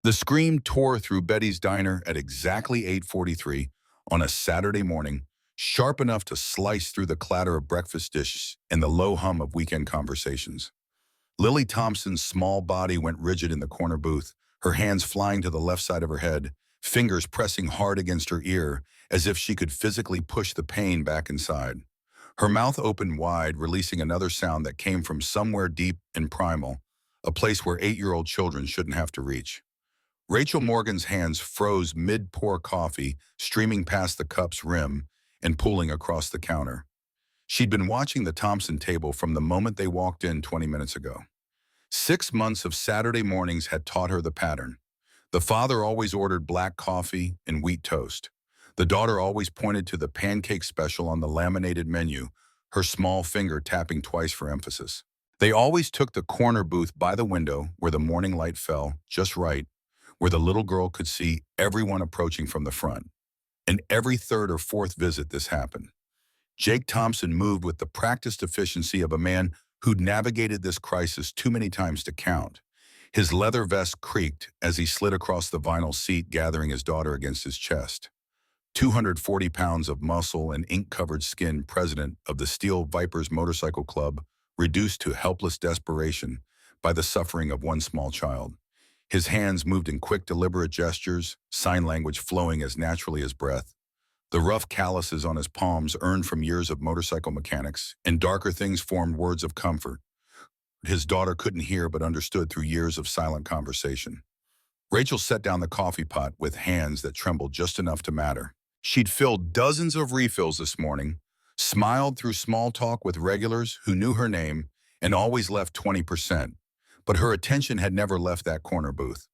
The scream tore through Betty's diner at exactly 8:43 on a Saturday morning, sharp enough to slice through the clatter of breakfast dishes and the low hum of weekend conversations. Lily Thompson's small body went rigid in the corner booth, her hands flying to the left side of her head, fingers pressing hard against her ear as if she could physically push the pain back inside. Her mouth opened wide, releasing another sound that came from somewhere deep and primal, a place where 8-year-old children shouldn't have to reach. Rachel Morgan's hands froze mid-pour coffee, streaming past the cup's rim and pooling across the counter. She'd been watching the Thompson table from the moment they walked in 20 minutes ago. 6 months of Saturday mornings had taught her the pattern. The father always ordered black coffee and wheat toast. The daughter always pointed to the pancake special on the laminated menu, her small finger tapping twice for emphasis. They always took the corner booth by the window where the morning light fell, just right, where the little girl could see everyone approaching from the front. And every third or fourth visit this happened. Jake Thompson moved with the practiced efficiency of a man who'd navigated this crisis too many times to count. His leather vest creaked as he slid across the vinyl seat, gathering his daughter against his chest. 240 pounds of muscle and ink-covered skin, president of the Steel Vipers Motorcycle Club, reduced to helpless desperation by the suffering of one small child. His hands moved in quick, deliberate gestures, sign language flowing as naturally as breath. The rough calluses on his palms earned from years of motorcycle mechanics, and darker things formed words of comfort. His daughter couldn't hear but understood through years of silent conversation. Rachel set down the coffee pot with hands that trembled just enough to matter. She'd filled dozens of refills this morning, smiled through small talk with regulars who knew her name, and always left 20%. But her attention had never left that corner booth.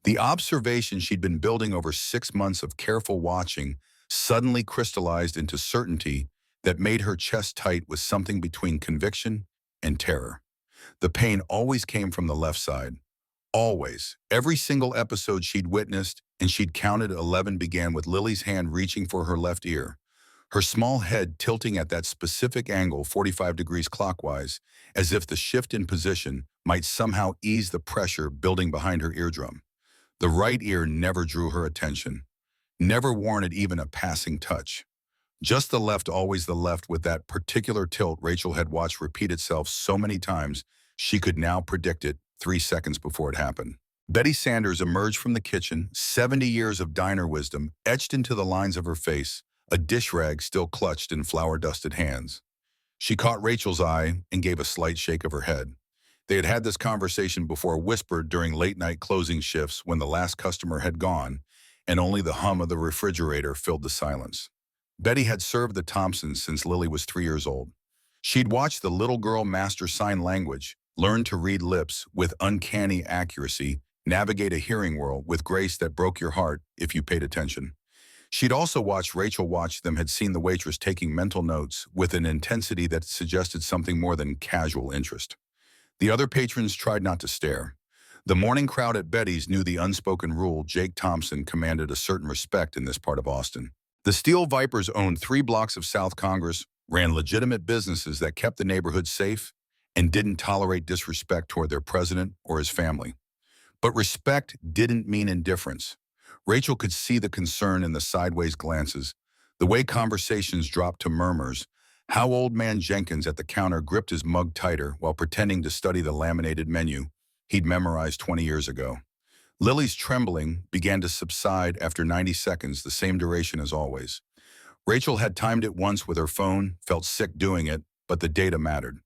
The observation she'd been building over 6 months of careful watching suddenly crystallized into certainty that made her chest tight with something between conviction and terror. The pain always came from the left side. Always. Every single episode she'd witnessed, and she'd counted 11, began with Lily's hand reaching for her left ear, her small head tilting at that specific angle, 45 degrees clockwise, as if the shift in position might somehow ease the pressure building behind her eardrum. The right ear never drew her attention, never warranted even a passing touch. Just the left, always the left, with that particular tilt Rachel had watched repeat itself so many times she could now predict it 3 seconds before it happened. Betty Sanders emerged from the kitchen, 70 years of diner wisdom etched into the lines of her face, a dish rag still clutched in flour-dusted hands. She caught Rachel's eye and gave a slight shake of her head. They had had this conversation before, whispered during late-night closing shifts when the last customer had gone, and only the hum of the refrigerator filled the silence. Betty had served the Thompsons since Lily was 3 years old. She'd watched the little girl master sign language, learn to read lips with uncanny accuracy, navigate a hearing world with grace that broke your heart if you paid attention. She'd also watched Rachel watch them, had seen the waitress taking mental notes with an intensity that suggested something more than casual interest. The other patrons tried not to stare. The morning crowd at Betty's knew the unspoken rule: Jake Thompson commanded a certain respect in this part of Austin. The Steel Vipers owned 3 blocks of South Congress, ran legitimate businesses that kept the neighborhood safe, and didn't tolerate disrespect toward their president or his family. But respect didn't mean indifference. Rachel could see the concern in the sideways glances, the way conversations dropped to murmurs, how old man Jenkins at the counter gripped his mug tighter while pretending to study the laminated menu he'd memorized 20 years ago. Lily's trembling began to subside after 90 seconds, the same duration as always. Rachel had timed it once with her phone, felt sick doing it, but the data mattered.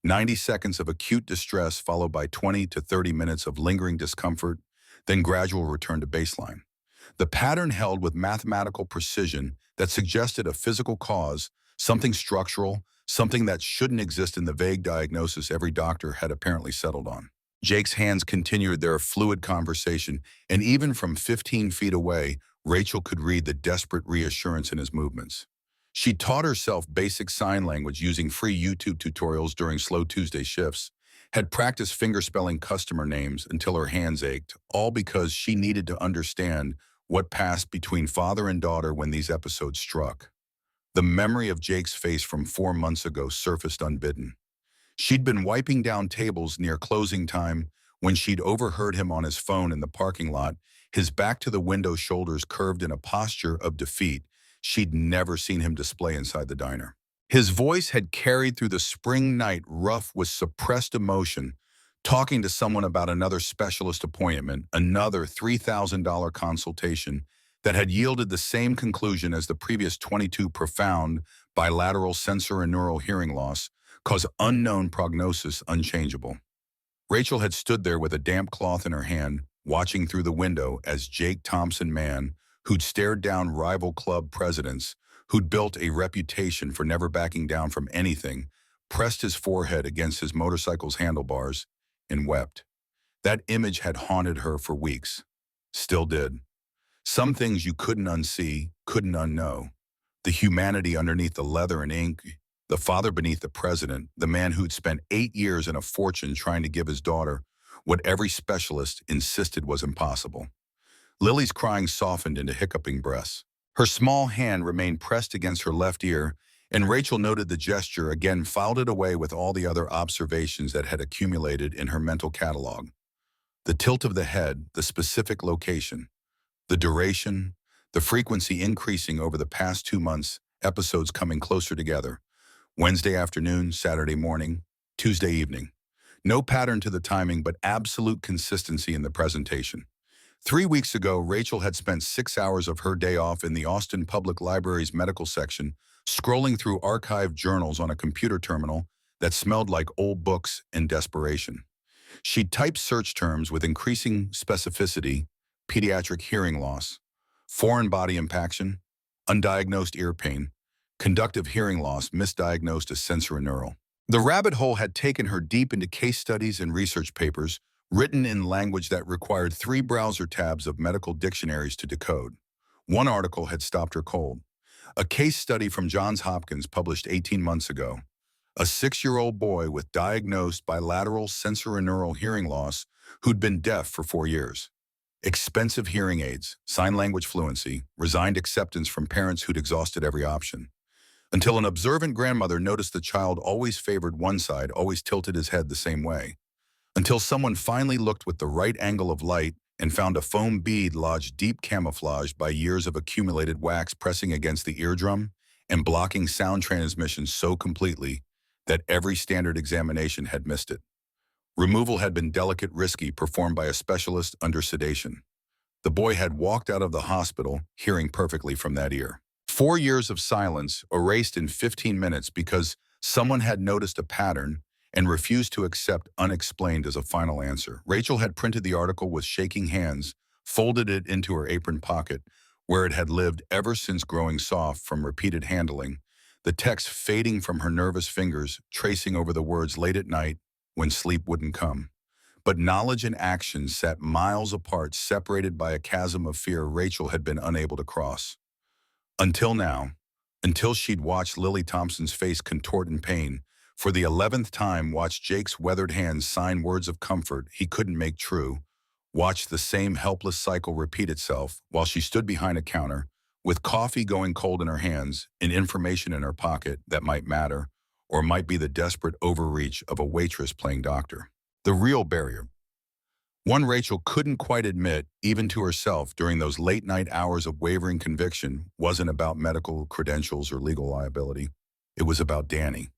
90 seconds of acute distress followed by 20 to 30 minutes of lingering discomfort, then gradual return to baseline. The pattern held with mathematical precision that suggested a physical cause, something structural, something that shouldn't exist in the vague diagnosis every doctor had apparently settled on. Jake's hands continued their fluid conversation, and even from 15 feet away, Rachel could read the desperate reassurance in his movements. She taught herself basic sign language using free YouTube tutorials during slow Tuesday shifts, had practiced fingerspelling customer names until her hands ached, all because she needed to understand what passed between father and daughter when these episodes struck. The memory of Jake's face from 4 months ago surfaced unbidden. She'd been wiping down tables near closing time when she'd overheard him on his phone in the parking lot, his back to the window, shoulders curved in a posture of defeat she'd never seen him display inside the diner. His voice had carried through the spring night, rough with suppressed emotion, talking to someone about another specialist appointment, another $3,000 consultation that had yielded the same conclusion as the previous 22. Profound bilateral sensorineural hearing loss, cause unknown, prognosis unchangeable. Rachel had stood there with a damp cloth in her hand, watching through the window as Jake Thompson, man who'd stared down rival club presidents, who'd built a reputation for never backing down from anything, pressed his forehead against his motorcycle's handlebars and wept. That image had haunted her for weeks. Still did. Some things you couldn't unsee, couldn't unknow. The humanity underneath the leather and ink, the father beneath the president, the man who'd spent 8 years and a fortune trying to give his daughter what every specialist insisted was impossible. Lily's crying softened into hiccuping breaths. Her small hand remained pressed against her left ear, and Rachel noted the gesture, again filed it away with all the other observations that had accumulated in her mental catalog. The tilt of the head, the specific location, the duration, the frequency increasing over the past 2 months, episodes coming closer together. Wednesday afternoon, Saturday morning, Tuesday evening. No pattern to the timing, but absolute consistency in the presentation. 3 weeks ago, Rachel had spent 6 hours of her day off in the Austin Public Library's medical section, scrolling through archived journals on a computer terminal that smelled like old books and desperation. She'd typed search terms with increasing specificity: pediatric hearing loss, foreign body impaction, undiagnosed ear pain, conductive hearing loss misdiagnosed as sensorineural. The rabbit hole had taken her deep into case studies and research papers, written in language that required 3 browser tabs of medical dictionaries to decode. One article had stopped her cold. A case study from Johns Hopkins published 18 months ago. A 6-year-old boy with diagnosed bilateral sensorineural hearing loss who'd been deaf for 4 years. Expensive hearing aids, sign language fluency, resigned acceptance from parents who'd exhausted every option. Until an observant grandmother noticed the child always favored one side, always tilted his head the same way. Until someone finally looked with the right angle of light and found a foam bead lodged deep, camouflaged by years of accumulated wax, pressing against the eardrum and blocking sound transmission so completely that every standard examination had missed it. Removal had been delicate, risky, performed by a specialist under sedation. The boy had walked out of the hospital hearing perfectly from that ear. 4 years of silence erased in 15 minutes because someone had noticed a pattern and refused to accept unexplained as a final answer. Rachel had printed the article with shaking hands, folded it into her apron pocket, where it had lived ever since growing soft from repeated handling, the text fading from her nervous fingers, tracing over the words late at night when sleep wouldn't come. But knowledge and action sat miles apart, separated by a chasm of fear Rachel had been unable to cross. Until now, until she'd watched Lily Thompson's face contort in pain, for the 11th time watched Jake's weathered hands sign words of comfort he couldn't make true, watched the same helpless cycle repeat itself while she stood behind a counter, with coffee going cold in her hands and information in her pocket that might matter, or might be the desperate overreach of a waitress playing doctor. The real barrier, one Rachel couldn't quite admit, even to herself during those late-night hours of wavering conviction, wasn't about medical credentials or legal liability. It was about Danny.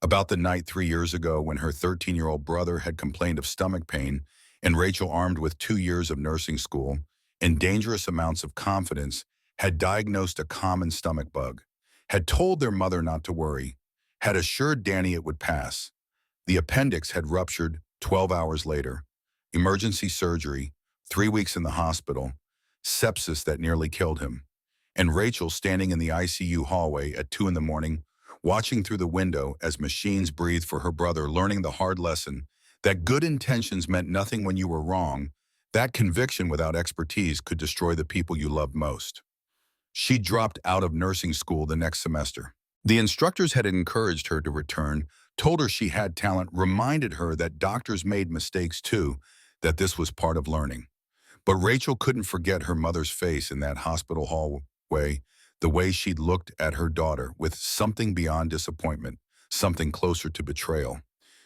About the night 3 years ago when her 13-year-old brother had complained of stomach pain, and Rachel, armed with 2 years of nursing school and dangerous amounts of confidence, had diagnosed a common stomach bug, had told their mother not to worry, had assured Danny it would pass. The appendix had ruptured 12 hours later. Emergency surgery, 3 weeks in the hospital, sepsis that nearly killed him. And Rachel standing in the ICU hallway at 2 in the morning, watching through the window as machines breathed for her brother, learning the hard lesson that good intentions meant nothing when you were wrong, that conviction without expertise could destroy the people you loved most. She dropped out of nursing school the next semester. The instructors had encouraged her to return, told her she had talent, reminded her that doctors made mistakes too, that this was part of learning. But Rachel couldn't forget her mother's face in that hospital hallway, the way she'd looked at her daughter with something beyond disappointment, something closer to betrayal.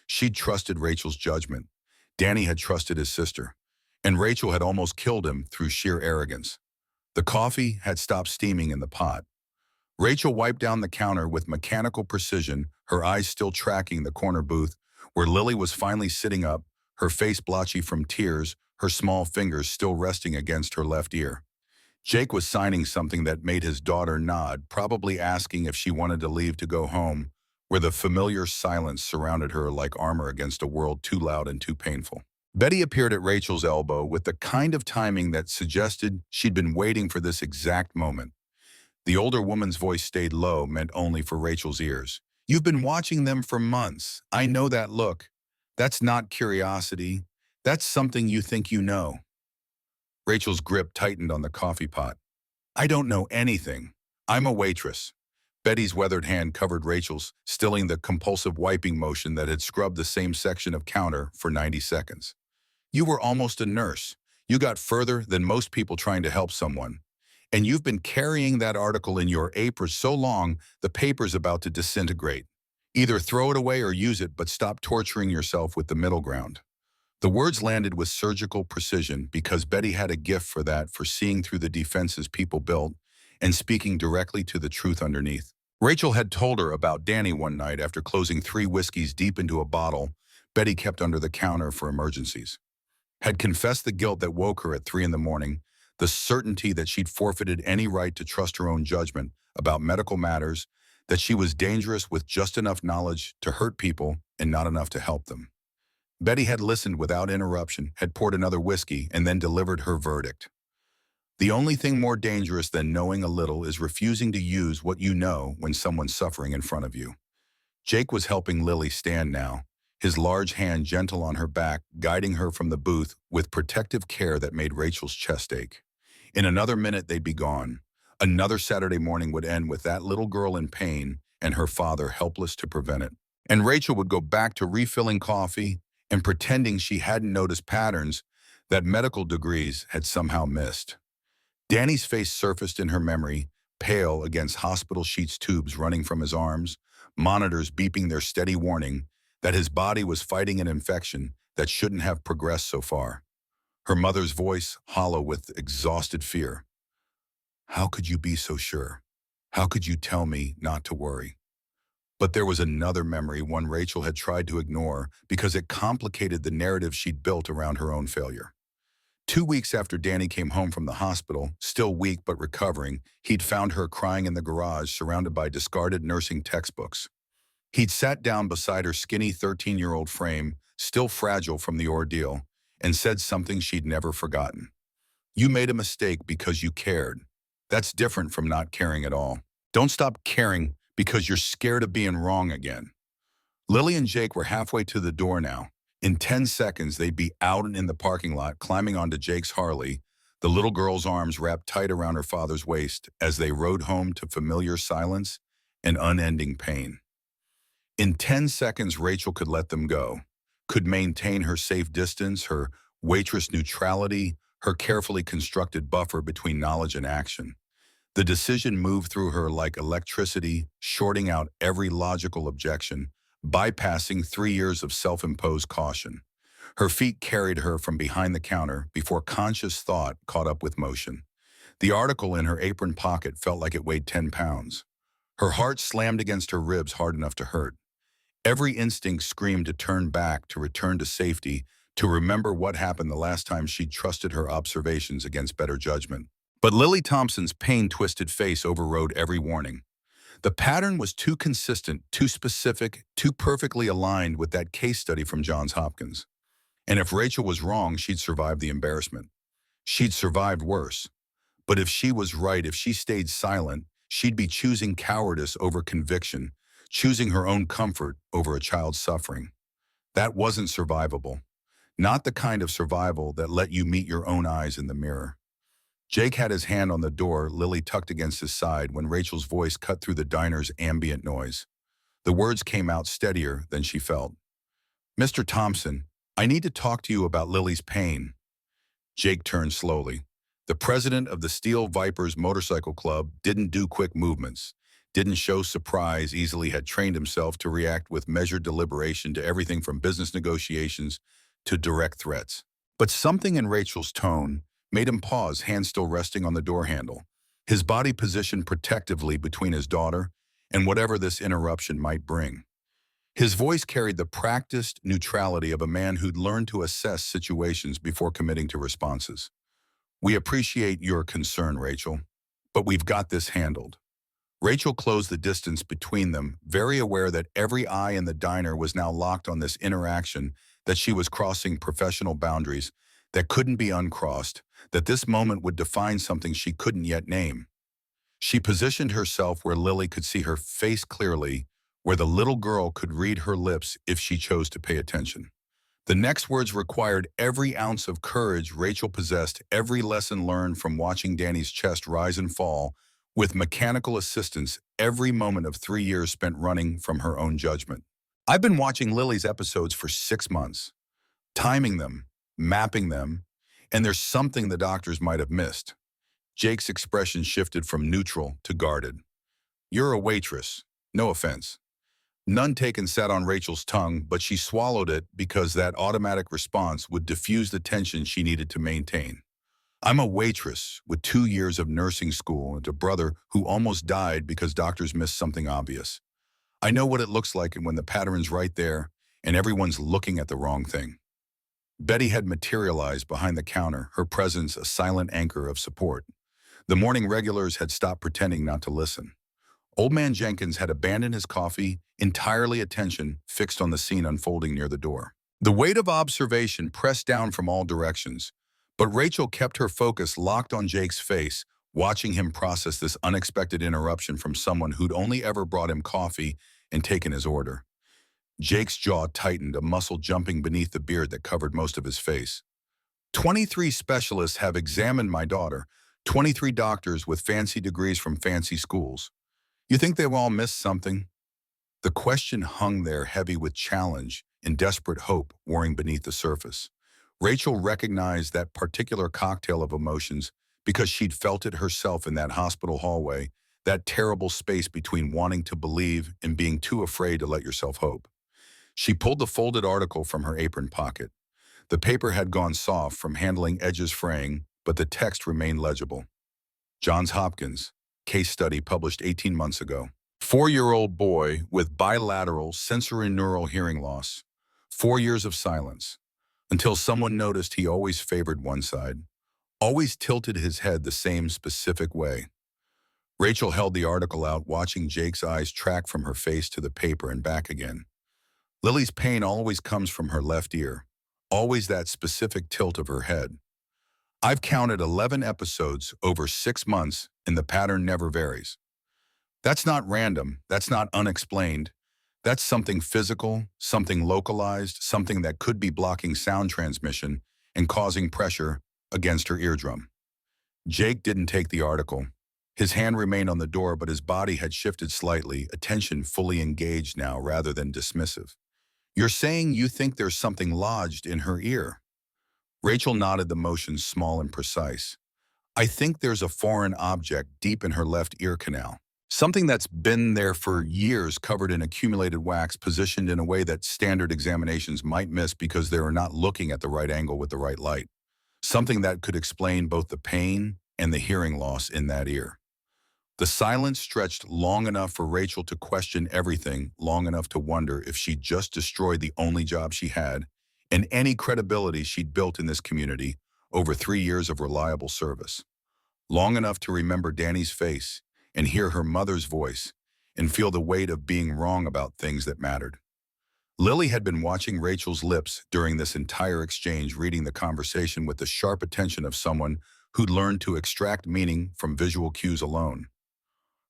She'd trusted Rachel's judgment. Danny had trusted his sister, and Rachel had almost killed him through sheer arrogance. The coffee had stopped steaming in the pot. Rachel wiped down the counter with mechanical precision, her eyes still tracking the corner booth, where Lily was finally sitting up, her face blotchy from tears, her small fingers still resting against her left ear. Jake was signing something that made his daughter nod, probably asking if she wanted to leave to go home, where the familiar silence surrounded her like armor against a world too loud and too painful. Betty appeared at Rachel's elbow with the kind of timing that suggested she'd been waiting for this exact moment. The older woman's voice stayed low, meant only for Rachel's ears. "You've been watching them for months. I know that look. That's not curiosity. That's something you think you know." Rachel's grip tightened on the coffee pot. "I don't know anything. I'm a waitress." Betty's weathered hand covered Rachel's, stilling the compulsive wiping motion that had scrubbed the same section of counter for 90 seconds. "You were almost a nurse. You got further than most people trying to help someone. And you've been carrying that article in your apron so long, the paper's about to disintegrate. Either throw it away or use it, but stop torturing yourself with the middle ground." The words landed with surgical precision because Betty had a gift for that, for seeing through the defenses people built and speaking directly to the truth underneath. Rachel had told her about Danny one night after closing 3 whiskeys deep into a bottle Betty kept under the counter for emergencies. Had confessed the guilt that woke her at 3 in the morning, the certainty that she'd forfeited any right to trust her own judgment about medical matters, that she was dangerous with just enough knowledge to hurt people and not enough to help them. Betty had listened without interruption, had poured another whiskey, and then delivered her verdict. "The only thing more dangerous than knowing a little is refusing to use what you know when someone's suffering in front of you." Jake was helping Lily stand now, his large hand gentle on her back, guiding her from the booth with protective care that made Rachel's chest ache. In another minute, they'd be gone. Another Saturday morning would end with that little girl in pain and her father helpless to prevent it. And Rachel would go back to refilling coffee and pretending she hadn't noticed patterns that medical degrees had somehow missed. Danny's face surfaced in her memory, pale against hospital sheets, tubes running from his arms, monitors beeping their steady warning that his body was fighting an infection that shouldn't have progressed so far. Her mother's voice hollow with exhausted fear. "How could you be so sure? How could you tell me not to worry?" But there was another memory, one Rachel had tried to ignore because it complicated the narrative she'd built around her own failure. 2 weeks after Danny came home from the hospital, still weak but recovering, he'd found her crying in the garage surrounded by discarded nursing textbooks. He'd sat down beside her skinny 13-year-old frame, still fragile from the ordeal, and said something she'd never forgotten. "You made a mistake because you cared. That's different from not caring at all. Don't stop caring because you're scared of being wrong again." Lily and Jake were halfway to the door now. In 10 seconds, they'd be out and in the parking lot, climbing onto Jake's Harley, the little girl's arms wrapped tight around her father's waist as they rode home to familiar silence and unending pain. In 10 seconds, Rachel could let them go, could maintain her safe distance, her waitress neutrality, her carefully constructed buffer between knowledge and action. The decision moved through her like electricity, shorting out every logical objection, bypassing 3 years of self-imposed caution. Her feet carried her from behind the counter before conscious thought caught up with motion. The article in her apron pocket felt like it weighed 10 pounds. Her heart slammed against her ribs hard enough to hurt. Every instinct screamed to turn back, to return to safety, to remember what happened the last time she'd trusted her observations against better judgment. But Lily Thompson's pain-twisted face overrode every warning. The pattern was too consistent, too specific, too perfectly aligned with that case study from Johns Hopkins. And if Rachel was wrong, she'd survived the embarrassment. She'd survived worse. But if she was right, if she stayed silent, she'd be choosing cowardice over conviction, choosing her own comfort over a child's suffering. That wasn't survivable. Not the kind of survival that let you meet your own eyes in the mirror. Jake had his hand on the door, Lily tucked against his side, when Rachel's voice cut through the diner's ambient noise. The words came out steadier than she felt. "Mr. Thompson, I need to talk to you about Lily's pain." Jake turned slowly. The president of the Steel Vipers Motorcycle Club didn't do quick movements, didn't show surprise, easily had trained himself to react with measured deliberation to everything from business negotiations to direct threats. But something in Rachel's tone made him pause, hand still resting on the door handle, his body positioned protectively between his daughter and whatever this interruption might bring. His voice carried the practiced neutrality of a man who'd learned to assess situations before committing to responses. "We appreciate your concern, Rachel, but we've got this handled." Rachel closed the distance between them, very aware that every eye in the diner was now locked on this interaction, that she was crossing professional boundaries that couldn't be uncrossed, that this moment would define something she couldn't yet name. She positioned herself where Lily could see her face clearly, where the little girl could read her lips if she chose to pay attention. The next words required every ounce of courage Rachel possessed, every lesson learned from watching Danny's chest rise and fall, with mechanical assistance, every moment of 3 years spent running from her own judgment. "I've been watching Lily's episodes for 6 months, timing them, mapping them, and there's something the doctors might have missed." Jake's expression shifted from neutral to guarded. "You're a waitress. No offense." None taken sat on Rachel's tongue, but she swallowed it because that automatic response would diffuse the tension she needed to maintain. "I'm a waitress with 2 years of nursing school and a brother who almost died because doctors missed something obvious. I know what it looks like when the pattern's right there and everyone's looking at the wrong thing." Betty had materialized behind the counter, her presence a silent anchor of support. The morning regulars had stopped pretending not to listen. Old man Jenkins had abandoned his coffee, entirely attention fixed on the scene unfolding near the door. The weight of observation pressed down from all directions, but Rachel kept her focus locked on Jake's face, watching him process this unexpected interruption from someone who'd only ever brought him coffee and taken his order. Jake's jaw tightened, a muscle jumping beneath the beard that covered most of his face. 23 specialists have examined my daughter, 23 doctors with fancy degrees from fancy schools. You think they've all missed something?" The question hung there heavy with challenge and desperate hope warring beneath the surface. Rachel recognized that particular cocktail of emotions because she'd felt it herself in that hospital hallway, that terrible space between wanting to believe and being too afraid to let yourself hope. She pulled the folded article from her apron pocket. The paper had gone soft from handling edges fraying, but the text remained legible. "Johns Hopkins. Case study published 18 months ago. 4-year-old boy with bilateral sensorineural hearing loss. 4 years of silence. Until someone noticed he always favored one side. Always tilted his head the same specific way." Rachel held the article out, watching Jake's eyes track from her face to the paper and back again. "Lily's pain always comes from her left ear. Always that specific tilt of her head. I've counted 11 episodes over 6 months, and the pattern never varies. That's not random. That's not unexplained. That's something physical, something localized, something that could be blocking sound transmission and causing pressure against her eardrum." Jake didn't take the article. His hand remained on the door, but his body had shifted slightly, attention fully engaged now rather than dismissive. "You're saying you think there's something lodged in her ear?" Rachel nodded, the motion small and precise. "I think there's a foreign object deep in her left ear canal. Something that's been there for years, covered in accumulated wax, positioned in a way that standard examinations might miss because they are not looking at the right angle with the right light. Something that could explain both the pain and the hearing loss in that ear." The silence stretched long enough for Rachel to question everything, long enough to wonder if she'd just destroyed the only job she had and any credibility she'd built in this community over 3 years of reliable service. Long enough to remember Danny's face and hear her mother's voice and feel the weight of being wrong about things that mattered. Lily had been watching Rachel's lips during this entire exchange, reading the conversation with the sharp attention of someone who'd learned to extract meaning from visual cues alone.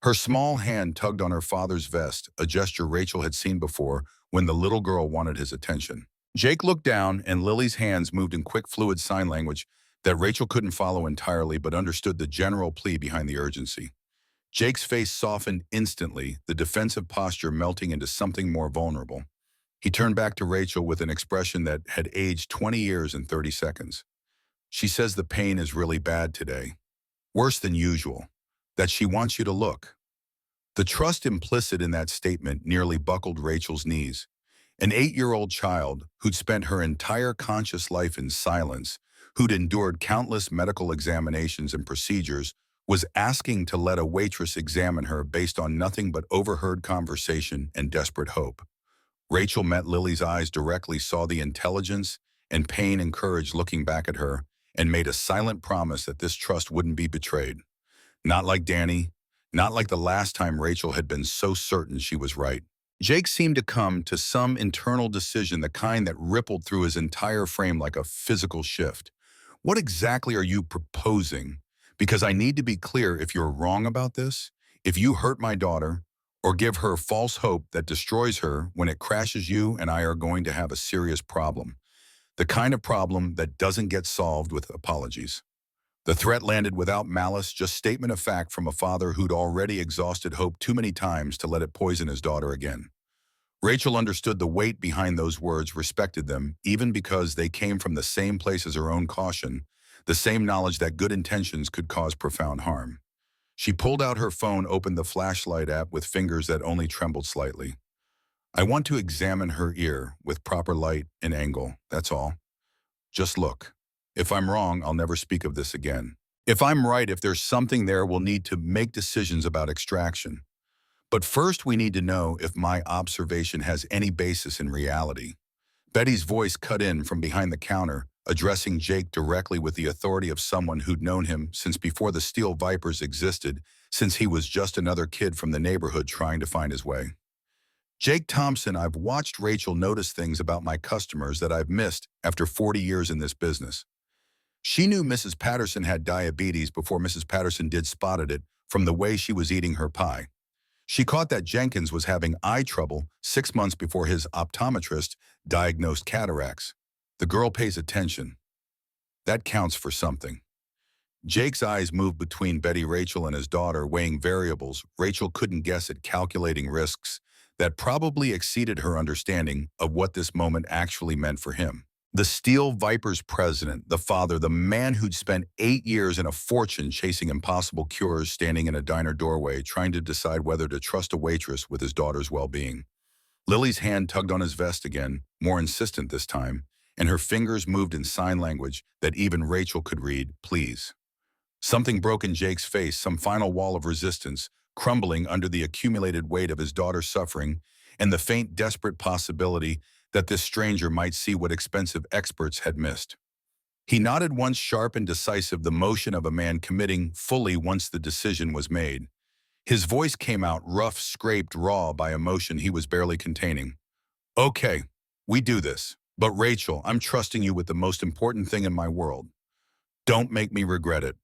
Her small hand tugged on her father's vest, a gesture Rachel had seen before when the little girl wanted his attention. Jake looked down, and Lily's hands moved in quick, fluid sign language that Rachel couldn't follow entirely but understood the general plea behind the urgency. Jake's face softened instantly, the defensive posture melting into something more vulnerable. He turned back to Rachel with an expression that had aged 20 years in 30 seconds. "She says the pain is really bad today. Worse than usual. That she wants you to look." The trust implicit in that statement nearly buckled Rachel's knees. An 8-year-old child who'd spent her entire conscious life in silence, who'd endured countless medical examinations and procedures, was asking to let a waitress examine her based on nothing but overheard conversation and desperate hope. Rachel met Lily's eyes directly, saw the intelligence and pain and courage looking back at her, and made a silent promise that this trust wouldn't be betrayed. Not like Danny, not like the last time Rachel had been so certain she was right. Jake seemed to come to some internal decision, the kind that rippled through his entire frame like a physical shift. What exactly are you proposing? Because I need to be clear, if you're wrong about this, if you hurt my daughter, or give her false hope that destroys her when it crashes, you and I are going to have a serious problem. The kind of problem that doesn't get solved with apologies. The threat landed without malice, just statement of fact from a father who'd already exhausted hope too many times to let it poison his daughter again. Rachel understood the weight behind those words, respected them, even because they came from the same place as her own caution, the same knowledge that good intentions could cause profound harm. She pulled out her phone, opened the flashlight app with fingers that only trembled slightly. I want to examine her ear with proper light and angle, that's all. Just look. If I'm wrong, I'll never speak of this again. If I'm right, if there's something there, we'll need to make decisions about extraction. But first, we need to know if my observation has any basis in reality. Betty's voice cut in from behind the counter, addressing Jake directly with the authority of someone who'd known him since before the Steel Vipers existed, since he was just another kid from the neighborhood trying to find his way. Jake Thompson, I've watched Rachel notice things about my customers that I've missed after 40 years in this business. She knew Mrs. Patterson had diabetes before Mrs. Patterson did spotted it from the way she was eating her pie. She caught that Jenkins was having eye trouble 6 months before his optometrist diagnosed cataracts. The girl pays attention. That counts for something. Jake's eyes moved between Betty, Rachel, and his daughter, weighing variables Rachel couldn't guess at, calculating risks that probably exceeded her understanding of what this moment actually meant for him. The Steel Vipers president, the father, the man who'd spent 8 years and a fortune chasing impossible cures, standing in a diner doorway, trying to decide whether to trust a waitress with his daughter's well-being. Lily's hand tugged on his vest again, more insistent this time, and her fingers moved in sign language that even Rachel could read. Please. Something broke in Jake's face, some final wall of resistance, crumbling under the accumulated weight of his daughter's suffering and the faint, desperate possibility that this stranger might see what expensive experts had missed. He nodded once, sharp and decisive, the motion of a man committing fully once the decision was made. His voice came out rough, scraped, raw by emotion he was barely containing. Okay, we do this. But Rachel, I'm trusting you with the most important thing in my world. Don't make me regret it.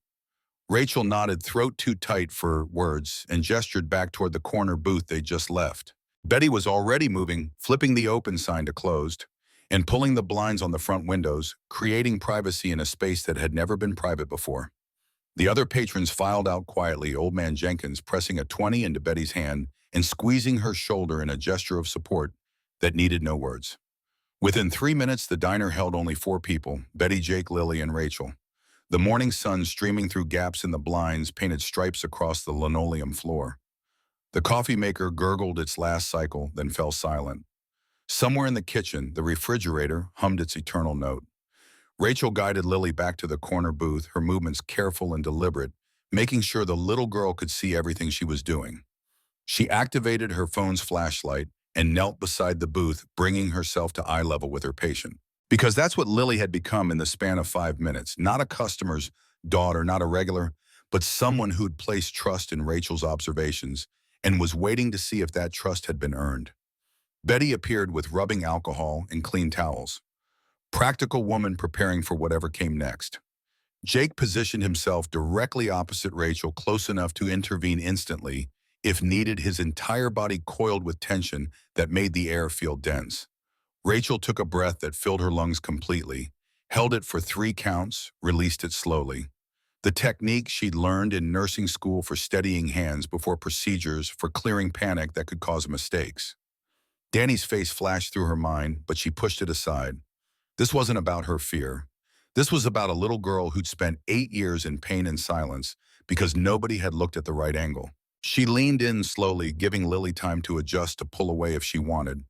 Rachel nodded, throat too tight for words, and gestured back toward the corner booth they'd just left. Betty was already moving, flipping the open sign to closed, and pulling the blinds on the front windows, creating privacy in a space that had never been private before. The other patrons filed out quietly, Old Man Jenkins pressing a 20 into Betty's hand and squeezing her shoulder in a gesture of support that needed no words. Within 3 minutes, the diner held only 4 people, Betty, Jake, Lily, and Rachel. The morning sun, streaming through gaps in the blinds, painted stripes across the linoleum floor. The coffee maker gurgled its last cycle, then fell silent. Somewhere in the kitchen, the refrigerator hummed its eternal note. Rachel guided Lily back to the corner booth, her movements careful and deliberate, making sure the little girl could see everything she was doing. She activated her phone's flashlight and knelt beside the booth, bringing herself to eye level with her patient. Because that's what Lily had become in the span of 5 minutes. Not a customer's daughter, not a regular, but someone who'd placed trust in Rachel's observations and was waiting to see if that trust had been earned. Betty appeared with rubbing alcohol and clean towels. Practical woman preparing for whatever came next. Jake positioned himself directly opposite Rachel, close enough to intervene instantly, if needed, his entire body coiled with tension that made the air feel dense. Rachel took a breath that filled her lungs completely, held it for 3 counts, released it slowly. The technique she'd learned in nursing school for steadying hands before procedures, for clearing panic that could cause mistakes. Danny's face flashed through her mind, but she pushed it aside. This wasn't about her fear. This was about a little girl who'd spent 8 years in pain and silence because nobody had looked at the right angle. She leaned in slowly, giving Lily time to adjust, to pull away if she wanted.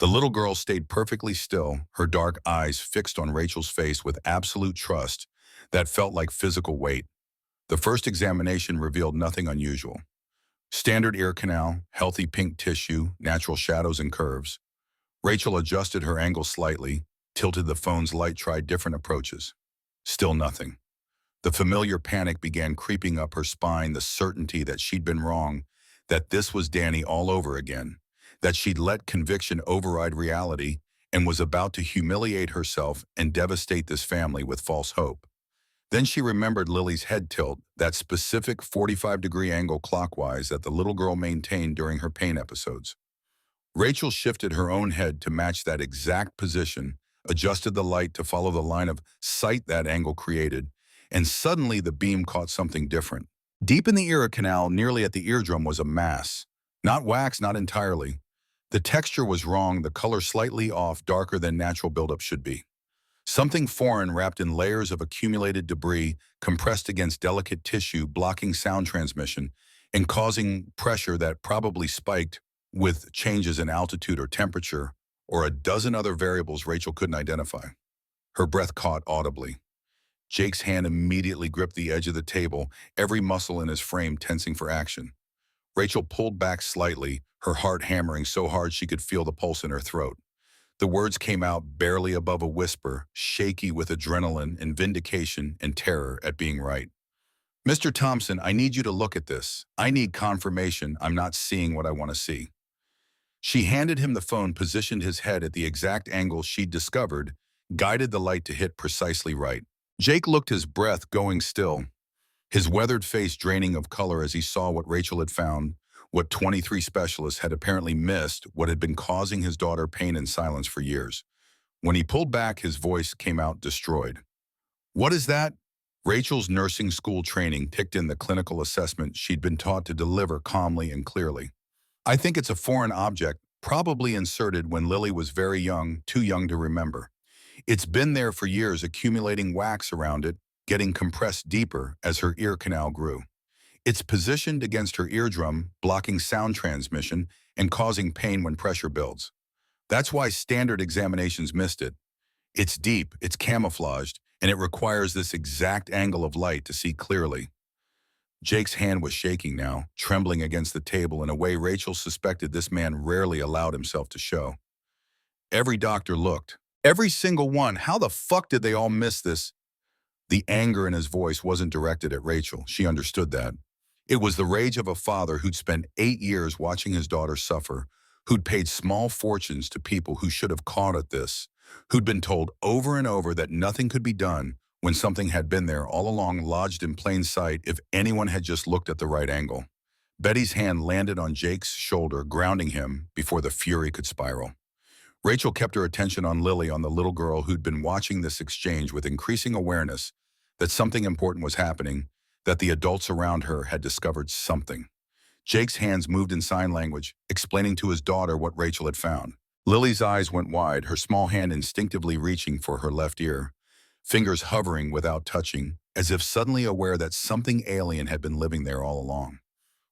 The little girl stayed perfectly still, her dark eyes fixed on Rachel's face with absolute trust that felt like physical weight. The first examination revealed nothing unusual. Standard ear canal, healthy pink tissue, natural shadows and curves. Rachel adjusted her angle slightly, tilted the phone's light, tried different approaches. Still nothing. The familiar panic began creeping up her spine, the certainty that she'd been wrong, that this was Danny all over again, that she'd let conviction override reality and was about to humiliate herself and devastate this family with false hope. Then she remembered Lily's head tilt, that specific 45-degree angle clockwise that the little girl maintained during her pain episodes. Rachel shifted her own head to match that exact position, adjusted the light to follow the line of sight that angle created, and suddenly the beam caught something different. Deep in the ear canal, nearly at the eardrum, was a mass. Not wax, not entirely. The texture was wrong, the color slightly off, darker than natural buildup should be. Something foreign wrapped in layers of accumulated debris, compressed against delicate tissue, blocking sound transmission, and causing pressure that probably spiked with changes in altitude or temperature, or a dozen other variables Rachel couldn't identify. Her breath caught audibly. Jake's hand immediately gripped the edge of the table, every muscle in his frame tensing for action. Rachel pulled back slightly, her heart hammering so hard she could feel the pulse in her throat. The words came out barely above a whisper, shaky with adrenaline and vindication and terror at being right. "Mr. Thompson, I need you to look at this. I need confirmation I'm not seeing what I want to see." She handed him the phone, positioned his head at the exact angle she'd discovered, guided the light to hit precisely right. Jake looked, his breath going still, his weathered face draining of color as he saw what Rachel had found, what 23 specialists had apparently missed, what had been causing his daughter pain in silence for years. When he pulled back, his voice came out destroyed. "What is that?" Rachel's nursing school training kicked in the clinical assessment she'd been taught to deliver calmly and clearly. "I think it's a foreign object, probably inserted when Lily was very young, too young to remember. It's been there for years, accumulating wax around it, getting compressed deeper as her ear canal grew. It's positioned against her eardrum, blocking sound transmission and causing pain when pressure builds. That's why standard examinations missed it. It's deep, it's camouflaged, and it requires this exact angle of light to see clearly." Jake's hand was shaking now, trembling against the table in a way Rachel suspected this man rarely allowed himself to show. Every doctor looked. Every single one. How the fuck did they all miss this? The anger in his voice wasn't directed at Rachel. She understood that. It was the rage of a father who'd spent 8 years watching his daughter suffer, who'd paid small fortunes to people who should have caught at this, who'd been told over and over that nothing could be done when something had been there all along, lodged in plain sight if anyone had just looked at the right angle. Betty's hand landed on Jake's shoulder, grounding him before the fury could spiral. Rachel kept her attention on Lily, on the little girl who'd been watching this exchange with increasing awareness that something important was happening, that the adults around her had discovered something. Jake's hands moved in sign language, explaining to his daughter what Rachel had found. Lily's eyes went wide, her small hand instinctively reaching for her left ear, fingers hovering without touching, as if suddenly aware that something alien had been living there all along.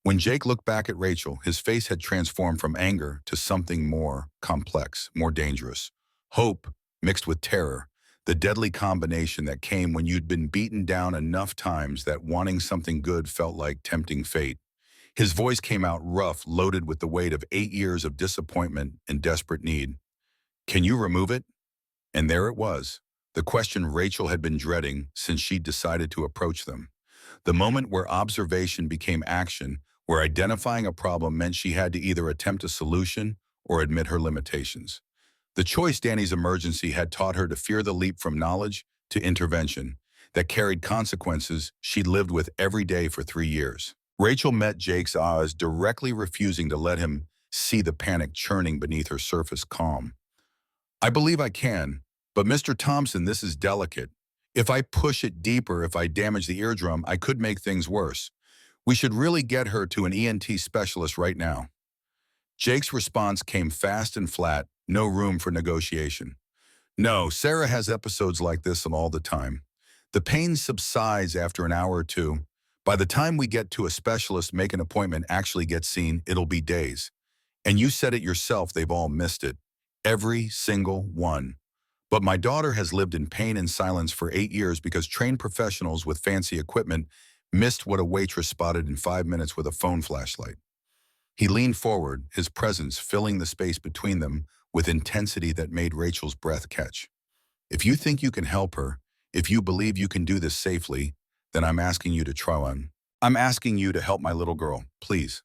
When Jake looked back at Rachel, his face had transformed from anger to something more complex, more dangerous. Hope mixed with terror, the deadly combination that came when you'd been beaten down enough times that wanting something good felt like tempting fate. His voice came out rough, loaded with the weight of 8 years of disappointment and desperate need. "Can you remove it?" And there it was, the question Rachel had been dreading since she'd decided to approach them. The moment where observation became action, where identifying a problem meant she had to either attempt a solution or admit her limitations. The choice Danny's emergency had taught her to fear the leap from knowledge to intervention that carried consequences she'd lived with every day for 3 years. Rachel met Jake's eyes, directly refusing to let him see the panic churning beneath her surface calm. "I believe I can, but Mr. Thompson, this is delicate. If I push it deeper, if I damage the eardrum, I could make things worse. We should really get her to an ENT specialist right now." Jake's response came fast and flat, no room for negotiation. "No, Sarah has episodes like this all the time. The pain subsides after an hour or two. By the time we get to a specialist, make an appointment, actually get seen, it'll be days. And you said it yourself, they've all missed it. Every single one. But my daughter has lived in pain and silence for 8 years because trained professionals with fancy equipment missed what a waitress spotted in 5 minutes with a phone flashlight. He leaned forward, his presence filling the space between them with intensity that made Rachel's breath catch. If you think you can help her, if you believe you can do this safely, then I'm asking you to try one. I'm asking you to help my little girl, please.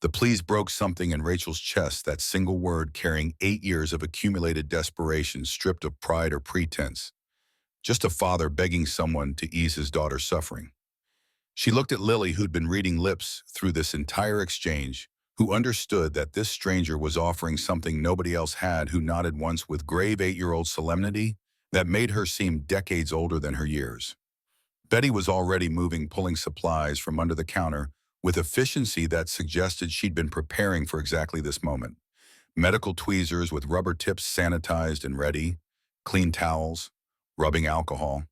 The please broke something in Rachel's chest, that single word carrying 8 years of accumulated desperation stripped of pride or pretense. Just a father begging someone to ease his daughter's suffering. She looked at Lily, who'd been reading lips through this entire exchange, who understood that this stranger was offering something nobody else had, who nodded once with grave 8-year-old solemnity that made her seem decades older than her years. Betty was already moving, pulling supplies from under the counter with efficiency that suggested she'd been preparing for exactly this moment. Medical tweezers with rubber tips sanitized and ready, clean towels, rubbing alcohol,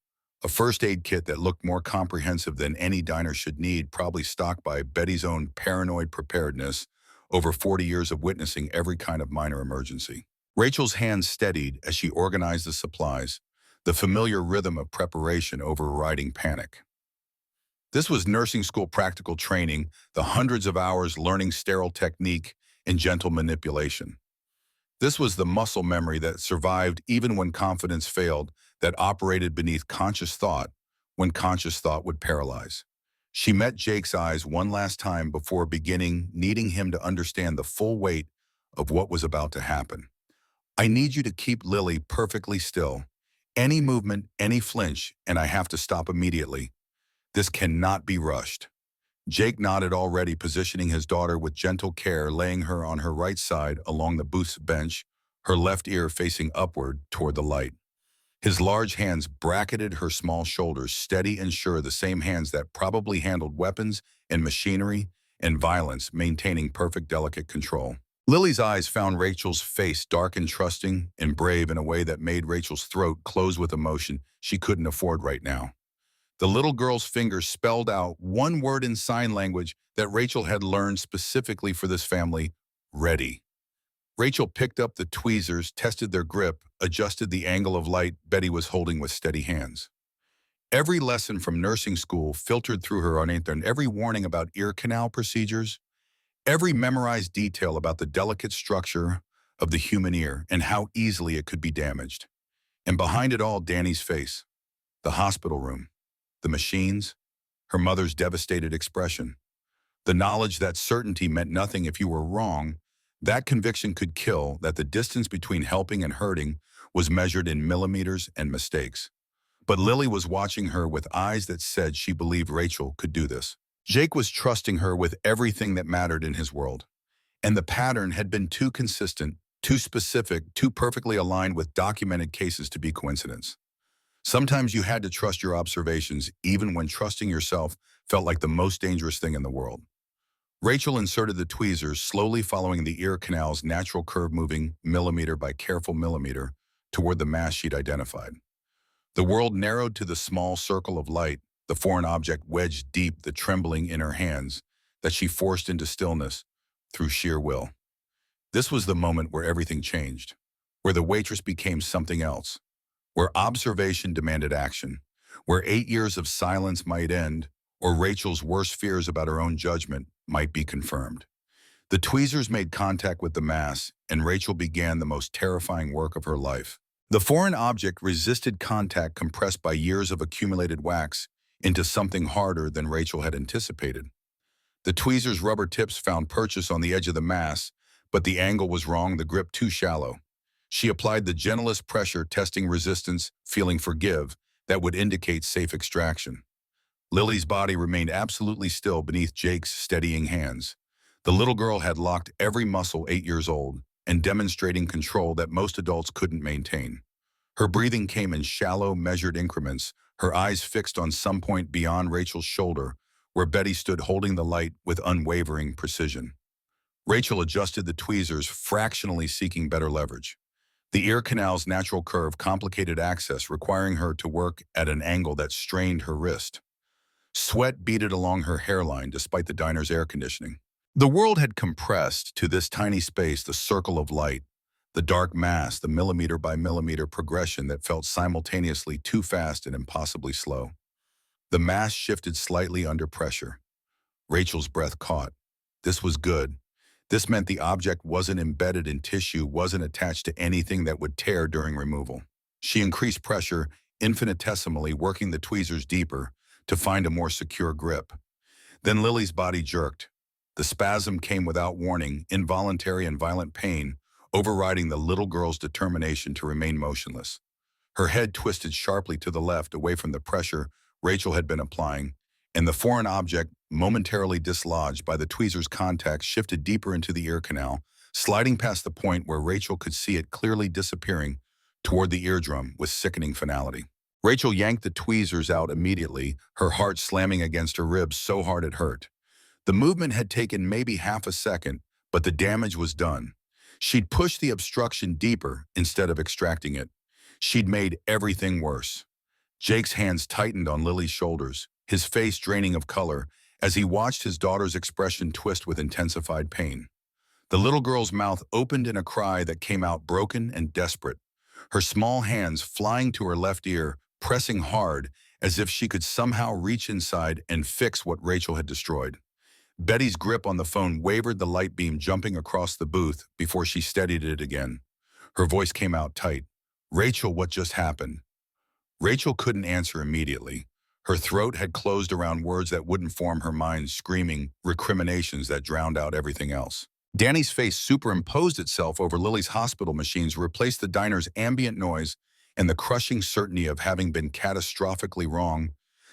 a first aid kit that looked more comprehensive than any diner should need, probably stocked by Betty's own paranoid preparedness over 40 years of witnessing every kind of minor emergency. Rachel's hands steadied as she organized the supplies, the familiar rhythm of preparation overriding panic. This was nursing school practical training, the hundreds of hours learning sterile technique and gentle manipulation. This was the muscle memory that survived even when confidence failed, that operated beneath conscious thought when conscious thought would paralyze. She met Jake's eyes one last time before beginning, needing him to understand the full weight of what was about to happen. I need you to keep Lily perfectly still. Any movement, any flinch, and I have to stop immediately. This cannot be rushed. Jake nodded, already positioning his daughter with gentle care, laying her on her right side along the booth's bench, her left ear facing upward toward the light. His large hands bracketed her small shoulders, steady and sure, the same hands that probably handled weapons and machinery and violence, maintaining perfect, delicate control. Lily's eyes found Rachel's face, dark and trusting and brave in a way that made Rachel's throat close with emotion she couldn't afford right now. The little girl's fingers spelled out one word in sign language that Rachel had learned specifically for this family: ready. Rachel picked up the tweezers, tested their grip, adjusted the angle of light Betty was holding with steady hands. Every lesson from nursing school filtered through her uninternet, every warning about ear canal procedures, every memorized detail about the delicate structure of the human ear and how easily it could be damaged. And behind it all, Danny's face, the hospital room, the machines, her mother's devastated expression. The knowledge that certainty meant nothing if you were wrong, that conviction could kill, that the distance between helping and hurting was measured in millimeters and mistakes. But Lily was watching her with eyes that said she believed Rachel could do this. Jake was trusting her with everything that mattered in his world. And the pattern had been too consistent, too specific, too perfectly aligned with documented cases to be coincidence. Sometimes you had to trust your observations, even when trusting yourself felt like the most dangerous thing in the world. Rachel inserted the tweezers, slowly following the ear canal's natural curve, moving millimeter by careful millimeter toward the mass she'd identified. The world narrowed to the small circle of light, the foreign object wedged deep, the trembling in her hands that she forced into stillness through sheer will. This was the moment where everything changed, where the waitress became something else, where observation demanded action, where 8 years of silence might end, or Rachel's worst fears about her own judgment might be confirmed. The tweezers made contact with the mass, and Rachel began the most terrifying work of her life. The foreign object resisted contact, compressed by years of accumulated wax into something harder than Rachel had anticipated. The tweezers' rubber tips found purchase on the edge of the mass, but the angle was wrong, the grip too shallow. She applied the gentlest pressure, testing resistance, feeling forgive, that would indicate safe extraction. Lily's body remained absolutely still beneath Jake's steadying hands. The little girl had locked every muscle, 8 years old, and demonstrating control that most adults couldn't maintain. Her breathing came in shallow, measured increments, her eyes fixed on some point beyond Rachel's shoulder, where Betty stood holding the light with unwavering precision. Rachel adjusted the tweezers, fractionally seeking better leverage. The ear canal's natural curve complicated access, requiring her to work at an angle that strained her wrist. Sweat beaded along her hairline despite the diner's air conditioning. The world had compressed to this tiny space, the circle of light, The dark mass, the millimeter by millimeter progression that felt simultaneously too fast and impossibly slow. The mass shifted slightly under pressure. Rachel's breath caught. This was good. This meant the object wasn't embedded in tissue, wasn't attached to anything that would tear during removal. She increased pressure infinitesimally, working the tweezers deeper to find a more secure grip. Then Lily's body jerked. The spasm came without warning, involuntary and violent pain, overriding the little girl's determination to remain motionless. Her head twisted sharply to the left, away from the pressure Rachel had been applying, and the foreign object, momentarily dislodged by the tweezer's contact, shifted deeper into the ear canal, sliding past the point where Rachel could see it clearly disappearing toward the eardrum with sickening finality. Rachel yanked the tweezers out immediately, her heart slamming against her ribs so hard it hurt. The movement had taken maybe half a second, but the damage was done. She'd pushed the obstruction deeper instead of extracting it. She'd made everything worse. Jake's hands tightened on Lily's shoulders, his face draining of color, as he watched his daughter's expression twist with intensified pain. The little girl's mouth opened in a cry that came out broken and desperate, her small hands flying to her left ear, pressing hard as if she could somehow reach inside and fix what Rachel had destroyed. Betty's grip on the phone wavered, the light beam jumping across the booth before she steadied it again. Her voice came out tight. "Rachel, what just happened?" Rachel couldn't answer immediately. Her throat had closed around words that wouldn't form, her mind screaming recriminations that drowned out everything else. Danny's face superimposed itself over Lily's hospital machines, replaced the diner's ambient noise, and the crushing certainty of having been catastrophically wrong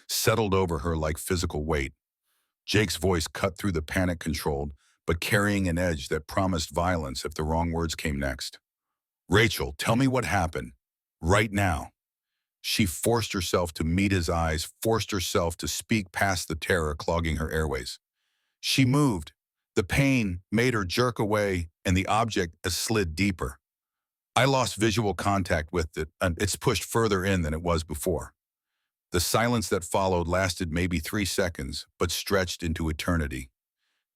settled over her like physical weight. Jake's voice cut through the panic-controlled, but carrying an edge that promised violence if the wrong words came next. "Rachel, tell me what happened. Right now." She forced herself to meet his eyes, forced herself to speak past the terror clogging her airways. She moved. The pain made her jerk away, and the object slid deeper. "I lost visual contact with it, and it's pushed further in than it was before." The silence that followed lasted maybe 3 seconds, but stretched into eternity.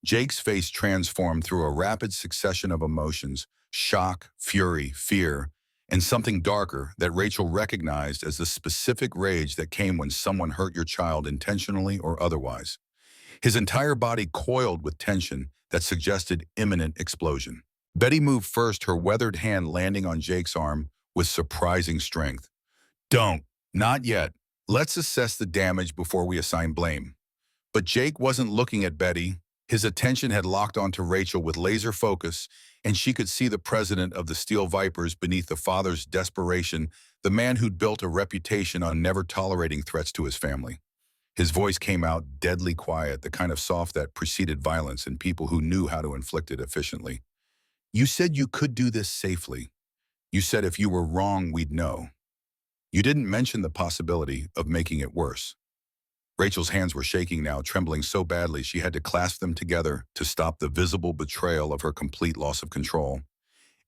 Jake's face transformed through a rapid succession of emotions: shock, fury, fear, and something darker that Rachel recognized as the specific rage that came when someone hurt your child intentionally or otherwise. His entire body coiled with tension that suggested imminent explosion. Betty moved first, her weathered hand landing on Jake's arm with surprising strength. "Don't. Not yet. Let's assess the damage before we assign blame." But Jake wasn't looking at Betty. His attention had locked onto Rachel with laser focus, and she could see the president of the Steel Vipers beneath the father's desperation, the man who'd built a reputation on never tolerating threats to his family. His voice came out deadly quiet, the kind of soft that preceded violence in people who knew how to inflict it efficiently. "You said you could do this safely. You said if you were wrong, we'd know. You didn't mention the possibility of making it worse." Rachel's hands were shaking now, trembling so badly she had to clasp them together to stop the visible betrayal of her complete loss of control.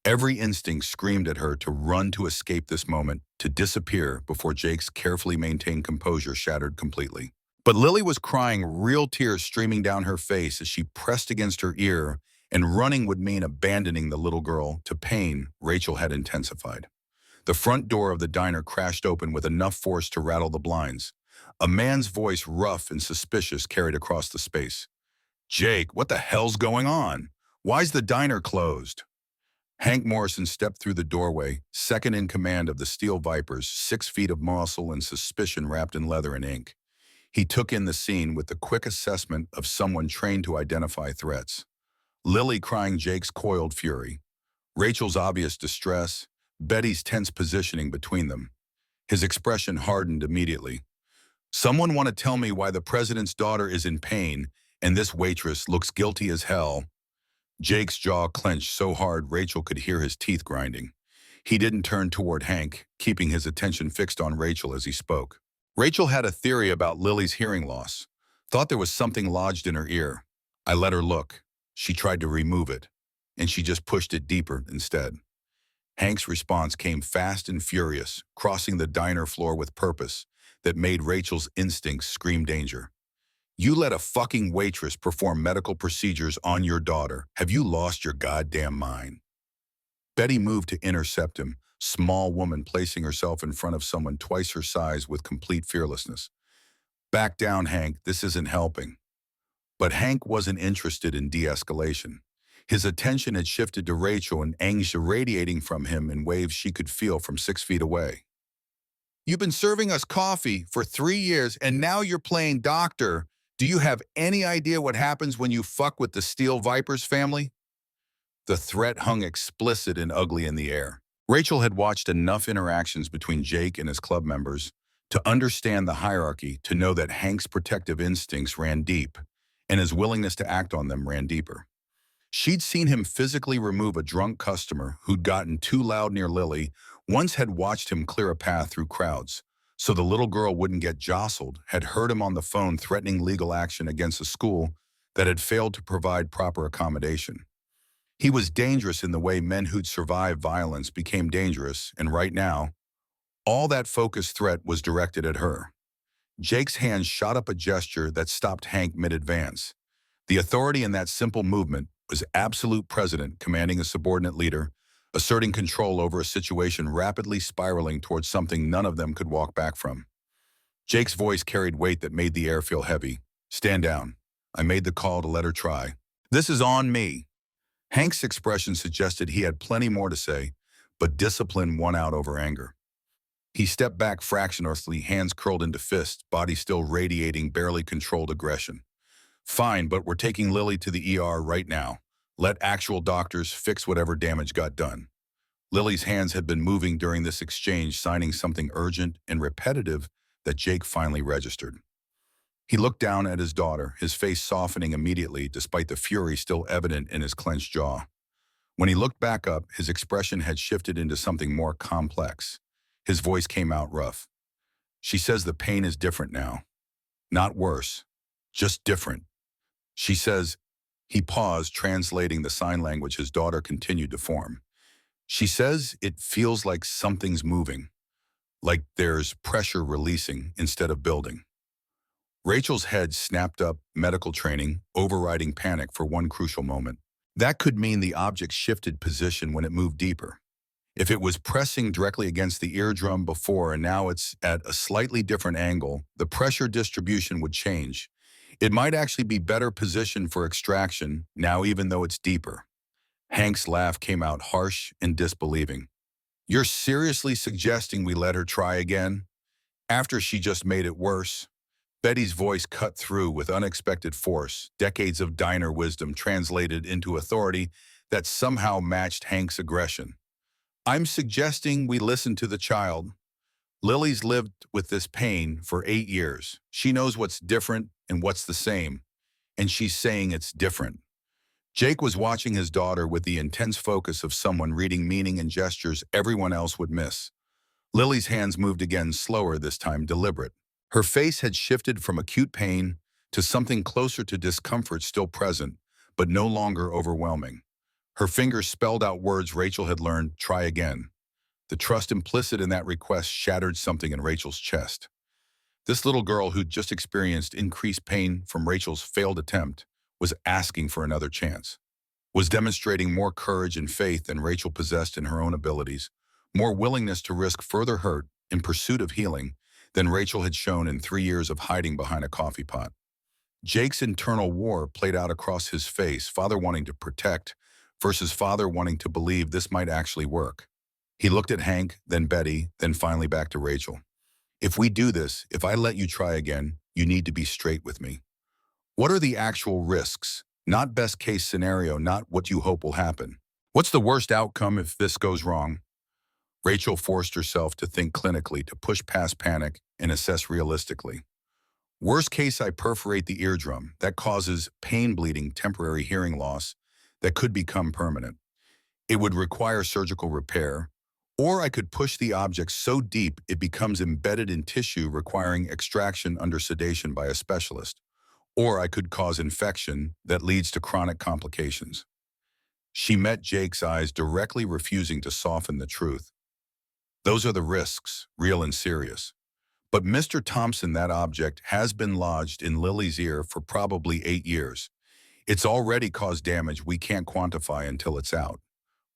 Every instinct screamed at her to run, to escape this moment, to disappear before Jake's carefully maintained composure shattered completely. But Lily was crying, real tears streaming down her face as she pressed against her ear, and running would mean abandoning the little girl to pain Rachel had intensified. The front door of the diner crashed open with enough force to rattle the blinds. A man's voice, rough and suspicious, carried across the space. "Jake, what the hell's going on? Why's the diner closed?" Hank Morrison stepped through the doorway, second in command of the Steel Vipers, 6 feet of muscle and suspicion wrapped in leather and ink. He took in the scene with the quick assessment of someone trained to identify threats. Lily crying Jake's coiled fury, Rachel's obvious distress, Betty's tense positioning between them. His expression hardened immediately. "Someone want to tell me why the president's daughter is in pain and this waitress looks guilty as hell?" Jake's jaw clenched so hard Rachel could hear his teeth grinding. He didn't turn toward Hank, keeping his attention fixed on Rachel as he spoke. Rachel had a theory about Lily's hearing loss. Thought there was something lodged in her ear. "I let her look. She tried to remove it, and she just pushed it deeper instead." Hank's response came fast and furious, crossing the diner floor with purpose that made Rachel's instincts scream danger. "You let a fucking waitress perform medical procedures on your daughter. Have you lost your goddamn mind?" Betty moved to intercept him, small woman placing herself in front of someone twice her size with complete fearlessness. Back down, Hank, this isn't helping. But Hank wasn't interested in de-escalation. His attention had shifted to Rachel and anger radiating from him in waves she could feel from 6 feet away. You've been serving us coffee for 3 years and now you're playing doctor. Do you have any idea what happens when you fuck with the Steel Vipers family? The threat hung explicit and ugly in the air. Rachel had watched enough interactions between Jake and his club members to understand the hierarchy to know that Hank's protective instincts ran deep and his willingness to act on them ran deeper. She'd seen him physically remove a drunk customer who'd gotten too loud near Lily, once had watched him clear a path through crowds, so the little girl wouldn't get jostled, had heard him on the phone threatening legal action against a school that had failed to provide proper accommodation. He was dangerous in the way men who'd survived violence became dangerous, and right now, all that focused threat was directed at her. Jake's hand shot up a gesture that stopped Hank mid-advance. The authority in that simple movement was absolute president commanding a subordinate leader, asserting control over a situation rapidly spiraling towards something none of them could walk back from. Jake's voice carried weight that made the air feel heavy. Stand down. I made the call to let her try. This is on me. Hank's expression suggested he had plenty more to say, but discipline won out over anger. He stepped back fractionlessly, hands curled into fists, body still radiating barely controlled aggression. Fine, but we're taking Lily to the ER right now. Let actual doctors fix whatever damage got done. Lily's hands had been moving during this exchange, signing something urgent and repetitive that Jake finally registered. He looked down at his daughter, his face softening immediately despite the fury still evident in his clenched jaw. When he looked back up, his expression had shifted into something more complex. His voice came out rough. She says the pain is different now. Not worse, just different. She says, he paused, translating the sign language his daughter continued to form. She says it feels like something's moving, like there's pressure releasing instead of building. Rachel's head snapped up, medical training, overriding panic for one crucial moment. That could mean the object shifted position when it moved deeper. If it was pressing directly against the eardrum before and now it's at a slightly different angle, the pressure distribution would change. It might actually be better positioned for extraction, now even though it's deeper. Hank's laugh came out harsh and disbelieving. You're seriously suggesting we let her try again? After she just made it worse? Betty's voice cut through with unexpected force, decades of diner wisdom translated into authority that somehow matched Hank's aggression. I'm suggesting we listen to the child. Lily's lived with this pain for 8 years. She knows what's different and what's the same, and she's saying it's different. Jake was watching his daughter with the intense focus of someone reading meaning and gestures everyone else would miss. Lily's hands moved again, slower this time, deliberate. Her face had shifted from acute pain to something closer to discomfort still present, but no longer overwhelming. Her fingers spelled out words Rachel had learned, try again. The trust implicit in that request shattered something in Rachel's chest. This little girl who'd just experienced increased pain from Rachel's failed attempt was asking for another chance, was demonstrating more courage and faith than Rachel possessed in her own abilities, more willingness to risk further hurt in pursuit of healing than Rachel had shown in 3 years of hiding behind a coffee pot. Jake's internal war played out across his face, father wanting to protect versus father wanting to believe this might actually work. He looked at Hank, then Betty, then finally back to Rachel. If we do this, if I let you try again, you need to be straight with me. What are the actual risks? Not best case scenario, not what you hope will happen. What's the worst outcome if this goes wrong? Rachel forced herself to think clinically, to push past panic and assess realistically. Worst case, I perforate the eardrum. That causes pain, bleeding, temporary hearing loss that could become permanent. It would require surgical repair, or I could push the object so deep it becomes embedded in tissue requiring extraction under sedation by a specialist, or I could cause infection that leads to chronic complications. She met Jake's eyes directly, refusing to soften the truth. Those are the risks, real and serious. But Mr. Thompson, that object has been lodged in Lily's ear for probably 8 years. It's already caused damage we can't quantify until it's out.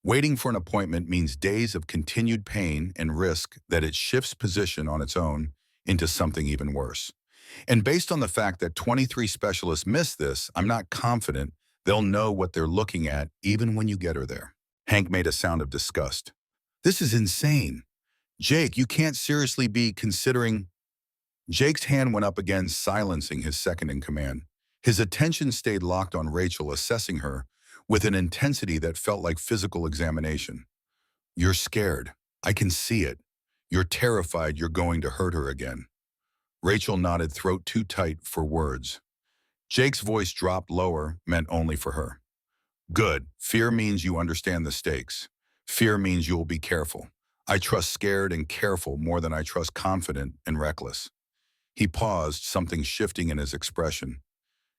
Waiting for an appointment means days of continued pain and risk that it shifts position on its own into something even worse. And based on the fact that 23 specialists miss this, I'm not confident they'll know what they're looking at even when you get her there. Hank made a sound of disgust. This is insane. Jake, you can't seriously be considering. Jake's hand went up again, silencing his second in command. His attention stayed locked on Rachel, assessing her with an intensity that felt like physical examination. You're scared. I can see it. You're terrified you're going to hurt her again. Rachel nodded, throat too tight for words. Jake's voice dropped lower, meant only for her. Good. Fear means you understand the stakes. Fear means you will be careful. I trust scared and careful more than I trust confident and reckless. He paused, something shifting in his expression.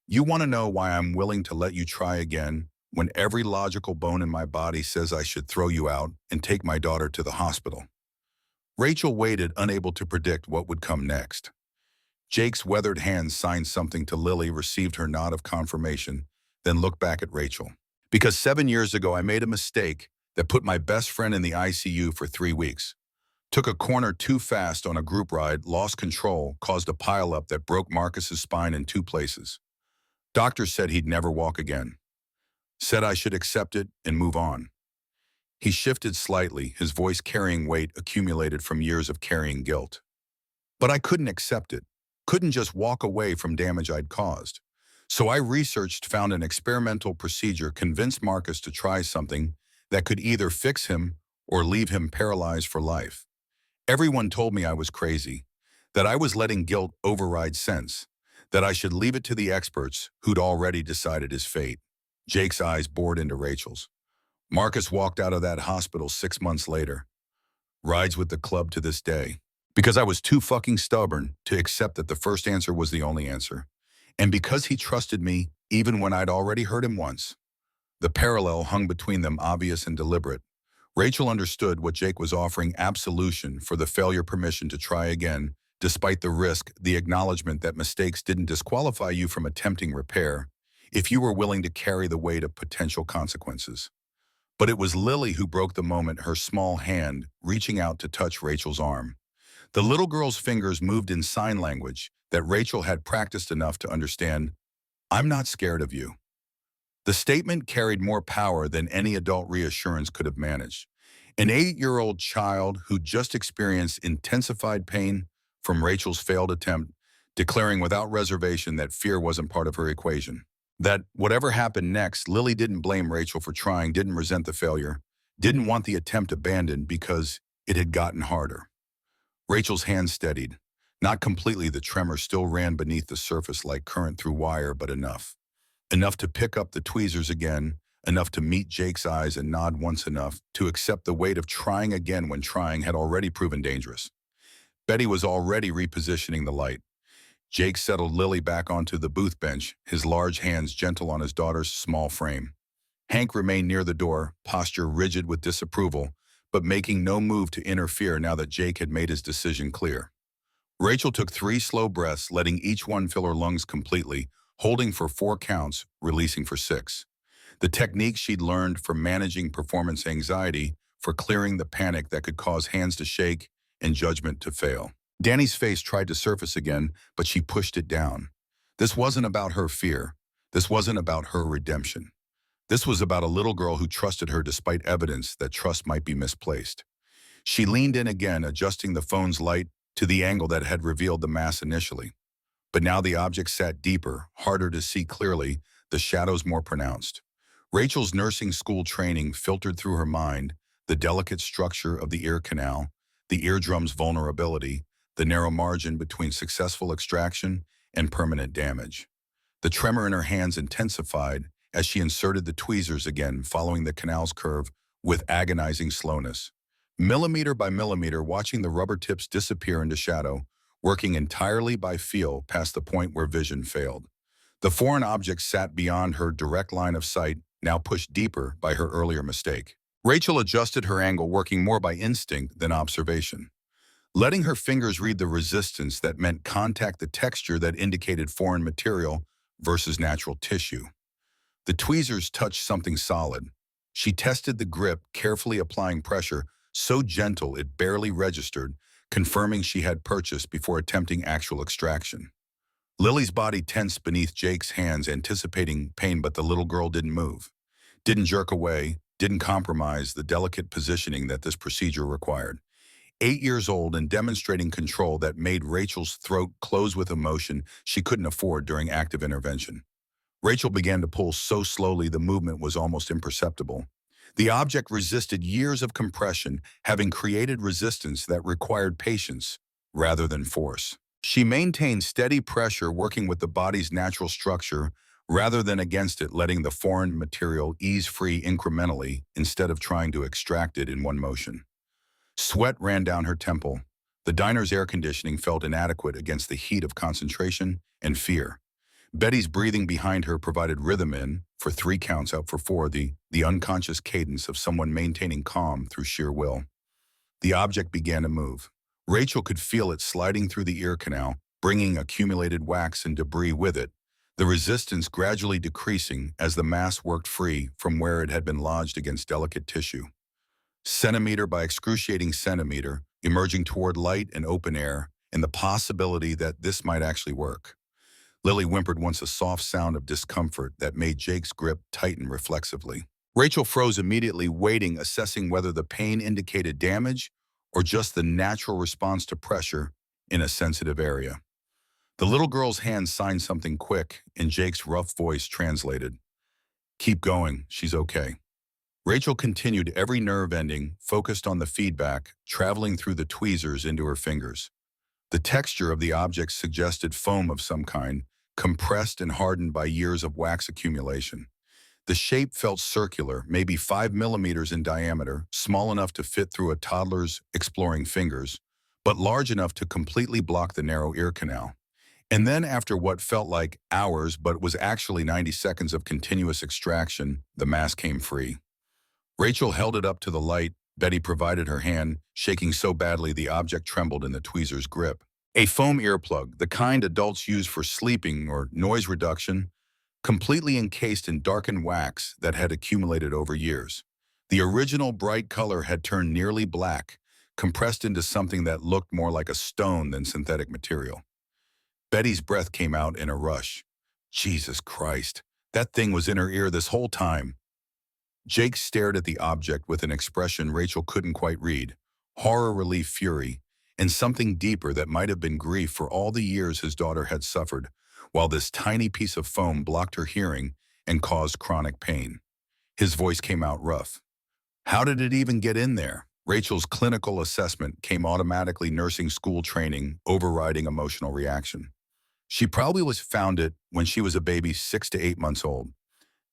You want to know why I'm willing to let you try again when every logical bone in my body says I should throw you out and take my daughter to the hospital? Rachel waited, unable to predict what would come next. Jake's weathered hand signed something to Lily, received her nod of confirmation, then looked back at Rachel. Because 7 years ago I made a mistake that put my best friend in the ICU for 3 weeks. Took a corner too fast on a group ride, lost control, caused a pileup that broke Marcus's spine in 2 places. Doctors said he'd never walk again. Said I should accept it and move on. He shifted slightly, his voice carrying weight accumulated from years of carrying guilt. But I couldn't accept it. Couldn't just walk away from damage I'd caused. So I researched, found an experimental procedure, convinced Marcus to try something that could either fix him or leave him paralyzed for life. Everyone told me I was crazy, that I was letting guilt override sense, that I should leave it to the experts who'd already decided his fate. Jake's eyes bored into Rachel's. Marcus walked out of that hospital 6 months later. Rides with the club to this day. Because I was too fucking stubborn to accept that the first answer was the only answer. And because he trusted me even when I'd already hurt him once. The parallel hung between them, obvious and deliberate. Rachel understood what Jake was offering: absolution for the failure, permission to try again, despite the risk, the acknowledgement that mistakes didn't disqualify you from attempting repair, if you were willing to carry the weight of potential consequences. But it was Lily who broke the moment, her small hand reaching out to touch Rachel's arm. The little girl's fingers moved in sign language that Rachel had practiced enough to understand. I'm not scared of you. The statement carried more power than any adult reassurance could have managed. An 8-year-old child who just experienced intensified pain from Rachel's failed attempt, declaring without reservation that fear wasn't part of her equation. That whatever happened next, Lily didn't blame Rachel for trying, didn't resent the failure, didn't want the attempt abandoned because it had gotten harder. Rachel's hand steadied. Not completely, the tremor still ran beneath the surface like current through wire, but enough. Enough to pick up the tweezers again, enough to meet Jake's eyes and nod once, enough to accept the weight of trying again when trying had already proven dangerous. Betty was already repositioning the light. Jake settled Lily back onto the booth bench, his large hands gentle on his daughter's small frame. Hank remained near the door, posture rigid with disapproval, but making no move to interfere now that Jake had made his decision clear. Rachel took 3 slow breaths, letting each one fill her lungs completely, holding for 4 counts, releasing for 6. The technique she'd learned for managing performance anxiety, for clearing the panic that could cause hands to shake and judgment to fail. Danny's face tried to surface again, but she pushed it down. This wasn't about her fear. This wasn't about her redemption. This was about a little girl who trusted her despite evidence that trust might be misplaced. She leaned in again, adjusting the phone's light to the angle that had revealed the mass initially. But now the object sat deeper, harder to see clearly, the shadows more pronounced. Rachel's nursing school training filtered through her mind, the delicate structure of the ear canal, the eardrum's vulnerability, the narrow margin between successful extraction and permanent damage. The tremor in her hands intensified as she inserted the tweezers again, following the canal's curve with agonizing slowness. Millimeter by millimeter, watching the rubber tips disappear into shadow, working entirely by feel past the point where vision failed. The foreign object sat beyond her direct line of sight, now pushed deeper by her earlier mistake. Rachel adjusted her angle, working more by instinct than observation. Letting her fingers read the resistance that meant contact, the texture that indicated foreign material versus natural tissue. The tweezers touched something solid, She tested the grip, carefully applying pressure, so gentle it barely registered, confirming she had purchased before attempting actual extraction. Lily's body tensed beneath Jake's hands, anticipating pain, but the little girl didn't move, didn't jerk away, didn't compromise the delicate positioning that this procedure required. 8 years old and demonstrating control that made Rachel's throat close with emotion she couldn't afford during active intervention. Rachel began to pull so slowly the movement was almost imperceptible. The object resisted years of compression, having created resistance that required patience rather than force. She maintained steady pressure, working with the body's natural structure rather than against it, letting the foreign material ease free incrementally instead of trying to extract it in one motion. Sweat ran down her temple. The diner's air conditioning felt inadequate against the heat of concentration and fear. Betty's breathing behind her provided rhythm in, for 3 counts out for 4, the unconscious cadence of someone maintaining calm through sheer will. The object began to move. Rachel could feel it sliding through the ear canal, bringing accumulated wax and debris with it, the resistance gradually decreasing as the mass worked free from where it had been lodged against delicate tissue. Centimeter by excruciating centimeter, emerging toward light and open air, and the possibility that this might actually work. Lily whimpered once, a soft sound of discomfort that made Jake's grip tighten reflexively. Rachel froze immediately, waiting, assessing whether the pain indicated damage or just the natural response to pressure in a sensitive area. The little girl's hand signed something quick, and Jake's rough voice translated, "Keep going, she's okay." Rachel continued, every nerve ending focused on the feedback, traveling through the tweezers into her fingers. The texture of the object suggested foam of some kind, compressed and hardened by years of wax accumulation. The shape felt circular, maybe 5 millimeters in diameter, small enough to fit through a toddler's exploring fingers, but large enough to completely block the narrow ear canal. And then, after what felt like hours but was actually 90 seconds of continuous extraction, the mass came free. Rachel held it up to the light. Betty provided her hand, shaking so badly the object trembled in the tweezer's grip. A foam earplug, the kind adults use for sleeping or noise reduction, completely encased in darkened wax that had accumulated over years. The original bright color had turned nearly black, compressed into something that looked more like a stone than synthetic material. Betty's breath came out in a rush. Jesus Christ, that thing was in her ear this whole time. Jake stared at the object with an expression Rachel couldn't quite read, horror, relief, fury, and something deeper that might have been grief for all the years his daughter had suffered, while this tiny piece of foam blocked her hearing and caused chronic pain. His voice came out rough. How did it even get in there? Rachel's clinical assessment came automatically, nursing school training, overriding emotional reaction. She probably found it when she was a baby, 6 to 8 months old.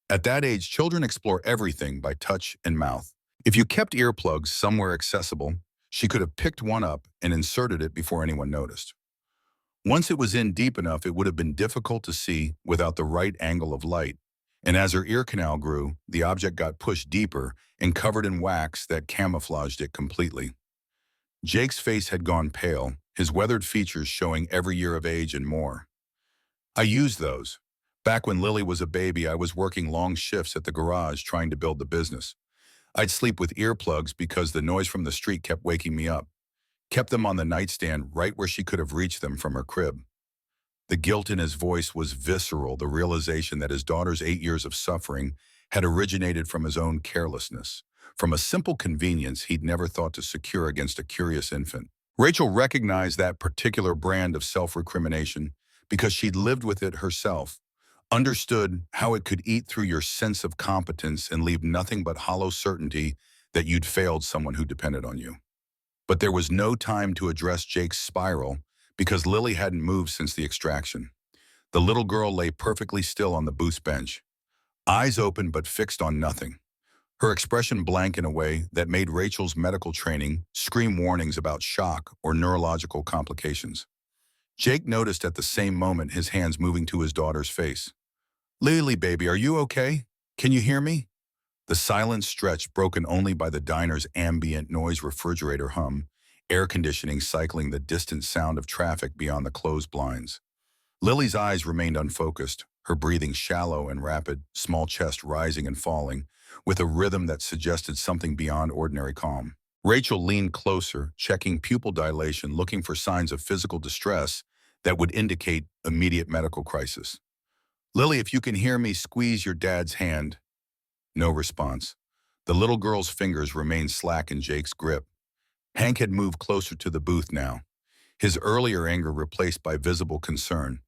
At that age, children explore everything by touch and mouth. If you kept earplugs somewhere accessible, she could have picked one up and inserted it before anyone noticed. Once it was in deep enough, it would have been difficult to see without the right angle of light. And as her ear canal grew, the object got pushed deeper and covered in wax that camouflaged it completely. Jake's face had gone pale, his weathered features showing every year of age and more. I used those. Back when Lily was a baby, I was working long shifts at the garage trying to build the business. I'd sleep with earplugs because the noise from the street kept waking me up. Kept them on the nightstand right where she could have reached them from her crib. The guilt in his voice was visceral, the realization that his daughter's 8 years of suffering had originated from his own carelessness, from a simple convenience he'd never thought to secure against a curious infant. Rachel recognized that particular brand of self-recrimination because she'd lived with it herself, understood how it could eat through your sense of competence and leave nothing but hollow certainty that you'd failed someone who depended on you. But there was no time to address Jake's spiral because Lily hadn't moved since the extraction. The little girl lay perfectly still on the booth bench, eyes open but fixed on nothing, her expression blank in a way that made Rachel's medical training scream warnings about shock or neurological complications. Jake noticed at the same moment his hands moving to his daughter's face. "Lily, baby, are you okay? Can you hear me?" The silence stretched, broken only by the diner's ambient noise, refrigerator hum, air conditioning cycling the distant sound of traffic beyond the closed blinds. Lily's eyes remained unfocused, her breathing shallow and rapid, small chest rising and falling, with a rhythm that suggested something beyond ordinary calm. Rachel leaned closer, checking pupil dilation, looking for signs of physical distress that would indicate immediate medical crisis. "Lily, if you can hear me, squeeze your dad's hand." No response. The little girl's fingers remained slack in Jake's grip. Hank had moved closer to the booth now, his earlier anger replaced by visible concern.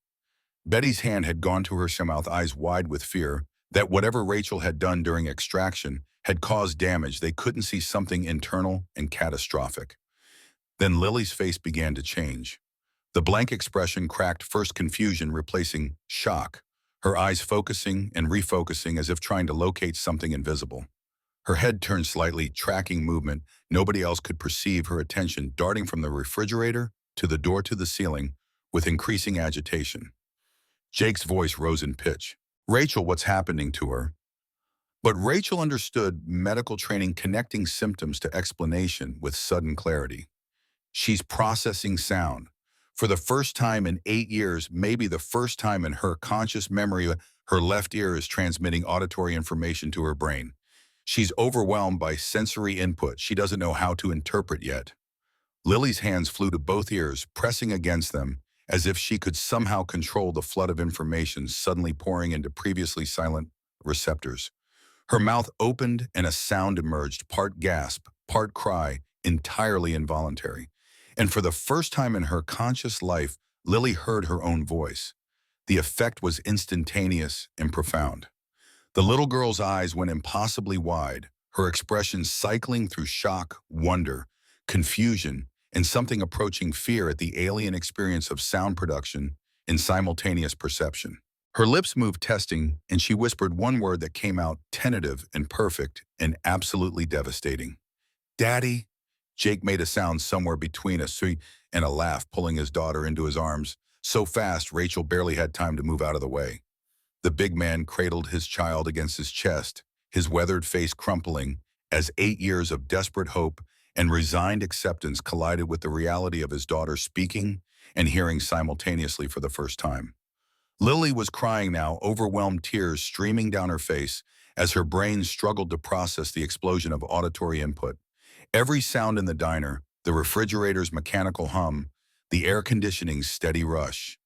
Betty's hand had gone to her mouth, eyes wide with fear that whatever Rachel had done during extraction had caused damage. They couldn't see something internal and catastrophic. Then Lily's face began to change. The blank expression cracked, first confusion replacing shock, her eyes focusing and refocusing as if trying to locate something invisible. Her head turned slightly, tracking movement nobody else could perceive, her attention darting from the refrigerator to the door to the ceiling with increasing agitation. Jake's voice rose in pitch. "Rachel, what's happening to her?" But Rachel understood medical training, connecting symptoms to explanation with sudden clarity. She's processing sound. For the first time in 8 years, maybe the first time in her conscious memory, her left ear is transmitting auditory information to her brain. She's overwhelmed by sensory input she doesn't know how to interpret yet. Lily's hands flew to both ears, pressing against them, as if she could somehow control the flood of information suddenly pouring into previously silent receptors. Her mouth opened and a sound emerged, part gasp, part cry, entirely involuntary. And for the first time in her conscious life, Lily heard her own voice. The effect was instantaneous and profound. The little girl's eyes went impossibly wide, her expression cycling through shock, wonder, confusion, and something approaching fear at the alien experience of sound production in simultaneous perception. Her lips moved, testing, and she whispered one word that came out tentative and perfect and absolutely devastating. "Daddy." Jake made a sound somewhere between a shriek and a laugh, pulling his daughter into his arms, so fast Rachel barely had time to move out of the way. The big man cradled his child against his chest, his weathered face crumpling, as 8 years of desperate hope and resigned acceptance collided with the reality of his daughter speaking and hearing simultaneously for the first time. Lily was crying now, overwhelmed, tears streaming down her face as her brain struggled to process the explosion of auditory input. Every sound in the diner, the refrigerator's mechanical hum, the air conditioning's steady rush,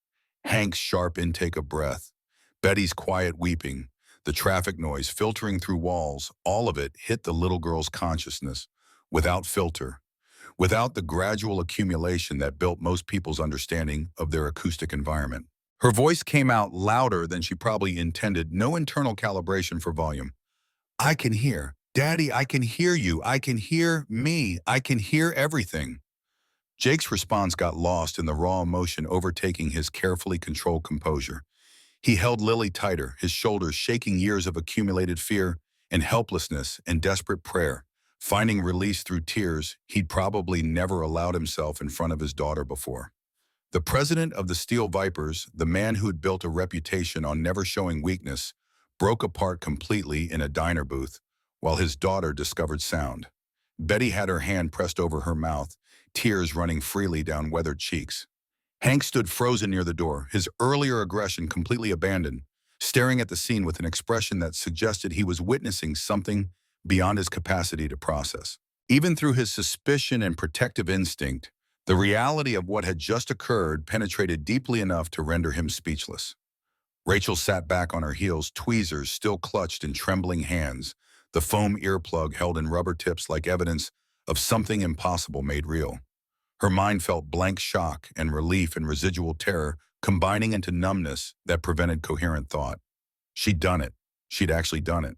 Hank's sharp intake of breath, Betty's quiet weeping, the traffic noise filtering through walls, all of it hit the little girl's consciousness, without filter, without the gradual accumulation that built most people's understanding of their acoustic environment. Her voice came out louder than she probably intended, no internal calibration for volume. "I can hear. Daddy, I can hear you. I can hear me. I can hear everything." Jake's response got lost in the raw emotion overtaking his carefully controlled composure. He held Lily tighter, his shoulders shaking, years of accumulated fear and helplessness and desperate prayer, finding release through tears he'd probably never allowed himself in front of his daughter before. The president of the Steel Vipers, the man who had built a reputation on never showing weakness, broke apart completely in a diner booth while his daughter discovered sound. Betty had her hand pressed over her mouth, tears running freely down weathered cheeks. Hank stood frozen near the door, his earlier aggression completely abandoned, staring at the scene with an expression that suggested he was witnessing something beyond his capacity to process. Even through his suspicion and protective instinct, the reality of what had just occurred penetrated deeply enough to render him speechless. Rachel sat back on her heels, tweezers still clutched in trembling hands, the foam earplug held in rubber tips like evidence of something impossible made real. Her mind felt blank shock and relief and residual terror combining into numbness that prevented coherent thought. She'd done it. She'd actually done it.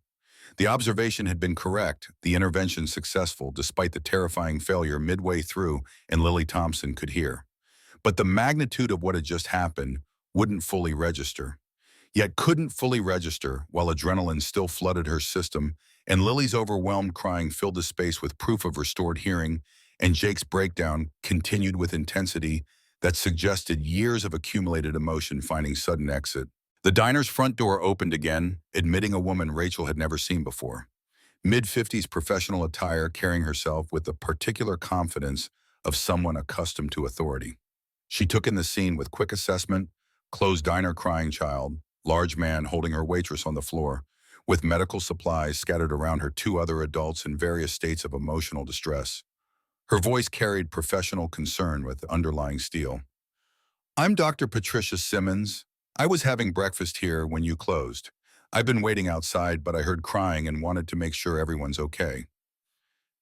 The observation had been correct, the intervention successful, despite the terrifying failure midway through, and Lily Thompson could hear. But the magnitude of what had just happened wouldn't fully register. Yet couldn't fully register while adrenaline still flooded her system, and Lily's overwhelmed crying filled the space with proof of restored hearing, and Jake's breakdown continued with intensity that suggested years of accumulated emotion finding sudden exit. The diner's front door opened again, admitting a woman Rachel had never seen before. Mid-50s professional attire, carrying herself with the particular confidence of someone accustomed to authority. She took in the scene with quick assessment, closed diner crying child, large man holding her waitress on the floor, with medical supplies scattered around her two other adults in various states of emotional distress. Her voice carried professional concern with underlying steel. I'm Dr. Patricia Simmons. I was having breakfast here when you closed. I've been waiting outside, but I heard crying and wanted to make sure everyone's okay.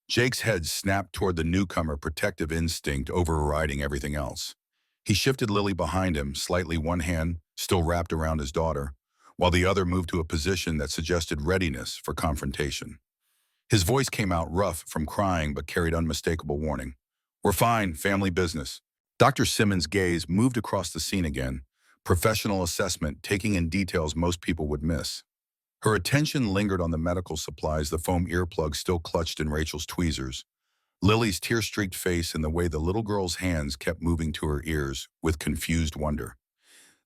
Jake's head snapped toward the newcomer, protective instinct overriding everything else. He shifted Lily behind him, slightly, one hand still wrapped around his daughter, while the other moved to a position that suggested readiness for confrontation. His voice came out rough from crying but carried unmistakable warning. We're fine, family business. Dr. Simmons' gaze moved across the scene again, professional assessment taking in details most people would miss. Her attention lingered on the medical supplies, the foam earplugs still clutched in Rachel's tweezers, Lily's tear-streaked face, and the way the little girl's hands kept moving to her ears with confused wonder.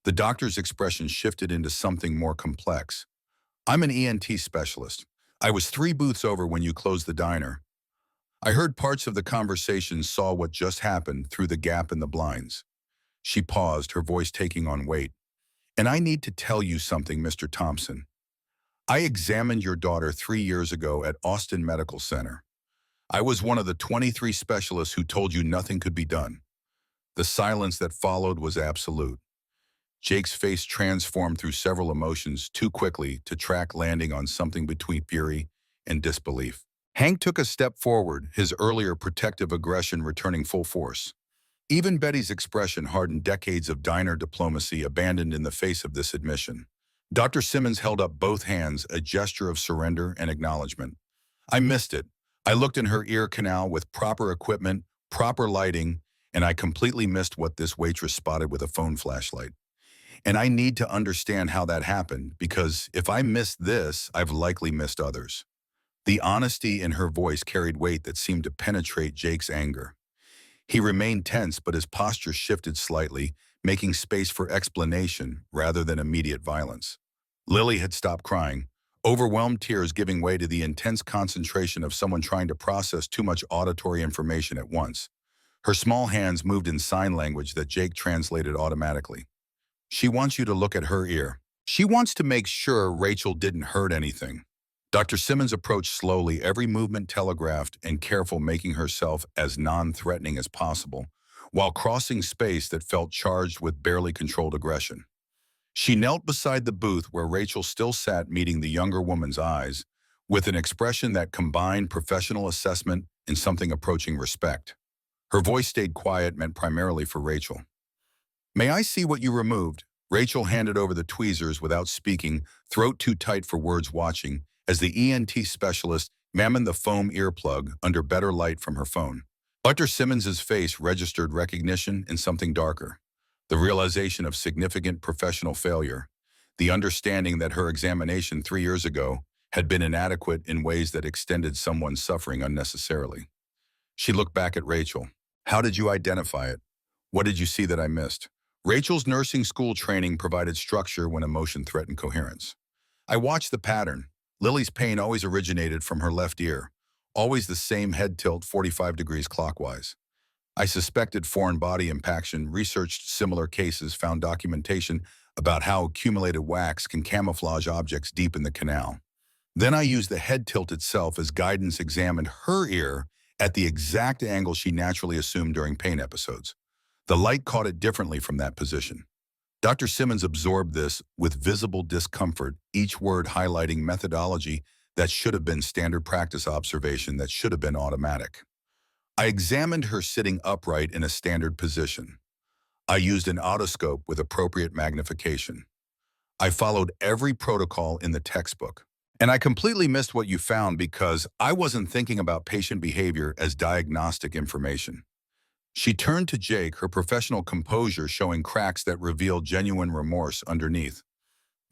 The doctor's expression shifted into something more complex. I'm an ENT specialist. I was 3 booths over when you closed the diner. I heard parts of the conversation, saw what just happened through the gap in the blinds. She paused, her voice taking on weight. And I need to tell you something, Mr. Thompson. I examined your daughter 3 years ago at Austin Medical Center. I was one of the 23 specialists who told you nothing could be done. The silence that followed was absolute. Jake's face transformed through several emotions too quickly to track, landing on something between fury and disbelief. Hank took a step forward, his earlier protective aggression returning full force. Even Betty's expression, hardened decades of diner diplomacy, abandoned in the face of this admission. Dr. Simmons held up both hands, a gesture of surrender and acknowledgement. I missed it. I looked in her ear canal with proper equipment, proper lighting, and I completely missed what this waitress spotted with a phone flashlight. And I need to understand how that happened, because if I missed this, I've likely missed others. The honesty in her voice carried weight that seemed to penetrate Jake's anger. He remained tense, but his posture shifted slightly, making space for explanation rather than immediate violence. Lily had stopped crying, overwhelmed tears giving way to the intense concentration of someone trying to process too much auditory information at once. Her small hands moved in sign language that Jake translated automatically. She wants you to look at her ear. She wants to make sure Rachel didn't hurt anything. Dr. Simmons approached slowly, every movement telegraphed and careful, making herself as non-threatening as possible, while crossing space that felt charged with barely controlled aggression. She knelt beside the booth where Rachel still sat, meeting the younger woman's eyes, with an expression that combined professional assessment and something approaching respect. Her voice stayed quiet, meant primarily for Rachel. May I see what you removed? Rachel handed over the tweezers without speaking, throat too tight for words, watching as the ENT specialist examined the foam earplug under better light from her phone. Dr. Simmons's face registered recognition and something darker. The realization of significant professional failure, the understanding that her examination 3 years ago had been inadequate in ways that extended someone's suffering unnecessarily. She looked back at Rachel. How did you identify it? What did you see that I missed? Rachel's nursing school training provided structure when emotion threatened coherence. I watched the pattern. Lily's pain always originated from her left ear, always the same head tilt 45 degrees clockwise. I suspected foreign body impaction, researched similar cases, found documentation about how accumulated wax can camouflage objects deep in the canal. Then I used the head tilt itself as guidance, examined her ear at the exact angle she naturally assumed during pain episodes. The light caught it differently from that position. Dr. Simmons absorbed this with visible discomfort, each word highlighting methodology that should have been standard practice, observation that should have been automatic. I examined her sitting upright in a standard position. I used an otoscope with appropriate magnification. I followed every protocol in the textbook. And I completely missed what you found because I wasn't thinking about patient behavior as diagnostic information. She turned to Jake, her professional composure showing cracks that revealed genuine remorse underneath.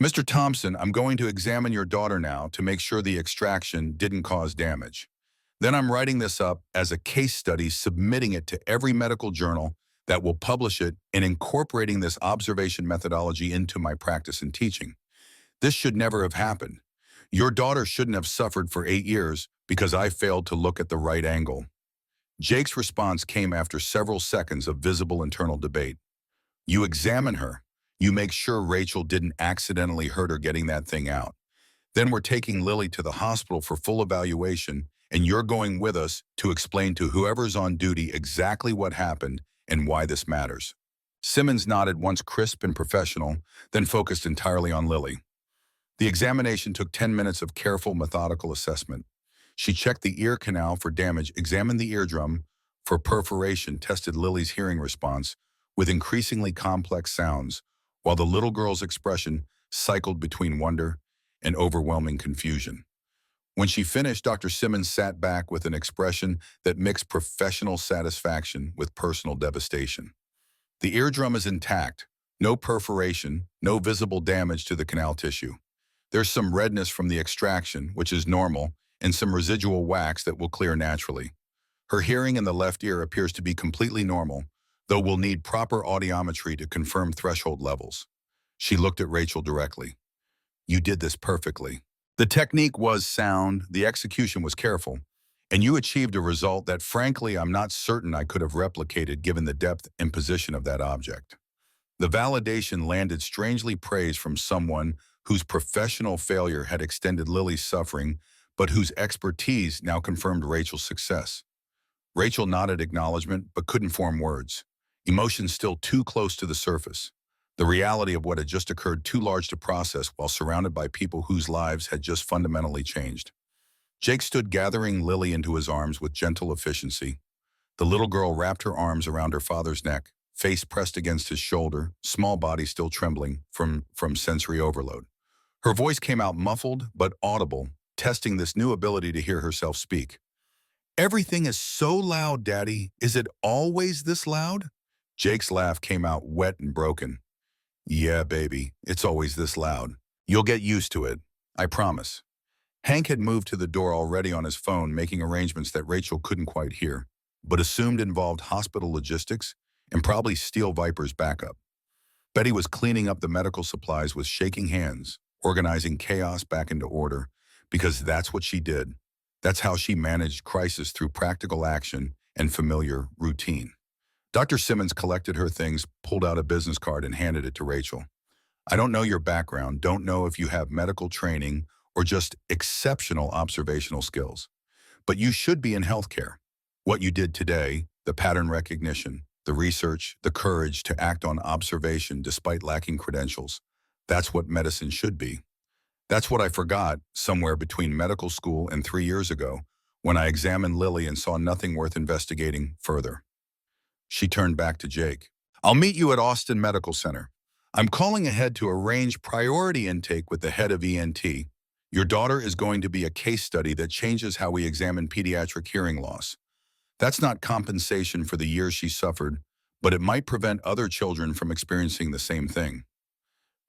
Mr. Thompson, I'm going to examine your daughter now to make sure the extraction didn't cause damage. Then I'm writing this up as a case study, submitting it to every medical journal that will publish it, and incorporating this observation methodology into my practice and teaching. This should never have happened. Your daughter shouldn't have suffered for 8 years because I failed to look at the right angle. Jake's response came after several seconds of visible internal debate. You examine her. You make sure Rachel didn't accidentally hurt her getting that thing out. Then we're taking Lily to the hospital for full evaluation, and you're going with us to explain to whoever's on duty exactly what happened and why this matters." Simmons nodded, once crisp and professional, then focused entirely on Lily. The examination took 10 minutes of careful, methodical assessment. She checked the ear canal for damage, examined the eardrum for perforation, tested Lily's hearing response with increasingly complex sounds, while the little girl's expression cycled between wonder and overwhelming confusion. When she finished, Dr. Simmons sat back with an expression that mixed professional satisfaction with personal devastation. "The eardrum is intact, no perforation, no visible damage to the canal tissue. There's some redness from the extraction, which is normal, and some residual wax that will clear naturally. Her hearing in the left ear appears to be completely normal, though we'll need proper audiometry to confirm threshold levels." She looked at Rachel directly. "You did this perfectly. The technique was sound, the execution was careful, and you achieved a result that, frankly, I'm not certain I could have replicated given the depth and position of that object." The validation landed strangely praised from someone whose professional failure had extended Lily's suffering, but whose expertise now confirmed Rachel's success. Rachel nodded acknowledgement, but couldn't form words. Emotions still too close to the surface. The reality of what had just occurred too large to process while surrounded by people whose lives had just fundamentally changed. Jake stood gathering Lily into his arms with gentle efficiency. The little girl wrapped her arms around her father's neck, face pressed against his shoulder, small body still trembling from sensory overload. Her voice came out muffled but audible, testing this new ability to hear herself speak. "Everything is so loud, Daddy. Is it always this loud?" Jake's laugh came out wet and broken. "Yeah, baby, it's always this loud. You'll get used to it, I promise." Hank had moved to the door already on his phone, making arrangements that Rachel couldn't quite hear, but assumed involved hospital logistics and probably Steel Viper's backup. Betty was cleaning up the medical supplies with shaking hands, organizing chaos back into order, because that's what she did. That's how she managed crisis through practical action and familiar routine. Dr. Simmons collected her things, pulled out a business card, and handed it to Rachel. "I don't know your background, don't know if you have medical training or just exceptional observational skills, but you should be in healthcare. What you did today, the pattern recognition, the research, the courage to act on observation despite lacking credentials, that's what medicine should be. That's what I forgot somewhere between medical school and 3 years ago when I examined Lily and saw nothing worth investigating further." She turned back to Jake. "I'll meet you at Austin Medical Center. I'm calling ahead to arrange priority intake with the head of ENT. Your daughter is going to be a case study that changes how we examine pediatric hearing loss. That's not compensation for the years she suffered, but it might prevent other children from experiencing the same thing."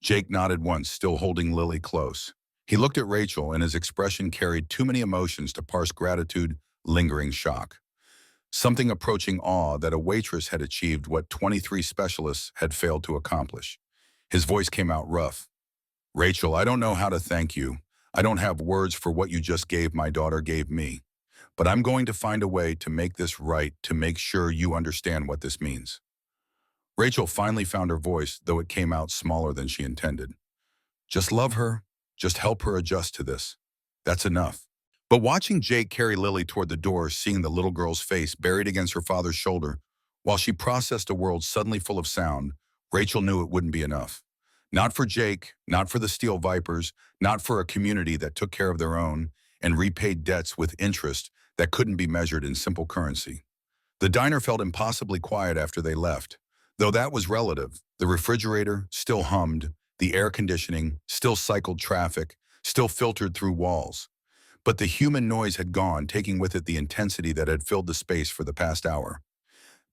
Jake nodded once, still holding Lily close. He looked at Rachel, and his expression carried too many emotions to parse gratitude, lingering shock. Something approaching awe that a waitress had achieved what 23 specialists had failed to accomplish. His voice came out rough. "Rachel, I don't know how to thank you. I don't have words for what you just gave my daughter gave me. But I'm going to find a way to make this right, to make sure you understand what this means." Rachel finally found her voice, though it came out smaller than she intended. "Just love her. Just help her adjust to this. That's enough." But watching Jake carry Lily toward the door, seeing the little girl's face buried against her father's shoulder, while she processed a world suddenly full of sound, Rachel knew it wouldn't be enough. Not for Jake, not for the Steel Vipers, not for a community that took care of their own and repaid debts with interest that couldn't be measured in simple currency. The diner felt impossibly quiet after they left, though that was relative. The refrigerator still hummed, the air conditioning still cycled traffic, still filtered through walls. But the human noise had gone, taking with it the intensity that had filled the space for the past hour.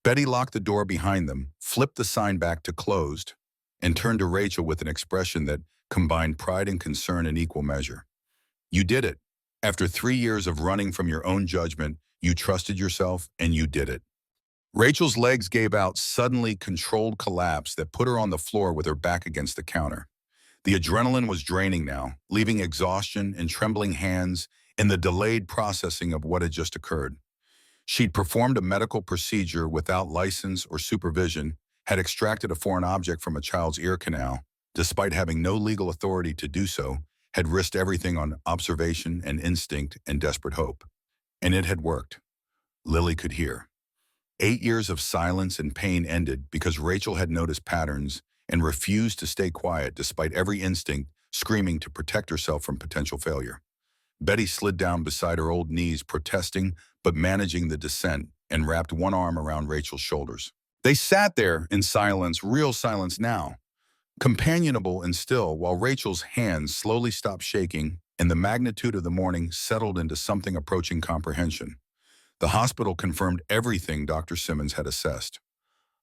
Betty locked the door behind them, flipped the sign back to closed, and turned to Rachel with an expression that combined pride and concern in equal measure. "You did it. After 3 years of running from your own judgment, you trusted yourself, and you did it." Rachel's legs gave out suddenly controlled collapse that put her on the floor with her back against the counter. The adrenaline was draining now, leaving exhaustion and trembling hands in the delayed processing of what had just occurred. She'd performed a medical procedure without license or supervision, had extracted a foreign object from a child's ear canal, despite having no legal authority to do so, had risked everything on observation and instinct and desperate hope. And it had worked. Lily could hear. 8 years of silence and pain ended because Rachel had noticed patterns and refused to stay quiet despite every instinct screaming to protect herself from potential failure. Betty slid down beside her old knees, protesting but managing the descent, and wrapped one arm around Rachel's shoulders. They sat there in silence, real silence now, companionable and still, while Rachel's hands slowly stopped shaking and the magnitude of the morning settled into something approaching comprehension. The hospital confirmed everything Dr. Simmons had assessed.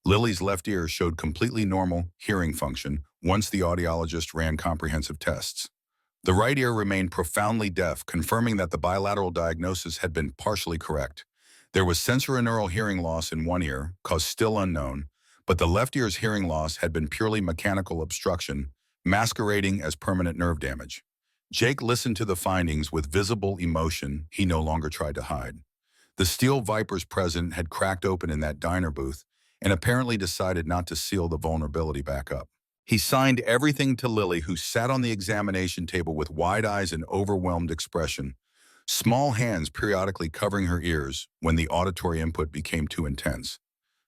Lily's left ear showed completely normal hearing function once the audiologist ran comprehensive tests. The right ear remained profoundly deaf, confirming that the bilateral diagnosis had been partially correct. There was sensorineural hearing loss in one ear, cause still unknown, but the left ear's hearing loss had been purely mechanical obstruction, masquerading as permanent nerve damage. Jake listened to the findings with visible emotion he no longer tried to hide. The steel vipers present had cracked open in that diner booth and apparently decided not to seal the vulnerability back up. He signed everything to Lily, who sat on the examination table with wide eyes and overwhelmed expression, small hands periodically covering her ears when the auditory input became too intense.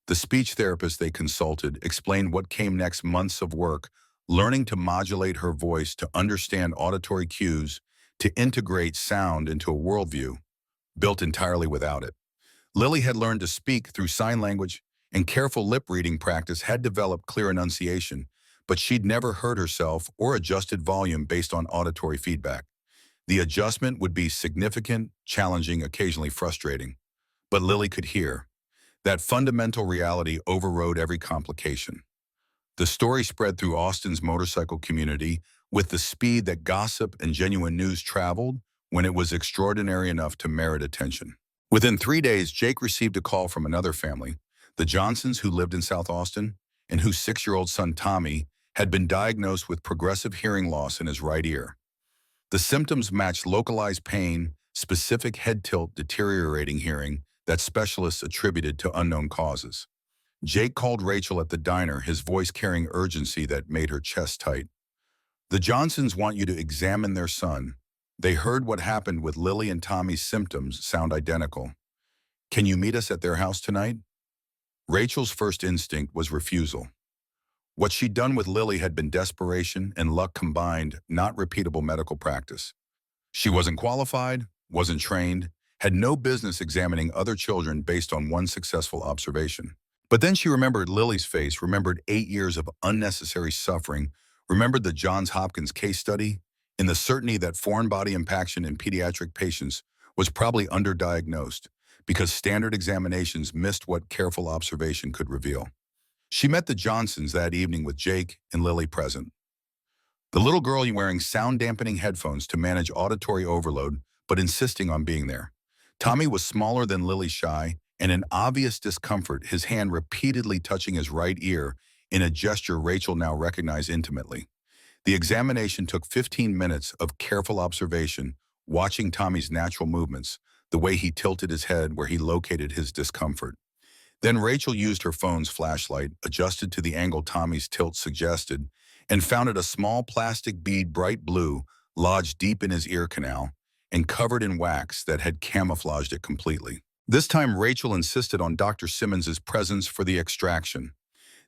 The speech therapist they consulted explained what came next: months of work, learning to modulate her voice, to understand auditory cues, to integrate sound into a worldview built entirely without it. Lily had learned to speak through sign language, and careful lip reading practice had developed clear enunciation, but she'd never heard herself or adjusted volume based on auditory feedback. The adjustment would be significant, challenging, occasionally frustrating. But Lily could hear. That fundamental reality overrode every complication. The story spread through Austin's motorcycle community with the speed that gossip and genuine news traveled when it was extraordinary enough to merit attention. Within 3 days, Jake received a call from another family, the Johnsons, who lived in South Austin, and whose 6-year-old son Tommy had been diagnosed with progressive hearing loss in his right ear. The symptoms matched localized pain, specific head tilt, deteriorating hearing that specialists attributed to unknown causes. Jake called Rachel at the diner, his voice carrying urgency that made her chest tight. "The Johnsons want you to examine their son. They heard what happened with Lily, and Tommy's symptoms sound identical. Can you meet us at their house tonight?" Rachel's first instinct was refusal. What she'd done with Lily had been desperation and luck combined, not repeatable medical practice. She wasn't qualified, wasn't trained, had no business examining other children based on one successful observation. But then she remembered Lily's face, remembered 8 years of unnecessary suffering, remembered the Johns Hopkins case study, and the certainty that foreign body impaction in pediatric patients was probably underdiagnosed because standard examinations missed what careful observation could reveal. She met the Johnsons that evening with Jake and Lily present. The little girl wearing sound-dampening headphones to manage auditory overload, but insisting on being there. Tommy was smaller than Lily, shy, and in obvious discomfort, his hand repeatedly touching his right ear in a gesture Rachel now recognized intimately. The examination took 15 minutes of careful observation, watching Tommy's natural movements, the way he tilted his head where he located his discomfort. Then Rachel used her phone's flashlight, adjusted to the angle Tommy's tilt suggested, and found it a small plastic bead, bright blue, lodged deep in his ear canal and covered in wax that had camouflaged it completely. This time, Rachel insisted on Dr. Simmons's presence for the extraction.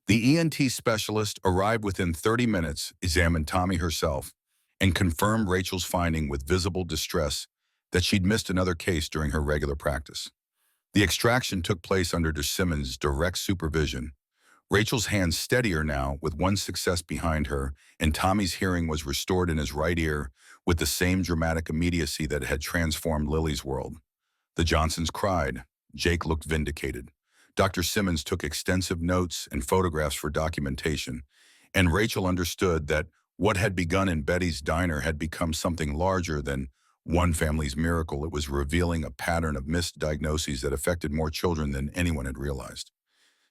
The ENT specialist arrived within 30 minutes, examined Tommy herself, and confirmed Rachel's finding with visible distress that she'd missed another case during her regular practice. The extraction took place under Dr. Simmons' direct supervision. Rachel's hands steadier now, with one success behind her, and Tommy's hearing was restored in his right ear with the same dramatic immediacy that had transformed Lily's world. The Johnsons cried. Jake looked vindicated. Dr. Simmons took extensive notes and photographs for documentation, and Rachel understood that what had begun in Betty's diner had become something larger than one family's miracle. It was revealing a pattern of misdiagnoses that affected more children than anyone had realized.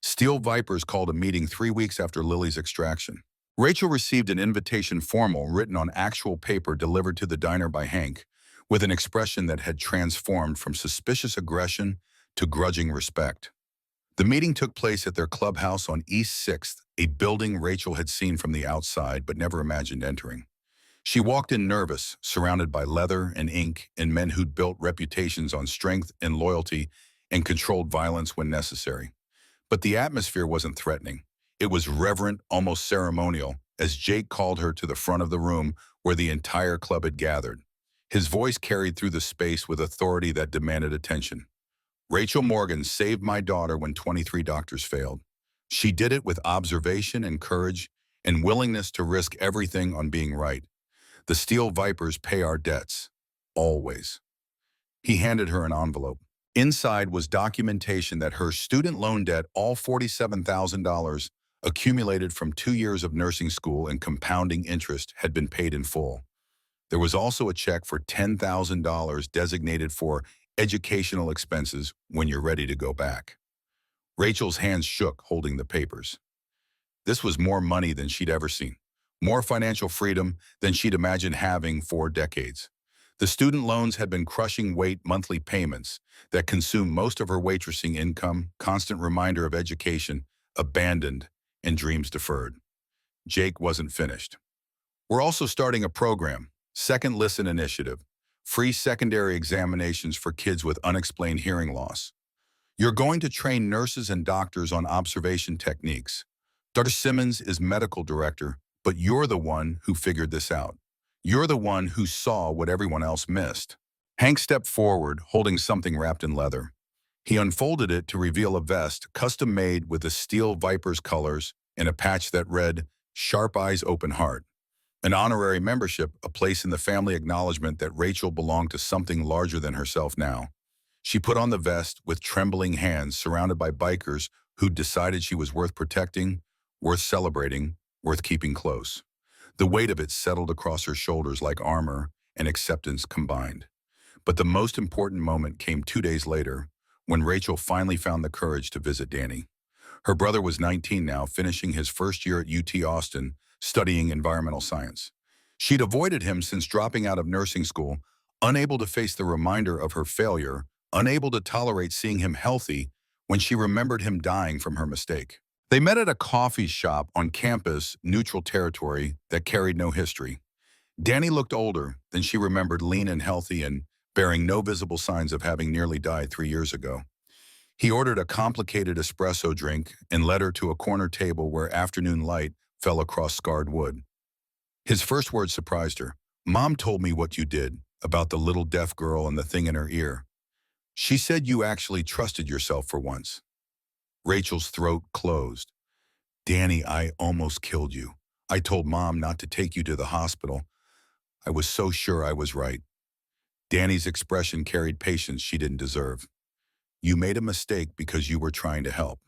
Steel Vipers called a meeting 3 weeks after Lily's extraction. Rachel received an invitation formal written on actual paper delivered to the diner by Hank, with an expression that had transformed from suspicious aggression to grudging respect. The meeting took place at their clubhouse on East 6th, a building Rachel had seen from the outside but never imagined entering. She walked in nervous, surrounded by leather and ink and men who'd built reputations on strength and loyalty and controlled violence when necessary. But the atmosphere wasn't threatening. It was reverent, almost ceremonial, as Jake called her to the front of the room where the entire club had gathered. His voice carried through the space with authority that demanded attention. Rachel Morgan saved my daughter when 23 doctors failed. She did it with observation and courage and willingness to risk everything on being right. The Steel Vipers pay our debts. Always. He handed her an envelope. Inside was documentation that her student loan debt, all $47,000, accumulated from 2 years of nursing school and compounding interest, had been paid in full. There was also a check for $10,000 designated for educational expenses when you're ready to go back. Rachel's hands shook holding the papers. This was more money than she'd ever seen, more financial freedom than she'd imagined having for decades. The student loans had been crushing weight monthly payments that consumed most of her waitressing income, constant reminder of education, abandoned, and dreams deferred. Jake wasn't finished. We're also starting a program, Second Listen Initiative, free secondary examinations for kids with unexplained hearing loss. You're going to train nurses and doctors on observation techniques. Dr. Simmons is medical director, but you're the one who figured this out. You're the one who saw what everyone else missed. Hank stepped forward, holding something wrapped in leather. He unfolded it to reveal a vest custom-made with the Steel Vipers colors and a patch that read, "Sharp Eyes, Open Heart." An honorary membership, a place in the family acknowledgement that Rachel belonged to something larger than herself now. She put on the vest with trembling hands, surrounded by bikers who'd decided she was worth protecting, worth celebrating, worth keeping close. The weight of it settled across her shoulders like armor and acceptance combined. But the most important moment came 2 days later, when Rachel finally found the courage to visit Danny. Her brother was 19 now, finishing his first year at UT Austin, studying environmental science. She'd avoided him since dropping out of nursing school, unable to face the reminder of her failure, unable to tolerate seeing him healthy when she remembered him dying from her mistake. They met at a coffee shop on campus, neutral territory that carried no history. Danny looked older than she remembered, lean and healthy and bearing no visible signs of having nearly died 3 years ago. He ordered a complicated espresso drink and led her to a corner table where afternoon light fell across scarred wood. His first words surprised her. "Mom told me what you did, about the little deaf girl and the thing in her ear. She said you actually trusted yourself for once." Rachel's throat closed. "Danny, I almost killed you. I told Mom not to take you to the hospital. I was so sure I was right." Danny's expression carried patience she didn't deserve. "You made a mistake because you were trying to help.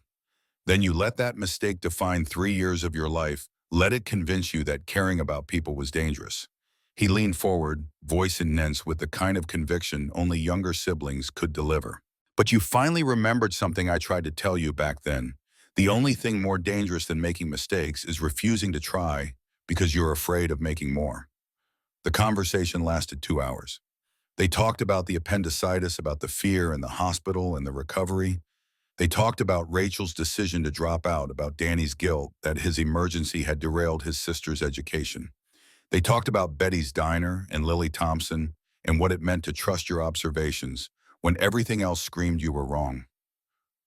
Then you let that mistake define 3 years of your life, let it convince you that caring about people was dangerous." He leaned forward, voice intense with the kind of conviction only younger siblings could deliver. "But you finally remembered something I tried to tell you back then. The only thing more dangerous than making mistakes is refusing to try because you're afraid of making more." The conversation lasted 2 hours. They talked about the appendicitis, about the fear in the hospital and the recovery. They talked about Rachel's decision to drop out, about Danny's guilt that his emergency had derailed his sister's education. They talked about Betty's diner and Lily Thompson and what it meant to trust your observations when everything else screamed you were wrong.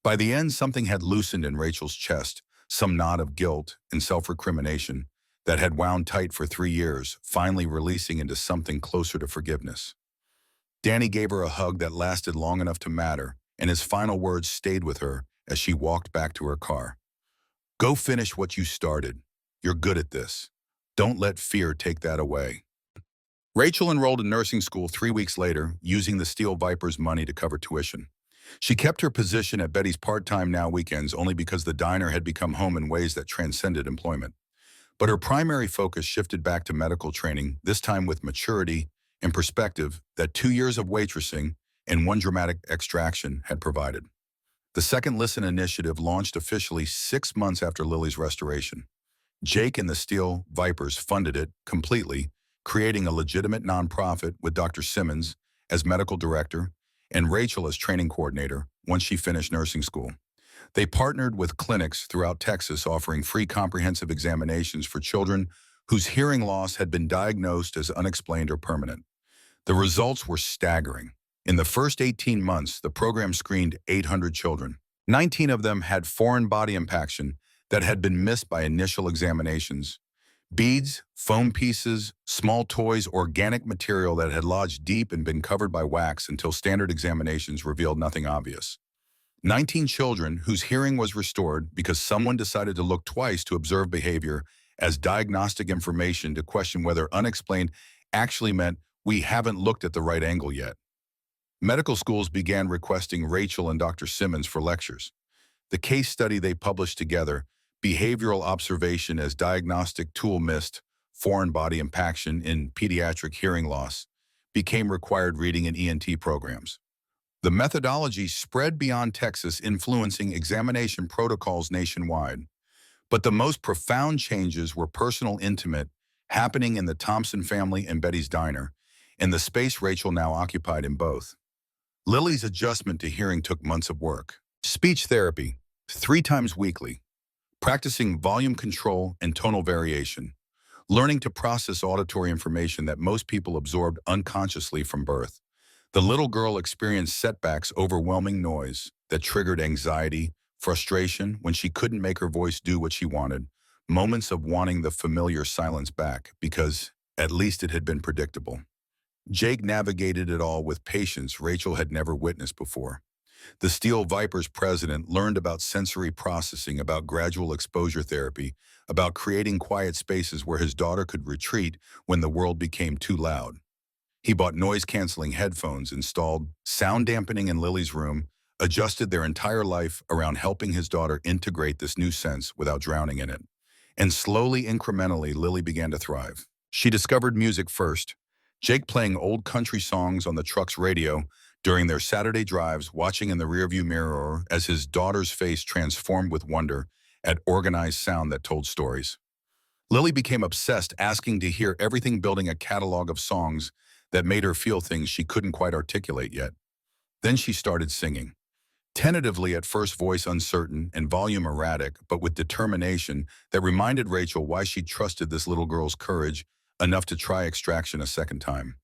By the end, something had loosened in Rachel's chest, some knot of guilt and self-recrimination that had wound tight for 3 years, finally releasing into something closer to forgiveness. Danny gave her a hug that lasted long enough to matter, and his final words stayed with her as she walked back to her car. "Go finish what you started. You're good at this. Don't let fear take that away." Rachel enrolled in nursing school 3 weeks later, using the Steel Vipers' money to cover tuition. She kept her position at Betty's part-time now weekends only because the diner had become home in ways that transcended employment. But her primary focus shifted back to medical training, this time with maturity and perspective that 2 years of waitressing and one dramatic extraction had provided. The Second Listen initiative launched officially 6 months after Lily's restoration. Jake and the Steel Vipers funded it completely, creating a legitimate nonprofit with Dr. Simmons as medical director and Rachel as training coordinator once she finished nursing school. They partnered with clinics throughout Texas offering free comprehensive examinations for children whose hearing loss had been diagnosed as unexplained or permanent. The results were staggering. In the first 18 months, the program screened 800 children. 19 of them had foreign body impaction that had been missed by initial examinations. Beads, foam pieces, small toys, organic material that had lodged deep and been covered by wax until standard examinations revealed nothing obvious. 19 children whose hearing was restored because someone decided to look twice to observe behavior as diagnostic information to question whether unexplained actually meant we haven't looked at the right angle yet. Medical schools began requesting Rachel and Dr. Simmons for lectures. The case study they published together, Behavioral Observation as Diagnostic Tool Missed Foreign Body Impaction in Pediatric Hearing Loss, became required reading in ENT programs. The methodology spread beyond Texas, influencing examination protocols nationwide. But the most profound changes were personal, intimate, happening in the Thompson family and Betty's diner, and the space Rachel now occupied in both. Lily's adjustment to hearing took months of work. Speech therapy, 3 times weekly, practicing volume control and tonal variation, learning to process auditory information that most people absorbed unconsciously from birth. The little girl experienced setbacks, overwhelming noise that triggered anxiety, frustration when she couldn't make her voice do what she wanted, moments of wanting the familiar silence back because at least it had been predictable. Jake navigated it all with patience Rachel had never witnessed before. The Steel Vipers president learned about sensory processing, about gradual exposure therapy, about creating quiet spaces where his daughter could retreat when the world became too loud. He bought noise-canceling headphones, installed sound dampening in Lily's room, adjusted their entire life around helping his daughter integrate this new sense without drowning in it. And slowly, incrementally, Lily began to thrive. She discovered music first. Jake playing old country songs on the truck's radio during their Saturday drives, watching in the rearview mirror as his daughter's face transformed with wonder at organized sound that told stories. Lily became obsessed, asking to hear everything, building a catalog of songs that made her feel things she couldn't quite articulate yet. Then she started singing. Tentatively at first, voice uncertain and volume erratic, but with determination that reminded Rachel why she trusted this little girl's courage enough to try extraction a second time.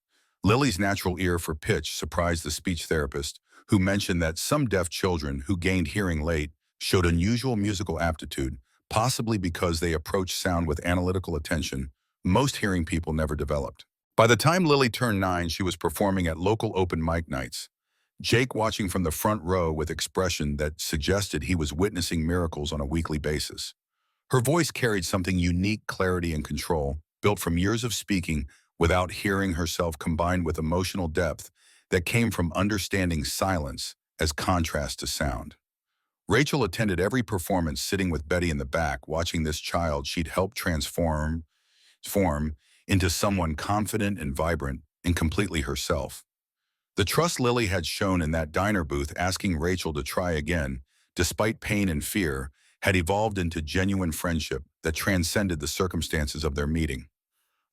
Lily's natural ear for pitch surprised the speech therapist, who mentioned that some deaf children who gained hearing late showed unusual musical aptitude, possibly because they approached sound with analytical attention most hearing people never developed. By the time Lily turned 9, she was performing at local open mic nights. Jake watching from the front row with expression that suggested he was witnessing miracles on a weekly basis. Her voice carried something unique, clarity and control, built from years of speaking without hearing herself, combined with emotional depth that came from understanding silence as contrast to sound. Rachel attended every performance, sitting with Betty in the back, watching this child she'd helped transform into someone confident and vibrant and completely herself. The trust Lily had shown in that diner booth, asking Rachel to try again, despite pain and fear, had evolved into genuine friendship that transcended the circumstances of their meeting.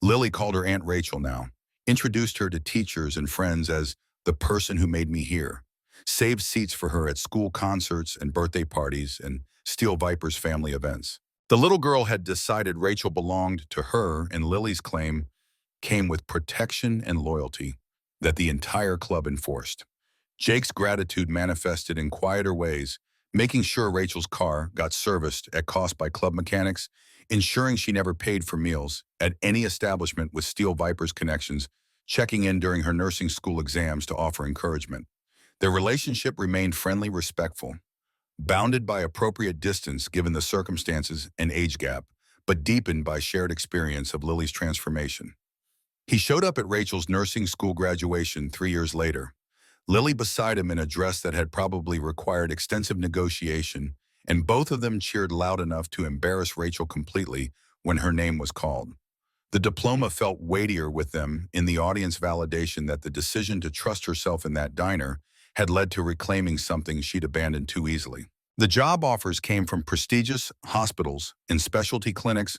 Lily called her Aunt Rachel now, introduced her to teachers and friends as the person who made me hear, saved seats for her at school concerts and birthday parties and Steel Vipers family events. The little girl had decided Rachel belonged to her, and Lily's claim came with protection and loyalty that the entire club enforced. Jake's gratitude manifested in quieter ways, making sure Rachel's car got serviced at cost by club mechanics, ensuring she never paid for meals at any establishment with Steel Vipers connections, checking in during her nursing school exams to offer encouragement. Their relationship remained friendly, respectful, bounded by appropriate distance given the circumstances and age gap, but deepened by shared experience of Lily's transformation. He showed up at Rachel's nursing school graduation 3 years later, Lily beside him in a dress that had probably required extensive negotiation, and both of them cheered loud enough to embarrass Rachel completely when her name was called. The diploma felt weightier with them in the audience validation that the decision to trust herself in that diner had led to reclaiming something she'd abandoned too easily. The job offers came from prestigious hospitals and specialty clinics,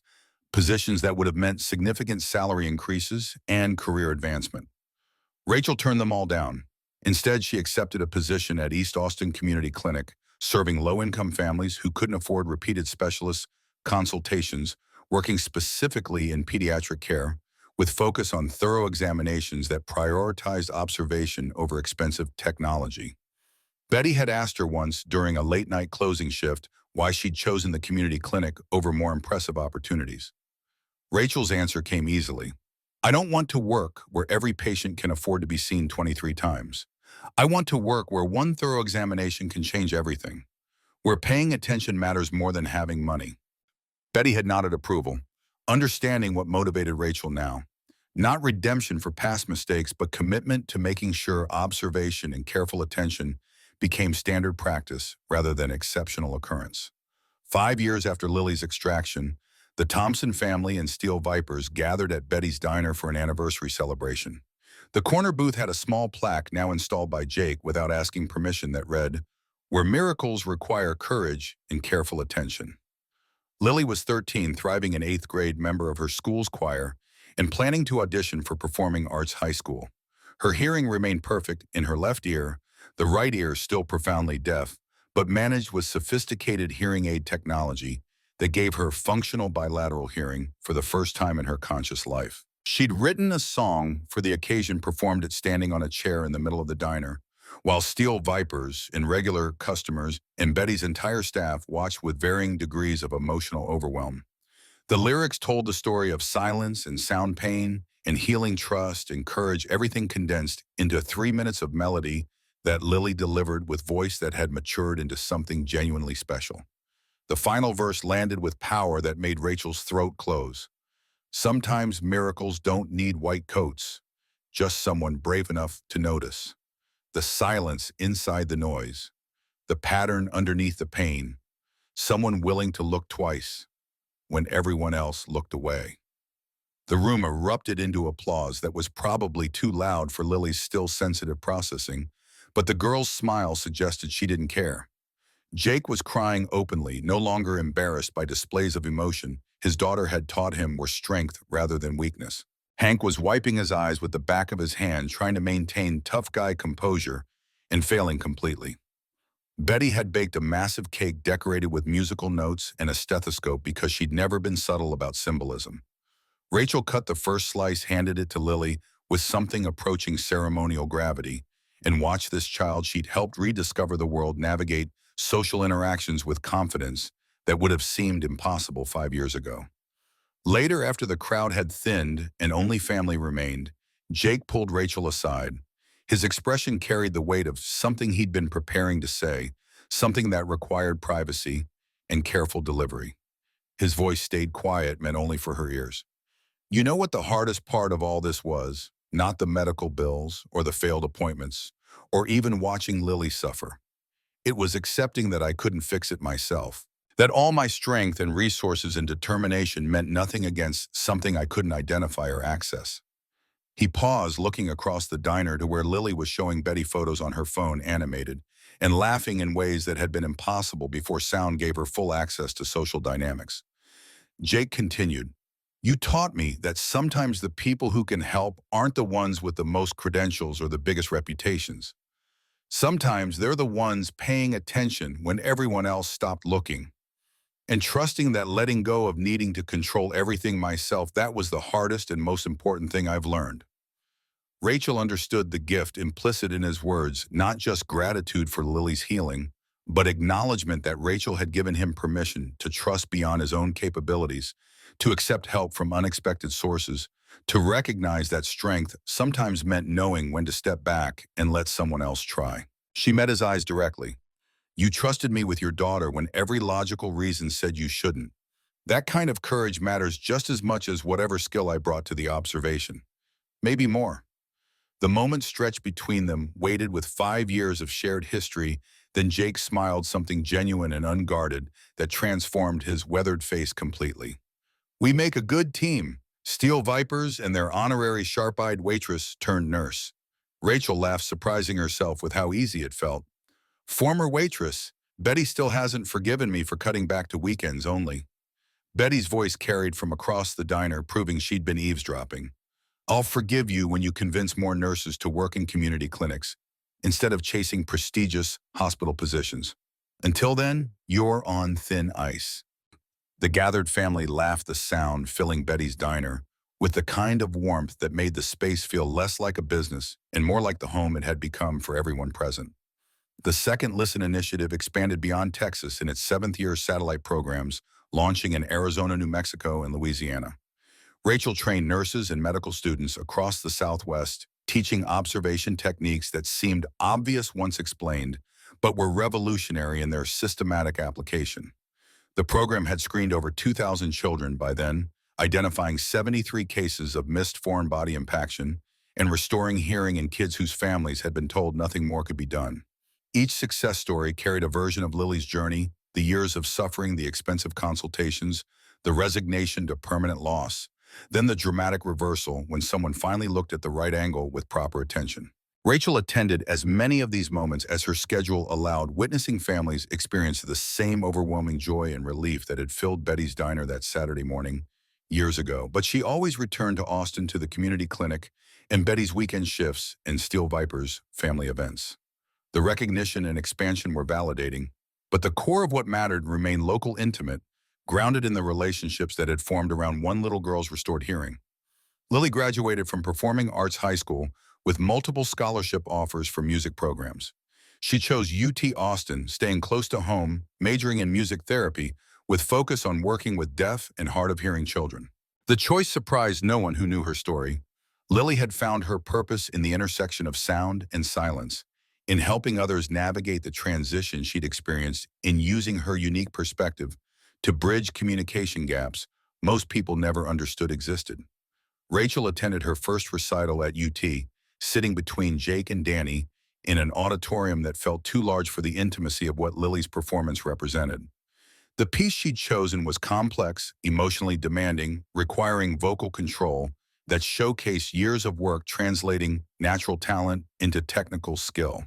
positions that would have meant significant salary increases and career advancement. Rachel turned them all down. Instead, she accepted a position at East Austin Community Clinic, serving low-income families who couldn't afford repeated specialist consultations, working specifically in pediatric care, with focus on thorough examinations that prioritized observation over expensive technology. Betty had asked her once during a late-night closing shift why she'd chosen the community clinic over more impressive opportunities. Rachel's answer came easily. I don't want to work where every patient can afford to be seen 23 times. I want to work where one thorough examination can change everything, where paying attention matters more than having money. Betty had nodded approval, understanding what motivated Rachel now. Not redemption for past mistakes, but commitment to making sure observation and careful attention became standard practice rather than exceptional occurrence. 5 years after Lily's extraction, the Thompson family and Steel Vipers gathered at Betty's diner for an anniversary celebration. The corner booth had a small plaque now installed by Jake without asking permission that read, "Where miracles require courage and careful attention." Lily was 13, thriving in 8th grade, member of her school's choir, and planning to audition for Performing Arts High School. Her hearing remained perfect in her left ear, the right ear still profoundly deaf, but managed with sophisticated hearing aid technology that gave her functional bilateral hearing for the first time in her conscious life. She'd written a song for the occasion, performed it standing on a chair in the middle of the diner, while Steel Vipers and regular customers and Betty's entire staff watched with varying degrees of emotional overwhelm. The lyrics told the story of silence and sound pain and healing trust and courage, everything condensed into 3 minutes of melody that Lily delivered with voice that had matured into something genuinely special. The final verse landed with power that made Rachel's throat close. Sometimes miracles don't need white coats, just someone brave enough to notice. The silence inside the noise, the pattern underneath the pain, someone willing to look twice when everyone else looked away. The room erupted into applause that was probably too loud for Lily's still sensitive processing, but the girl's smile suggested she didn't care. Jake was crying openly, no longer embarrassed by displays of emotion his daughter had taught him were strength rather than weakness. Hank was wiping his eyes with the back of his hand, trying to maintain tough guy composure and failing completely. Betty had baked a massive cake decorated with musical notes and a stethoscope because she'd never been subtle about symbolism. Rachel cut the first slice, handed it to Lily with something approaching ceremonial gravity, and watched this child she'd helped rediscover the world navigate social interactions with confidence that would have seemed impossible 5 years ago. Later, after the crowd had thinned and only family remained, Jake pulled Rachel aside. His expression carried the weight of something he'd been preparing to say, something that required privacy and careful delivery. His voice stayed quiet, meant only for her ears. You know what the hardest part of all this was? Not the medical bills or the failed appointments, or even watching Lily suffer. It was accepting that I couldn't fix it myself, that all my strength and resources and determination meant nothing against something I couldn't identify or access. He paused, looking across the diner to where Lily was showing Betty photos on her phone, animated, and laughing in ways that had been impossible before sound gave her full access to social dynamics. Jake continued, "You taught me that sometimes the people who can help aren't the ones with the most credentials or the biggest reputations. Sometimes they're the ones paying attention when everyone else stopped looking. And trusting that letting go of needing to control everything myself, that was the hardest and most important thing I've learned." Rachel understood the gift implicit in his words, not just gratitude for Lily's healing, but acknowledgement that Rachel had given him permission to trust beyond his own capabilities, to accept help from unexpected sources, to recognize that strength sometimes meant knowing when to step back and let someone else try. She met his eyes directly. "You trusted me with your daughter when every logical reason said you shouldn't. That kind of courage matters just as much as whatever skill I brought to the observation. Maybe more." The moment stretched between them, weighted with 5 years of shared history, then Jake smiled, something genuine and unguarded that transformed his weathered face completely. "We make a good team, Steel Vipers and their honorary sharp-eyed waitress turned nurse." Rachel laughed, surprising herself with how easy it felt. "Former waitress, Betty still hasn't forgiven me for cutting back to weekends only." Betty's voice carried from across the diner, proving she'd been eavesdropping. "I'll forgive you when you convince more nurses to work in community clinics, instead of chasing prestigious hospital positions." Until then, you're on thin ice. The gathered family laughed the sound filling Betty's diner with the kind of warmth that made the space feel less like a business and more like the home it had become for everyone present. The Second Listen initiative expanded beyond Texas in its seventh-year satellite programs, launching in Arizona, New Mexico, and Louisiana. Rachel trained nurses and medical students across the Southwest, teaching observation techniques that seemed obvious once explained, but were revolutionary in their systematic application. The program had screened over 2,000 children by then, identifying 73 cases of missed foreign body impaction and restoring hearing in kids whose families had been told nothing more could be done. Each success story carried a version of Lily's journey, the years of suffering, the expensive consultations, the resignation to permanent loss, then the dramatic reversal when someone finally looked at the right angle with proper attention. Rachel attended as many of these moments as her schedule allowed, witnessing families experience the same overwhelming joy and relief that had filled Betty's diner that Saturday morning years ago. But she always returned to Austin to the community clinic and Betty's weekend shifts and Steel Vipers family events. The recognition and expansion were validating, but the core of what mattered remained local, intimate, grounded in the relationships that had formed around one little girl's restored hearing. Lily graduated from Performing Arts High School with multiple scholarship offers for music programs. She chose UT Austin, staying close to home, majoring in music therapy, with focus on working with deaf and hard of hearing children. The choice surprised no one who knew her story. Lily had found her purpose in the intersection of sound and silence, in helping others navigate the transition she'd experienced, in using her unique perspective to bridge communication gaps most people never understood existed. Rachel attended her first recital at UT, sitting between Jake and Danny in an auditorium that felt too large for the intimacy of what Lily's performance represented. The piece she'd chosen was complex, emotionally demanding, requiring vocal control that showcased years of work translating natural talent into technical skill.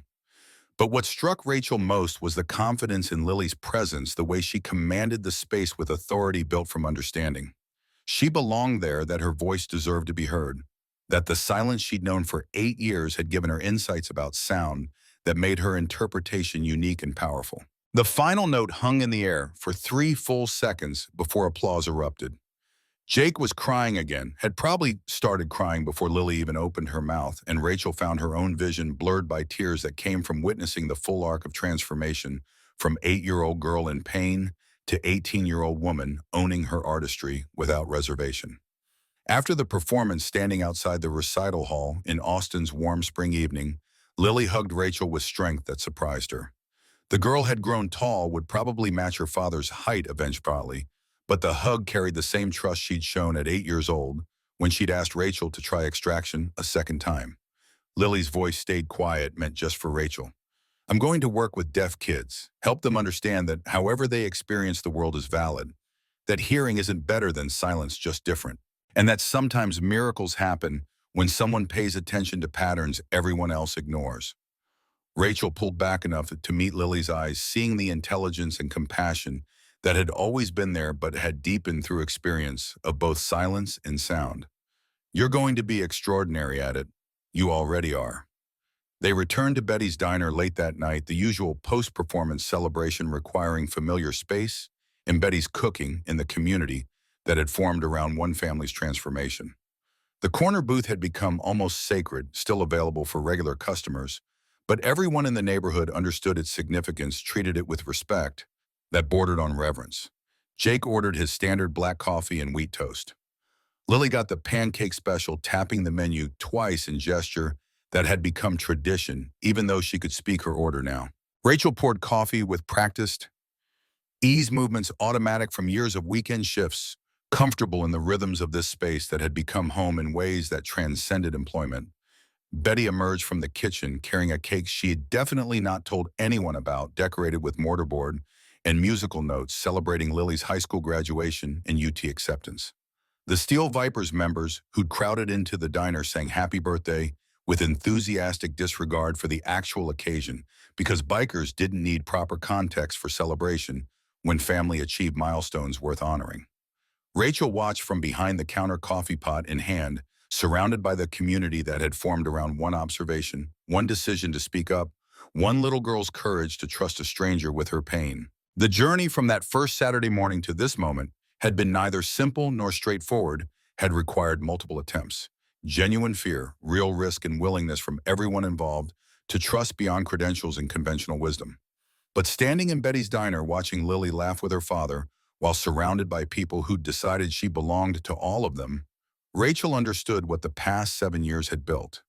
But what struck Rachel most was the confidence in Lily's presence, the way she commanded the space with authority built from understanding. She belonged there, that her voice deserved to be heard, that the silence she'd known for 8 years had given her insights about sound that made her interpretation unique and powerful. The final note hung in the air for 3 full seconds before applause erupted. Jake was crying again, had probably started crying before Lily even opened her mouth, and Rachel found her own vision blurred by tears that came from witnessing the full arc of transformation from 8-year-old girl in pain to 18-year-old woman owning her artistry without reservation. After the performance, standing outside the recital hall in Austin's warm spring evening, Lily hugged Rachel with strength that surprised her. The girl had grown tall, would probably match her father's height eventually, but the hug carried the same trust she'd shown at 8 years old when she'd asked Rachel to try extraction a second time. Lily's voice stayed quiet, meant just for Rachel. I'm going to work with deaf kids, help them understand that however they experience the world is valid, that hearing isn't better than silence, just different, and that sometimes miracles happen when someone pays attention to patterns everyone else ignores. Rachel pulled back enough to meet Lily's eyes, seeing the intelligence and compassion that had always been there but had deepened through experience of both silence and sound. You're going to be extraordinary at it. You already are. They returned to Betty's diner late that night, the usual post-performance celebration requiring familiar space and Betty's cooking in the community that had formed around one family's transformation. The corner booth had become almost sacred, still available for regular customers, but everyone in the neighborhood understood its significance, treated it with respect that bordered on reverence. Jake ordered his standard black coffee and wheat toast. Lily got the pancake special, tapping the menu twice in gesture that had become tradition, even though she could speak her order now. Rachel poured coffee with practiced ease, movements automatic from years of weekend shifts, comfortable in the rhythms of this space that had become home in ways that transcended employment. Betty emerged from the kitchen carrying a cake she had definitely not told anyone about, decorated with mortarboard and musical notes celebrating Lily's high school graduation and UT acceptance. The Steel Vipers members who'd crowded into the diner sang happy birthday with enthusiastic disregard for the actual occasion, because bikers didn't need proper context for celebration when family achieved milestones worth honoring. Rachel watched from behind the counter, coffee pot in hand, surrounded by the community that had formed around one observation, one decision to speak up, one little girl's courage to trust a stranger with her pain. The journey from that first Saturday morning to this moment had been neither simple nor straightforward, had required multiple attempts. Genuine fear, real risk, and willingness from everyone involved to trust beyond credentials and conventional wisdom. But standing in Betty's diner watching Lily laugh with her father, while surrounded by people who'd decided she belonged to all of them, Rachel understood what the past 7 years had built.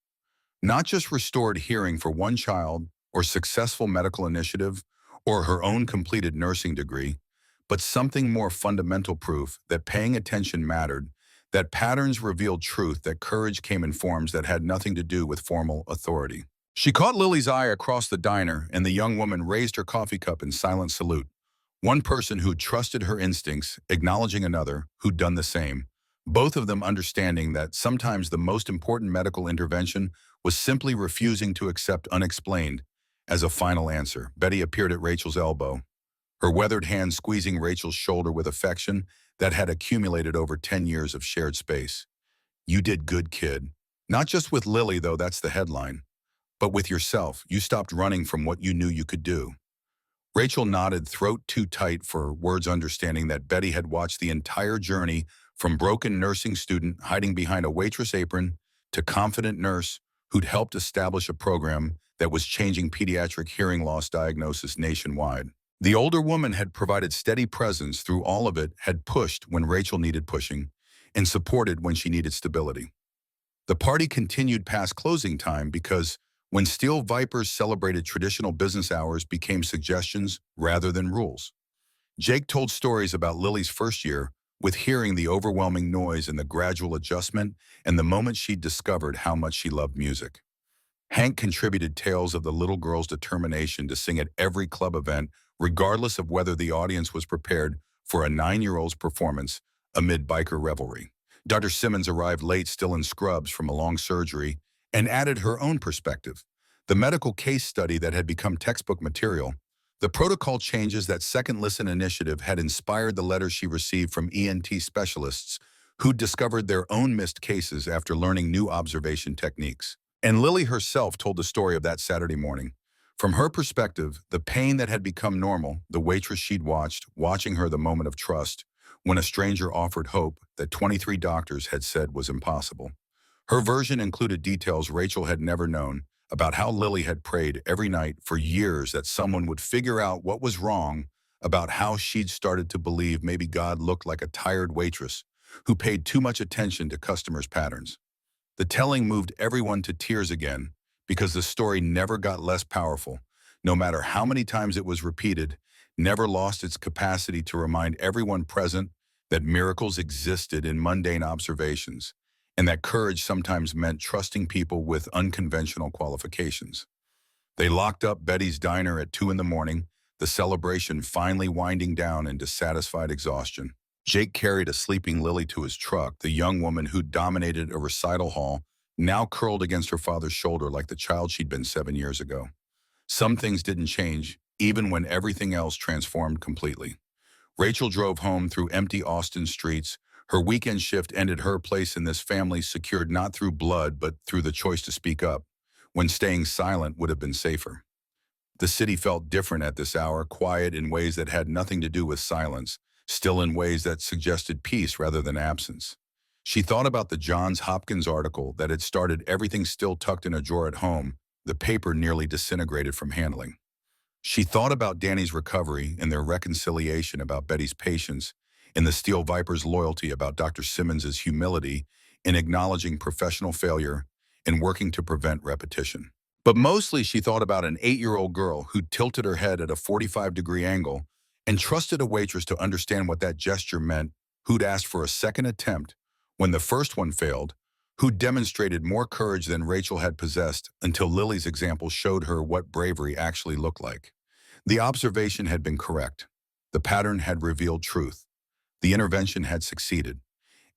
Not just restored hearing for one child, or successful medical initiative, or her own completed nursing degree, but something more fundamental: proof that paying attention mattered, that patterns revealed truth, that courage came in forms that had nothing to do with formal authority. She caught Lily's eye across the diner, and the young woman raised her coffee cup in silent salute. One person who trusted her instincts, acknowledging another who'd done the same, both of them understanding that sometimes the most important medical intervention was simply refusing to accept unexplained as a final answer. Betty appeared at Rachel's elbow, her weathered hand squeezing Rachel's shoulder with affection that had accumulated over 10 years of shared space. "You did good, kid." Not just with Lily, though that's the headline, but with yourself. You stopped running from what you knew you could do. Rachel nodded, throat too tight for words, understanding that Betty had watched the entire journey from broken nursing student hiding behind a waitress apron to confident nurse who'd helped establish a program that was changing pediatric hearing loss diagnosis nationwide. The older woman had provided steady presence through all of it, had pushed when Rachel needed pushing, and supported when she needed stability. The party continued past closing time because when Steel Vipers celebrated, traditional business hours became suggestions rather than rules. Jake told stories about Lily's first year, with hearing the overwhelming noise and the gradual adjustment, and the moment she discovered how much she loved music. Hank contributed tales of the little girl's determination to sing at every club event, regardless of whether the audience was prepared for a 9-year-old's performance amid biker revelry. Dr. Simmons arrived late, still in scrubs from a long surgery, and added her own perspective. The medical case study that had become textbook material, the protocol changes that Second Listen initiative had inspired, the letters she received from ENT specialists who'd discovered their own missed cases after learning new observation techniques. And Lily herself told the story of that Saturday morning. From her perspective, the pain that had become normal, the waitress she'd watched, watching her, the moment of trust, when a stranger offered hope that 23 doctors had said was impossible. Her version included details Rachel had never known about how Lily had prayed every night for years that someone would figure out what was wrong, about how she'd started to believe maybe God looked like a tired waitress who paid too much attention to customers' patterns. The telling moved everyone to tears again because the story never got less powerful. No matter how many times it was repeated, never lost its capacity to remind everyone present that miracles existed in mundane observations, and that courage sometimes meant trusting people with unconventional qualifications. They locked up Betty's diner at 2 in the morning, the celebration finally winding down into satisfied exhaustion. Jake carried a sleeping Lily to his truck, the young woman who'd dominated a recital hall, now curled against her father's shoulder like the child she'd been 7 years ago. Some things didn't change, even when everything else transformed completely. Rachel drove home through empty Austin streets. Her weekend shift ended, her place in this family secured not through blood but through the choice to speak up, when staying silent would have been safer. The city felt different at this hour, quiet in ways that had nothing to do with silence, still in ways that suggested peace rather than absence. She thought about the Johns Hopkins article that had started everything still tucked in a drawer at home, the paper nearly disintegrated from handling. She thought about Danny's recovery and their reconciliation, about Betty's patience, in the Steel Vipers' loyalty, about Dr. Simmons's humility in acknowledging professional failure and working to prevent repetition. But mostly she thought about an 8-year-old girl who tilted her head at a 45-degree angle and trusted a waitress to understand what that gesture meant, who'd asked for a second attempt when the first one failed, who demonstrated more courage than Rachel had possessed until Lily's example showed her what bravery actually looked like. The observation had been correct. The pattern had revealed truth. The intervention had succeeded.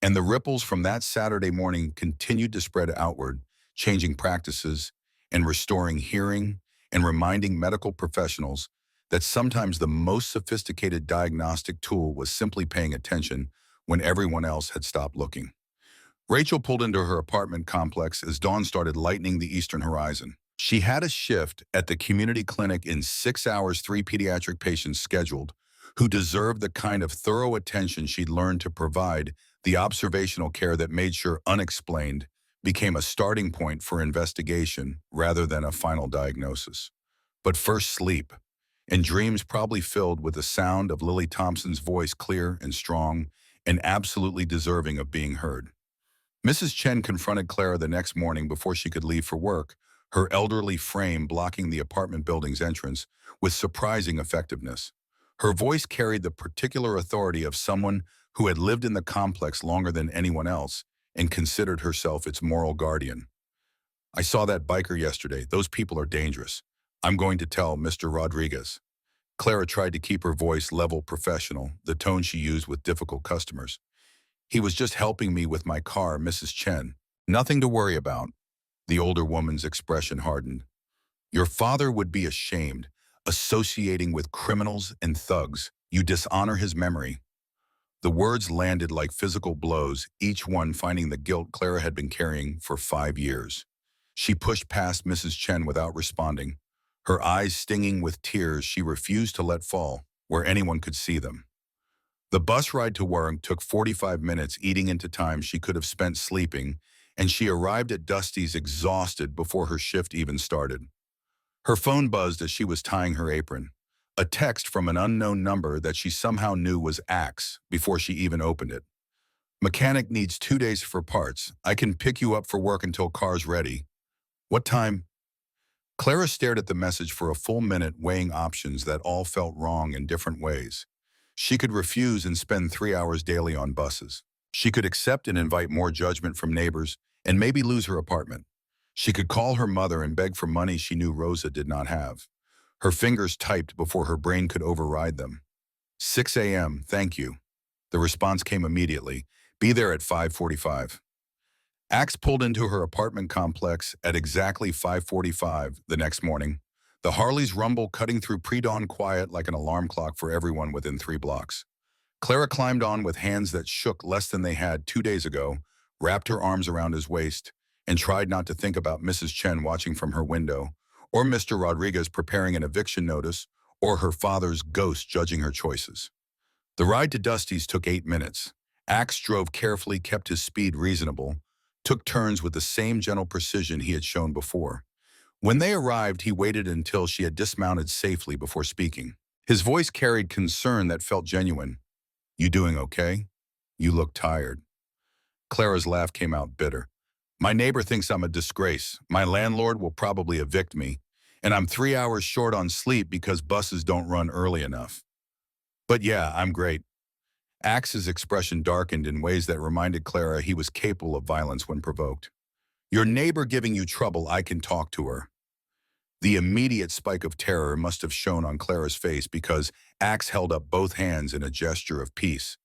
And the ripples from that Saturday morning continued to spread outward, changing practices and restoring hearing and reminding medical professionals that sometimes the most sophisticated diagnostic tool was simply paying attention when everyone else had stopped looking. Rachel pulled into her apartment complex as dawn started lightening the eastern horizon. She had a shift at the community clinic in 6 hours, 3 pediatric patients scheduled, who deserved the kind of thorough attention she'd learned to provide, the observational care that made sure unexplained became a starting point for investigation rather than a final diagnosis. But first, sleep, and dreams probably filled with the sound of Lily Thompson's voice, clear and strong, and absolutely deserving of being heard. Mrs. Chen confronted Clara the next morning before she could leave for work, her elderly frame blocking the apartment building's entrance with surprising effectiveness. Her voice carried the particular authority of someone who had lived in the complex longer than anyone else and considered herself its moral guardian. "I saw that biker yesterday. Those people are dangerous. I'm going to tell Mr. Rodriguez." Clara tried to keep her voice level, professional, the tone she used with difficult customers. "He was just helping me with my car, Mrs. Chen. Nothing to worry about." The older woman's expression hardened. "Your father would be ashamed, associating with criminals and thugs. You dishonor his memory." The words landed like physical blows, each one finding the guilt Clara had been carrying for 5 years. She pushed past Mrs. Chen without responding, her eyes stinging with tears she refused to let fall where anyone could see them. The bus ride to work took 45 minutes, eating into time she could have spent sleeping, and she arrived at Dusty's exhausted before her shift even started. Her phone buzzed as she was tying her apron. A text from an unknown number that she somehow knew was Axe before she even opened it. "Mechanic needs 2 days for parts. I can pick you up for work until car's ready. What time?" Clara stared at the message for a full minute, weighing options that all felt wrong in different ways. She could refuse and spend 3 hours daily on buses. She could accept and invite more judgment from neighbors and maybe lose her apartment. She could call her mother and beg for money she knew Rosa did not have. Her fingers typed before her brain could override them. 6 a.m., thank you. The response came immediately. Be there at 5:45. Axe pulled into her apartment complex at exactly 5:45 the next morning, the Harley's rumble cutting through pre-dawn quiet like an alarm clock for everyone within 3 blocks. Clara climbed on with hands that shook less than they had 2 days ago, wrapped her arms around his waist, and tried not to think about Mrs. Chen watching from her window, or Mr. Rodriguez preparing an eviction notice, or her father's ghost judging her choices. The ride to Dusty's took 8 minutes. Axe drove carefully, kept his speed reasonable, took turns with the same gentle precision he had shown before. When they arrived, he waited until she had dismounted safely before speaking. His voice carried concern that felt genuine. "You doing okay? You look tired." Clara's laugh came out bitter. "My neighbor thinks I'm a disgrace. My landlord will probably evict me. And I'm 3 hours short on sleep because buses don't run early enough. But yeah, I'm great." Axe's expression darkened in ways that reminded Clara he was capable of violence when provoked. "Your neighbor giving you trouble, I can talk to her." The immediate spike of terror must have shown on Clara's face because Axe held up both hands in a gesture of peace.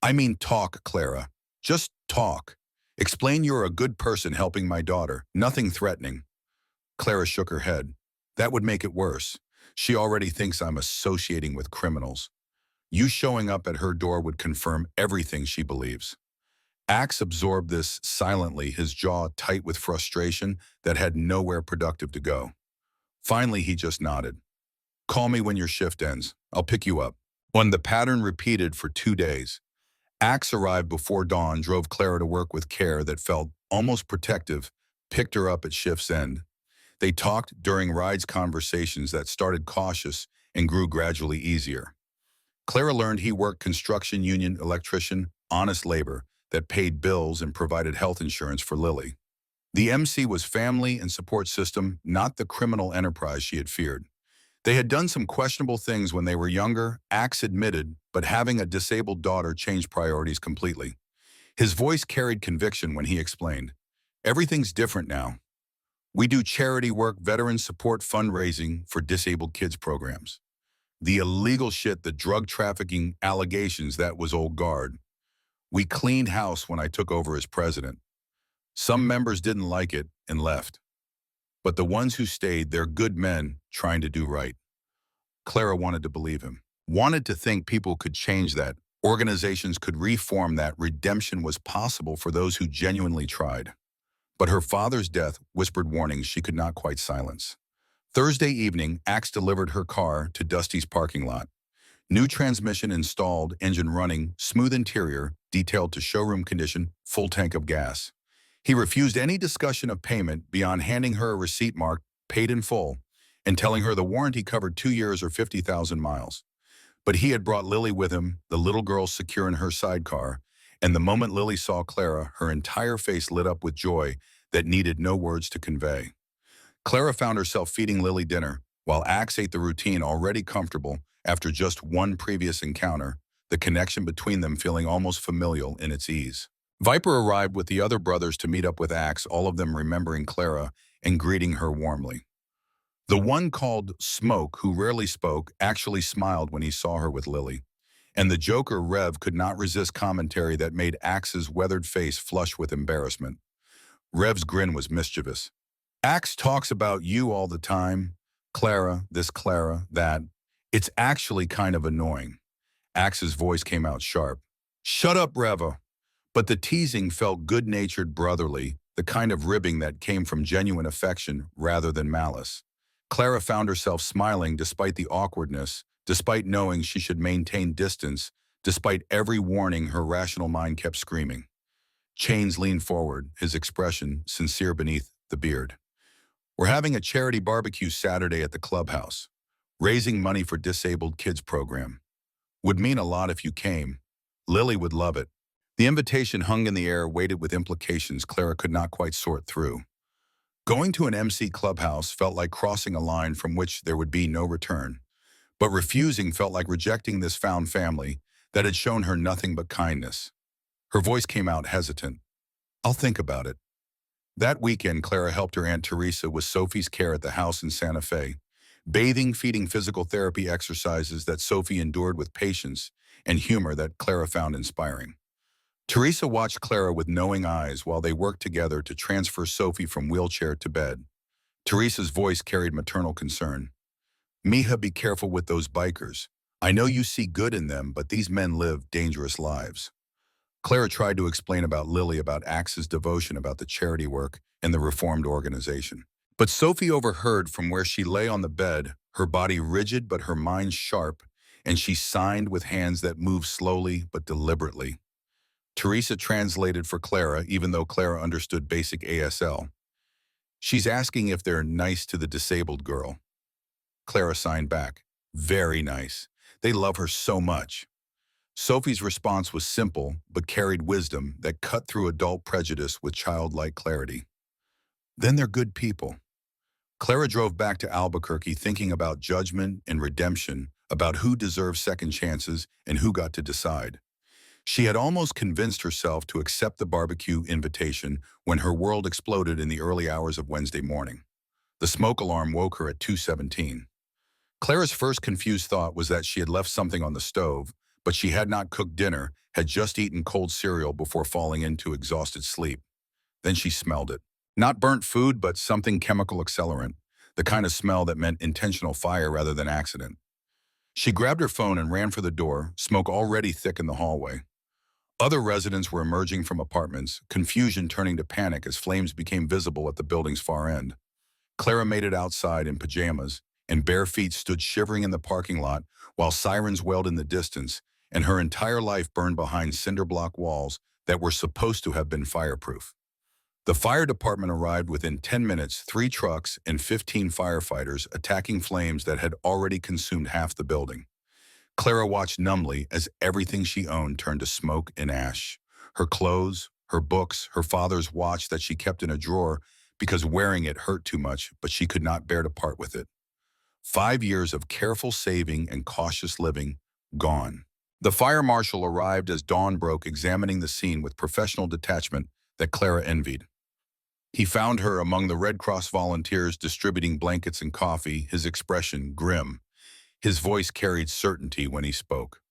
"I mean talk, Clara. Just talk. Explain you're a good person helping my daughter, nothing threatening." Clara shook her head. "That would make it worse. She already thinks I'm associating with criminals. You showing up at her door would confirm everything she believes." Axe absorbed this silently, his jaw tight with frustration that had nowhere productive to go. Finally, he just nodded. "Call me when your shift ends. I'll pick you up." When the pattern repeated for 2 days, Axe arrived before dawn, drove Clara to work with care that felt almost protective, picked her up at shift's end. They talked during rides, conversations that started cautious and grew gradually easier. Clara learned he worked construction union electrician, honest labor that paid bills and provided health insurance for Lily. The MC was family and support system, not the criminal enterprise she had feared. They had done some questionable things when they were younger, Axe admitted, but having a disabled daughter changed priorities completely. His voice carried conviction when he explained, "Everything's different now. We do charity work, veteran support, fundraising for disabled kids programs. The illegal shit, the drug trafficking allegations, that was old guard. We cleaned house when I took over as president. Some members didn't like it and left. But the ones who stayed, they're good men trying to do right." Clara wanted to believe him, wanted to think people could change, that organizations could reform, that redemption was possible for those who genuinely tried. But her father's death whispered warnings she could not quite silence. Thursday evening, Axe delivered her car to Dusty's parking lot. New transmission installed, engine running, smooth interior, detailed to showroom condition, full tank of gas. He refused any discussion of payment beyond handing her a receipt marked paid in full and telling her the warranty covered 2 years or 50,000 miles. But he had brought Lily with him, the little girl secure in her sidecar, and the moment Lily saw Clara, her entire face lit up with joy that needed no words to convey. Clara found herself feeding Lily dinner, while Axe ate the routine already comfortable after just one previous encounter, the connection between them feeling almost familial in its ease. Viper arrived with the other brothers to meet up with Axe, all of them remembering Clara and greeting her warmly. The one called Smoke, who rarely spoke, actually smiled when he saw her with Lily. And the joker Rev could not resist commentary that made Axe's weathered face flush with embarrassment. Rev's grin was mischievous. Axe talks about you all the time. Clara, this Clara, that. It's actually kind of annoying. Axe's voice came out sharp. Shut up, Reva. But the teasing felt good-natured brotherly, the kind of ribbing that came from genuine affection rather than malice. Clara found herself smiling despite the awkwardness, despite knowing she should maintain distance, despite every warning her rational mind kept screaming. Chains leaned forward, his expression sincere beneath the beard. We're having a charity barbecue Saturday at the clubhouse. Raising money for disabled kids program. Would mean a lot if you came. Lily would love it. The invitation hung in the air, weighted with implications Clara could not quite sort through. Going to an MC clubhouse felt like crossing a line from which there would be no return. But refusing felt like rejecting this found family that had shown her nothing but kindness. Her voice came out hesitant. I'll think about it. That weekend, Clara helped her Aunt Teresa with Sophie's care at the house in Santa Fe. Bathing, feeding, physical therapy exercises that Sophie endured with patience and humor that Clara found inspiring. Teresa watched Clara with knowing eyes while they worked together to transfer Sophie from wheelchair to bed. Teresa's voice carried maternal concern. Mija, be careful with those bikers. I know you see good in them, but these men live dangerous lives. Clara tried to explain about Lily, about Axe's devotion, about the charity work and the reformed organization. But Sophie overheard from where she lay on the bed, her body rigid but her mind sharp, and she signed with hands that moved slowly but deliberately. Teresa translated for Clara, even though Clara understood basic ASL. She's asking if they're nice to the disabled girl. Clara signed back. Very nice. They love her so much. Sophie's response was simple, but carried wisdom that cut through adult prejudice with childlike clarity. Then they're good people. Clara drove back to Albuquerque thinking about judgment and redemption, about who deserved second chances and who got to decide. She had almost convinced herself to accept the barbecue invitation when her world exploded in the early hours of Wednesday morning. The smoke alarm woke her at 2:17. Clara's first confused thought was that she had left something on the stove, but she had not cooked dinner, had just eaten cold cereal before falling into exhausted sleep. Then she smelled it. Not burnt food, but something chemical accelerant, the kind of smell that meant intentional fire rather than accident. She grabbed her phone and ran for the door, smoke already thick in the hallway. Other residents were emerging from apartments, confusion turning to panic as flames became visible at the building's far end. Clara made it outside in pajamas, and bare feet stood shivering in the parking lot while sirens wailed in the distance, and her entire life burned behind cinder block walls that were supposed to have been fireproof. The fire department arrived within 10 minutes, 3 trucks and 15 firefighters attacking flames that had already consumed half the building. Clara watched numbly as everything she owned turned to smoke and ash. Her clothes, her books, her father's watch that she kept in a drawer because wearing it hurt too much, but she could not bear to part with it. 5 years of careful saving and cautious living, gone. The fire marshal arrived as dawn broke, examining the scene with professional detachment that Clara envied. He found her among the Red Cross volunteers distributing blankets and coffee, his expression grim. His voice carried certainty when he spoke.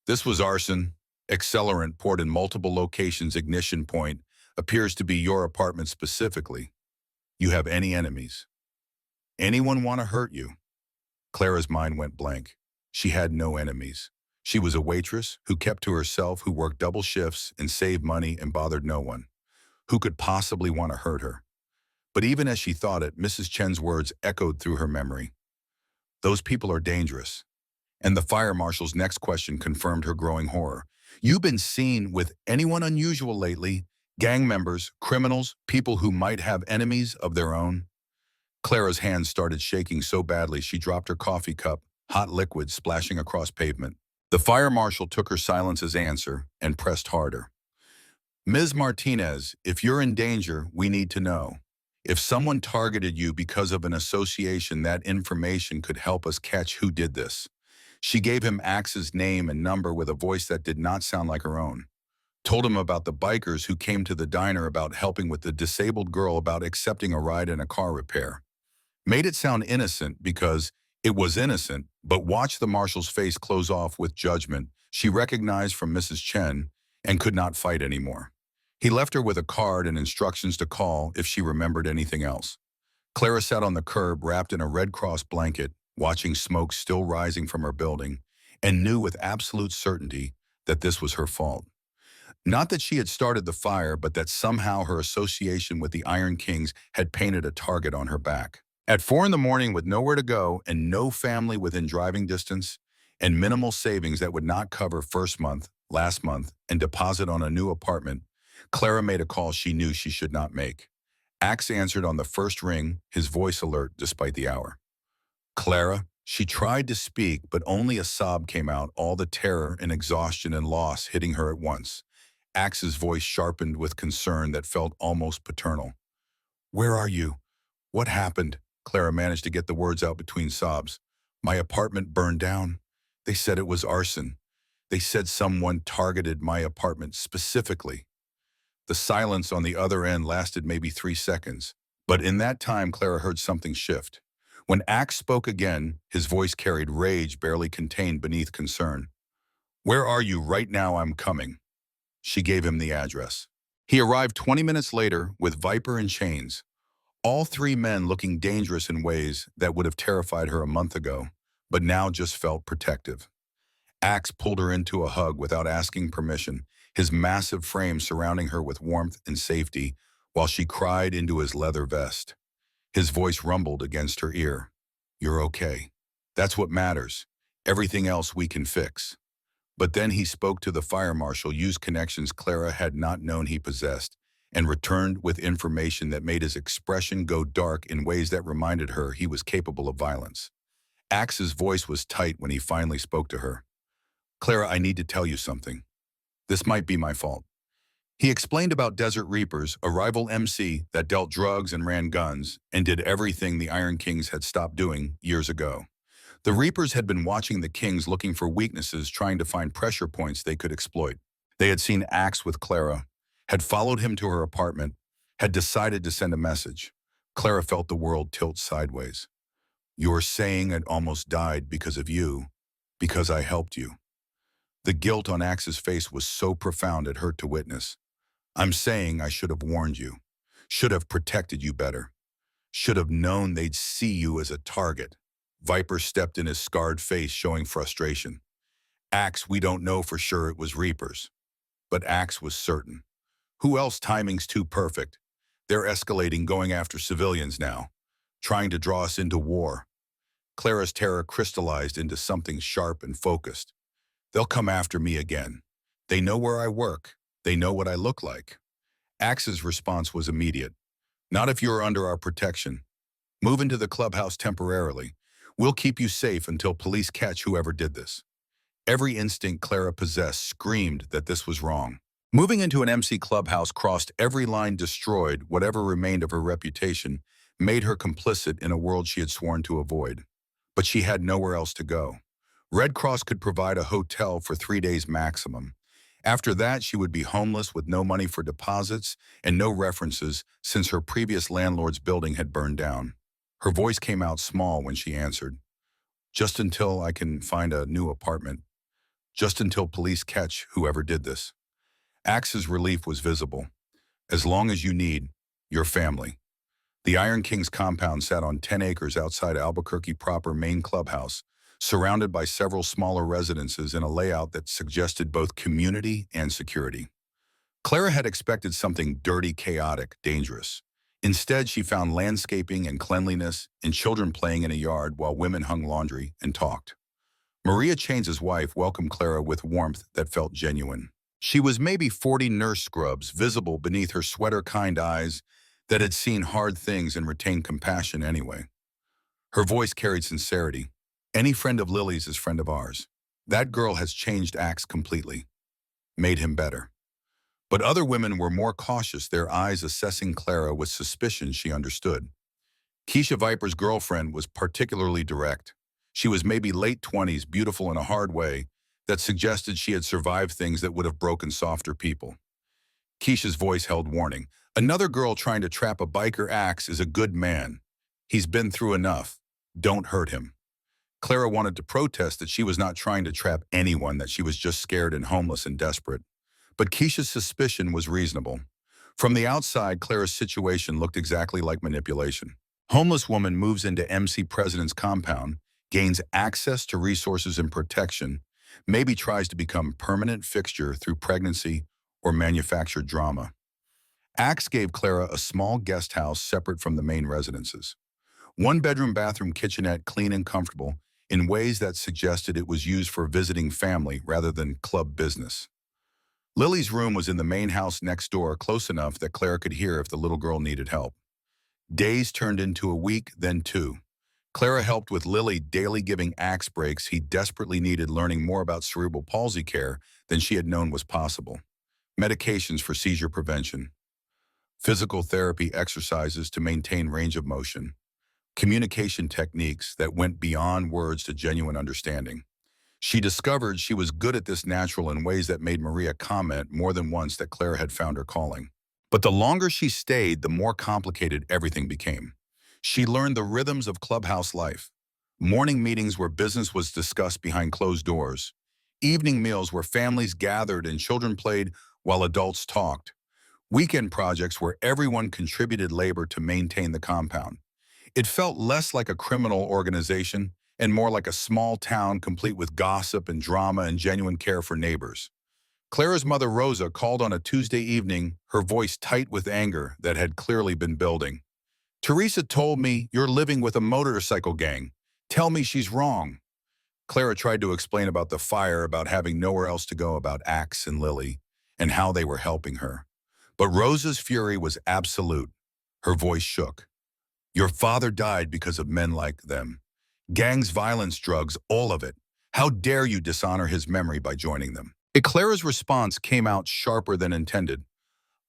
This was arson. Accelerant poured in multiple locations. Ignition point appears to be your apartment specifically. You have any enemies? Anyone want to hurt you? Clara's mind went blank. She had no enemies. She was a waitress who kept to herself, who worked double shifts and saved money and bothered no one. Who could possibly want to hurt her? But even as she thought it, Mrs. Chen's words echoed through her memory. Those people are dangerous. And the fire marshal's next question confirmed her growing horror. You've been seen with anyone unusual lately? Gang members, criminals, people who might have enemies of their own? Clara's hands started shaking so badly she dropped her coffee cup, hot liquid splashing across pavement. The fire marshal took her silence as answer and pressed harder. Ms. Martinez, if you're in danger, we need to know. If someone targeted you because of an association, that information could help us catch who did this. She gave him Axe's name and number with a voice that did not sound like her own. Told him about the bikers who came to the diner, about helping with the disabled girl, about accepting a ride in a car repair. Made it sound innocent because it was innocent, but watched the marshal's face close off with judgment she recognized from Mrs. Chen and could not fight anymore. He left her with a card and instructions to call if she remembered anything else. Clara sat on the curb wrapped in a Red Cross blanket, watching smoke still rising from her building, and knew with absolute certainty that this was her fault. Not that she had started the fire, but that somehow her association with the Iron Kings had painted a target on her back. At 4 in the morning, with nowhere to go and no family within driving distance, and minimal savings that would not cover first month, last month, and deposit on a new apartment, Clara made a call she knew she should not make. Axe answered on the first ring, his voice alert despite the hour. Clara, she tried to speak, but only a sob came out, all the terror and exhaustion and loss hitting her at once. Axe's voice sharpened with concern that felt almost paternal. Where are you? What happened? Clara managed to get the words out between sobs. My apartment burned down. They said it was arson. They said someone targeted my apartment specifically. The silence on the other end lasted maybe 3 seconds, but in that time Clara heard something shift. When Axe spoke again, his voice carried rage barely contained beneath concern. Where are you right now? I'm coming. She gave him the address. He arrived 20 minutes later with Viper in chains. All 3 men looking dangerous in ways that would have terrified her a month ago, but now just felt protective. Axe pulled her into a hug without asking permission, his massive frame surrounding her with warmth and safety, while she cried into his leather vest. His voice rumbled against her ear. You're okay. That's what matters. Everything else we can fix. But then he spoke to the fire marshal, used connections Clara had not known he possessed, and returned with information that made his expression go dark in ways that reminded her he was capable of violence. Axe's voice was tight when he finally spoke to her. Clara, I need to tell you something. This might be my fault. He explained about Desert Reapers, a rival MC that dealt drugs and ran guns, and did everything the Iron Kings had stopped doing years ago. The Reapers had been watching the Kings, looking for weaknesses, trying to find pressure points they could exploit. They had seen Axe with Clara, had followed him to her apartment, had decided to send a message. Clara felt the world tilt sideways. You're saying it almost died because of you, because I helped you. The guilt on Axe's face was so profound it hurt to witness. I'm saying I should have warned you, should have protected you better, should have known they'd see you as a target. Viper stepped in his scarred face, showing frustration. Axe, we don't know for sure it was Reapers. But Axe was certain. Who else? Timing's too perfect. They're escalating, going after civilians now, trying to draw us into war. Clara's terror crystallized into something sharp and focused. They'll come after me again. They know where I work. They know what I look like. Axe's response was immediate. Not if you're under our protection. Move into the clubhouse temporarily. We'll keep you safe until police catch whoever did this. Every instinct Clara possessed screamed that this was wrong. Moving into an MC clubhouse crossed every line, destroyed whatever remained of her reputation, made her complicit in a world she had sworn to avoid. But she had nowhere else to go. Red Cross could provide a hotel for 3 days maximum. After that, she would be homeless with no money for deposits and no references since her previous landlord's building had burned down. Her voice came out small when she answered. Just until I can find a new apartment. Just until police catch whoever did this. Axe's relief was visible. As long as you need your family. The Iron King's compound sat on 10 acres outside Albuquerque proper main clubhouse, surrounded by several smaller residences in a layout that suggested both community and security. Clara had expected something dirty, chaotic, dangerous. Instead, she found landscaping and cleanliness and children playing in a yard while women hung laundry and talked. Maria Chaines's wife welcomed Clara with warmth that felt genuine. She was maybe 40 nurse scrubs visible beneath her sweater-kind eyes that had seen hard things and retained compassion anyway. Her voice carried sincerity. Any friend of Lily's is friend of ours. That girl has changed Axe completely, made him better. But other women were more cautious, their eyes assessing Clara with suspicion she understood. Keisha Viper's girlfriend was particularly direct. She was maybe late 20s, beautiful in a hard way, that suggested she had survived things that would have broken softer people. Keisha's voice held warning. Another girl trying to trap a biker Axe is a good man. He's been through enough. Don't hurt him. Clara wanted to protest that she was not trying to trap anyone, that she was just scared and homeless and desperate. But Keisha's suspicion was reasonable. From the outside, Clara's situation looked exactly like manipulation. Homeless woman moves into MC President's compound, gains access to resources and protection, maybe tries to become permanent fixture through pregnancy or manufactured drama. Axe gave Clara a small guest house separate from the main residences. One-bedroom bathroom kitchenette, clean and comfortable, in ways that suggested it was used for visiting family rather than club business. Lily's room was in the main house next door, close enough that Clara could hear if the little girl needed help. Days turned into a week, then two. Clara helped with Lily daily, giving Axe breaks he desperately needed, learning more about cerebral palsy care than she had known was possible. Medications for seizure prevention, physical therapy exercises to maintain range of motion, communication techniques that went beyond words to genuine understanding. She discovered she was good at this natural in ways that made Maria comment more than once that Clara had found her calling. But the longer she stayed, the more complicated everything became. She learned the rhythms of clubhouse life. Morning meetings where business was discussed behind closed doors. Evening meals where families gathered and children played while adults talked. Weekend projects where everyone contributed labor to maintain the compound. It felt less like a criminal organization and more like a small town complete with gossip and drama and genuine care for neighbors. Clara's mother, Rosa, called on a Tuesday evening, her voice tight with anger that had clearly been building. Teresa told me you're living with a motorcycle gang. Tell me she's wrong. Clara tried to explain about the fire, about having nowhere else to go, about Axe and Lily, and how they were helping her. But Rosa's fury was absolute. Her voice shook. Your father died because of men like them. Gangs, violence, drugs, all of it. How dare you dishonor his memory by joining them? Clara's response came out sharper than intended.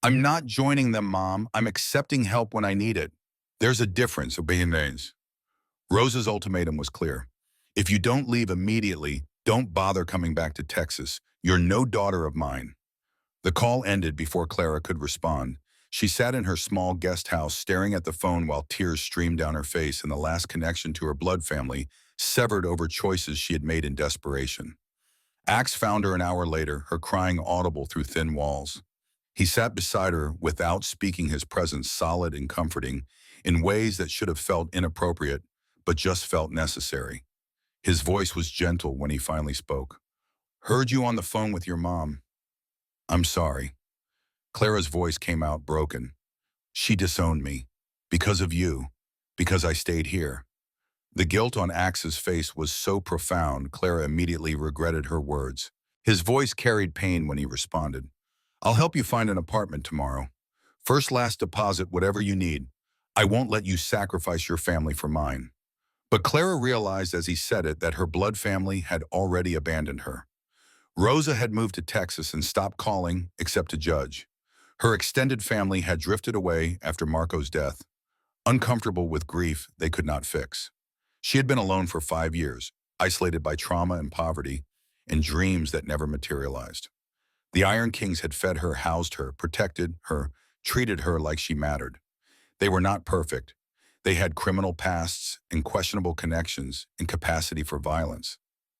I'm not joining them, Mom. I'm accepting help when I need it. There's a difference, opinions. Rosa's ultimatum was clear. If you don't leave immediately, don't bother coming back to Texas. You're no daughter of mine. The call ended before Clara could respond. She sat in her small guest house staring at the phone while tears streamed down her face and the last connection to her blood family severed over choices she had made in desperation. Axe found her an hour later, her crying audible through thin walls. He sat beside her without speaking, his presence solid and comforting in ways that should have felt inappropriate but just felt necessary. His voice was gentle when he finally spoke. Heard you on the phone with your mom. I'm sorry. Clara's voice came out broken. She disowned me. Because of you. Because I stayed here. The guilt on Axe's face was so profound, Clara immediately regretted her words. His voice carried pain when he responded. I'll help you find an apartment tomorrow. First, last deposit, whatever you need. I won't let you sacrifice your family for mine. But Clara realized as he said it that her blood family had already abandoned her. Rosa had moved to Texas and stopped calling except to judge. Her extended family had drifted away after Marco's death, uncomfortable with grief they could not fix. She had been alone for 5 years, isolated by trauma and poverty, and dreams that never materialized. The Iron Kings had fed her, housed her, protected her, treated her like she mattered. They were not perfect. They had criminal pasts and questionable connections and capacity for violence.